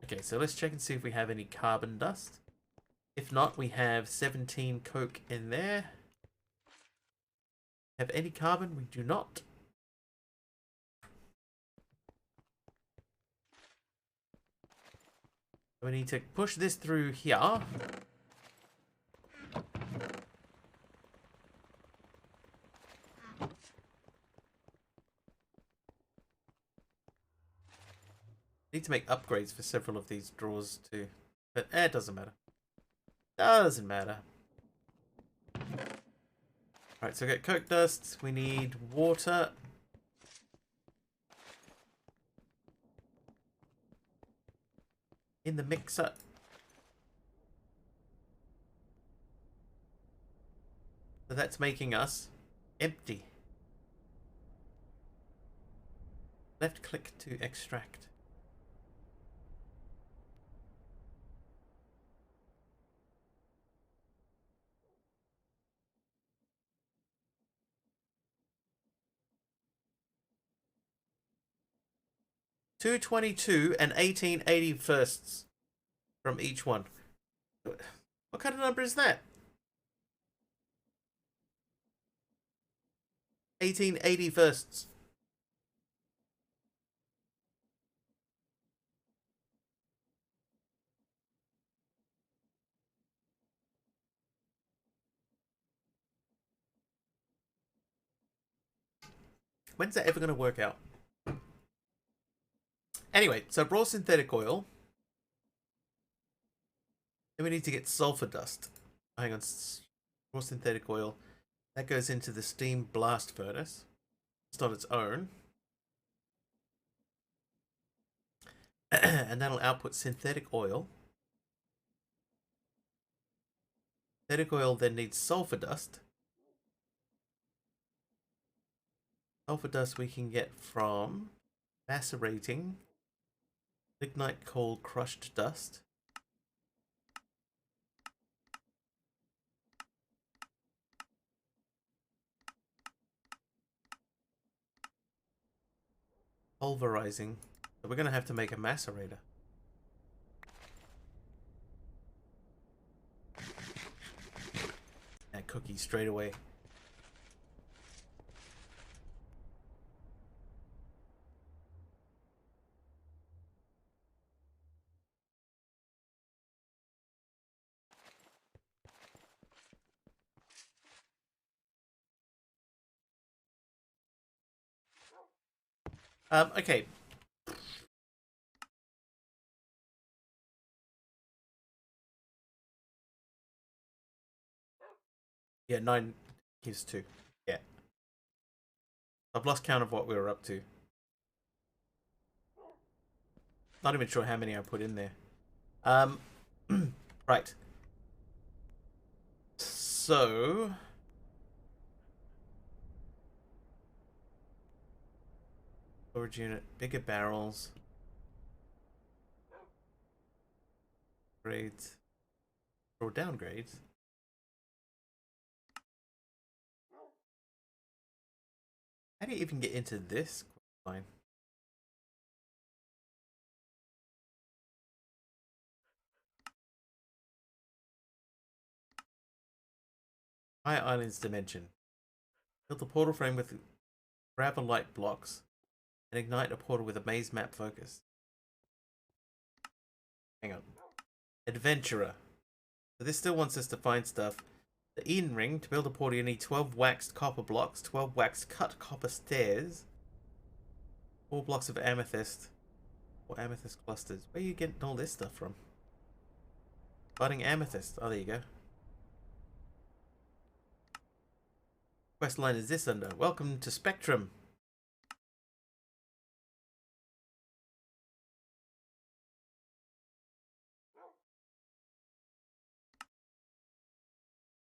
Speaker 1: Okay, so let's check and see if we have any carbon dust. If not, we have 17 coke in there. have any carbon? We do not. We need to push this through here. Need to make upgrades for several of these drawers too. But it doesn't matter. Doesn't matter. Alright, so we got coke dust. We need water. In the mixer. So that's making us empty. Left click to extract. $2.22 and 18.81 from each one. What kind of number is that? 18.81. When's that ever going to work out? Anyway, so raw synthetic oil. Then we need to get sulfur dust. Hang on. Raw synthetic oil. That goes into the steam blast furnace. It's not its own. And that'll output synthetic oil. Synthetic oil then needs sulfur dust. Sulfur dust we can get from macerating lignite coal crushed dust. Pulverizing. So we're going to have to make a macerator. That cookie straight away. Okay. Yeah, 9 gives 2. Yeah. I've lost count of what we were up to. Not even sure how many I put in there. Right. So... storage unit, bigger barrels. Grades. Or downgrades. How do you even get into this line? High Island's dimension. Build a portal frame with gravel light blocks and ignite a portal with a maze map focus. Hang on. Adventurer. So this still wants us to find stuff. The Eden Ring. To build a portal you need 12 waxed copper blocks, 12 waxed cut copper stairs, 4 blocks of amethyst, 4 amethyst clusters. Where are you getting all this stuff from? Budding amethyst. Oh, there you go. Quest line is this under? Welcome to Spectrum.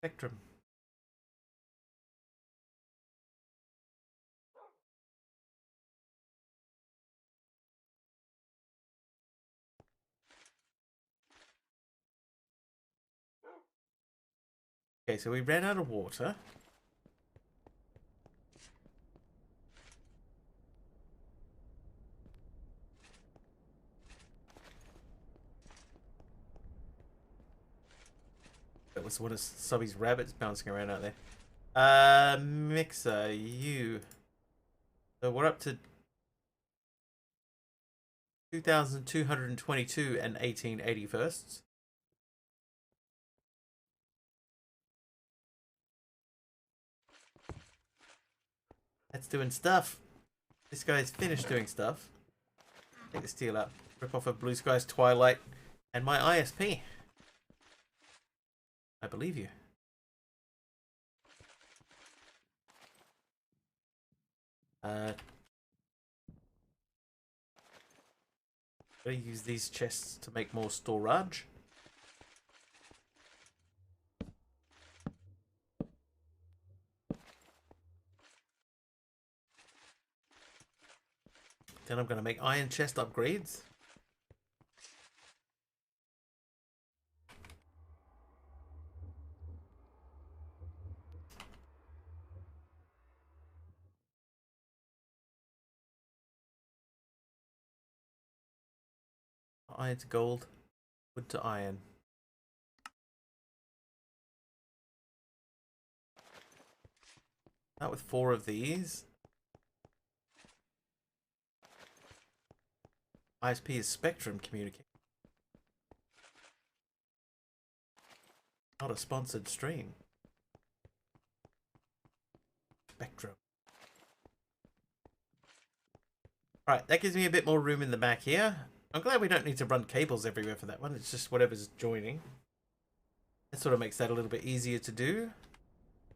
Speaker 1: Spectrum. Okay, so we ran out of water. That was one of Subby's rabbits bouncing around out there. Mixer, you. So we're up to 2,222 and 1881st. That's doing stuff. This guy's finished doing stuff. Take the steel up. Rip off of Blue Sky's Twilight and my ISP. I believe you. Gotta use these chests to make more storage. Then I'm gonna make iron chest upgrades. Iron to gold, wood to iron. That with 4 of these. ISP is Spectrum communication. Not a sponsored stream. Spectrum. Alright, that gives me a bit more room in the back here. I'm glad we don't need to run cables everywhere for that one. It's just whatever's joining. It sort of makes that a little bit easier to do.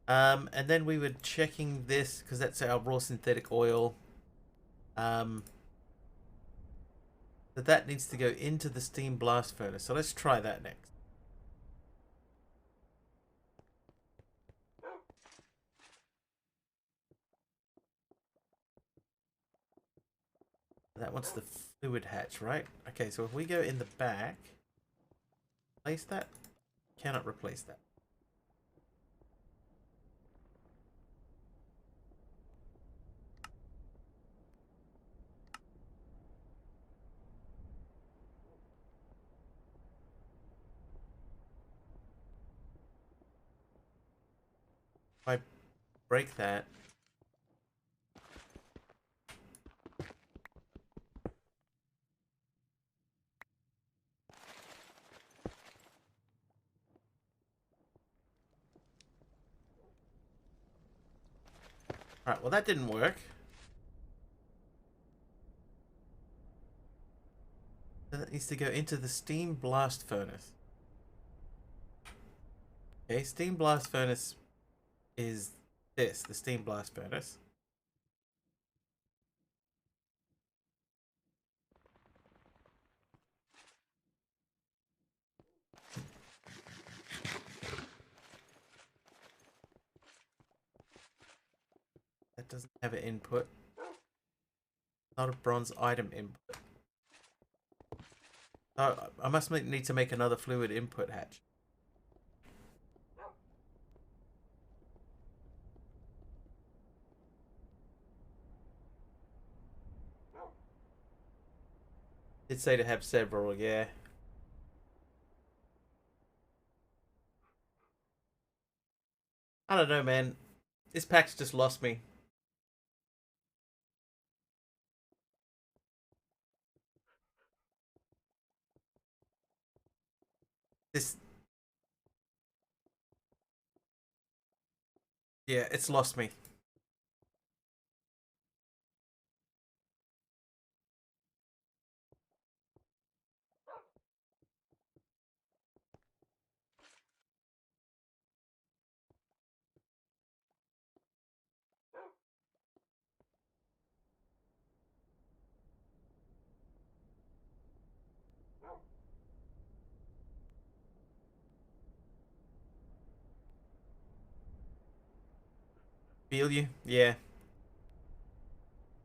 Speaker 1: And then we were checking this, because that's our raw synthetic oil. That needs to go into the steam blast furnace. So let's try that next. That wants the fluid hatch, right? Okay, so if we go in the back, replace that. Cannot replace that. If I break that, alright, well that didn't work. So that needs to go into the steam blast furnace. Okay, steam blast furnace is this, the steam blast furnace. That doesn't have an input. Not a bronze item input. Oh, I must need to make another fluid input hatch. Did say to have several, yeah. I don't know, man. This pack's just lost me. This... Yeah, it's lost me. Feel you? Yeah.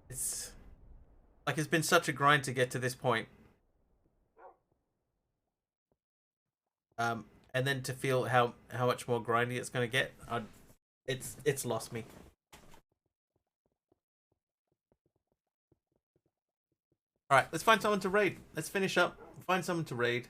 Speaker 1: It's... Like, it's been such a grind to get to this point. And then to feel how much more grindy it's going to get, it's lost me. Alright, let's find someone to raid. Let's finish up. Find someone to raid.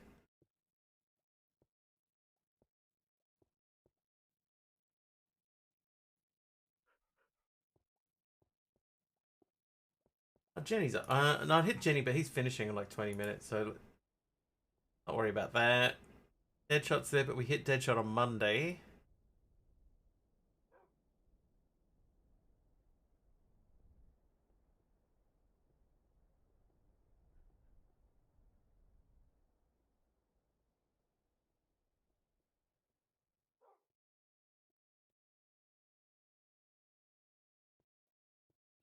Speaker 1: Oh, Jenny's up. No, I'd hit Jenny, but he's finishing in like 20 minutes, so don't worry about that. Deadshot's there, but we hit Deadshot on Monday.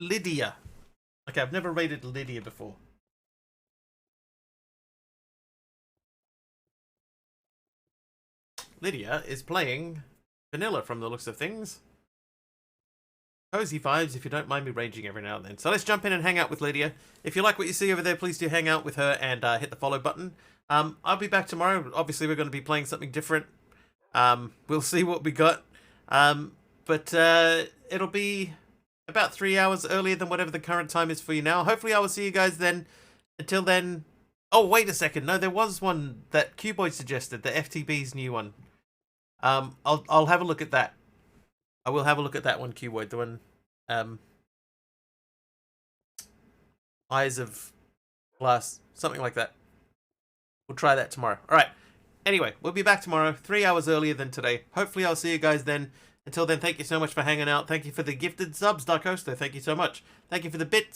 Speaker 1: Lydia. Okay, I've never rated Lydia before. Lydia is playing vanilla from the looks of things. Cozy vibes if you don't mind me raging every now and then. So let's jump in and hang out with Lydia. If you like what you see over there, please do hang out with her and hit the follow button. I'll be back tomorrow. Obviously, we're going to be playing something different. We'll see what we got. But it'll be about 3 hours earlier than whatever the current time is for you now. Hopefully, I will see you guys then. Until then... Oh, wait a second. No, there was one that Q-Boy suggested. The FTB's new one. I'll have a look at that. I will have a look at that one, Q-Boy. The one... Eyes of Glass. Something like that. We'll try that tomorrow. Alright. Anyway, we'll be back tomorrow, 3 hours earlier than today. Hopefully I'll see you guys then. Until then, thank you so much for hanging out. Thank you for the gifted subs, Dark Hoster. Thank you so much. Thank you for the bits.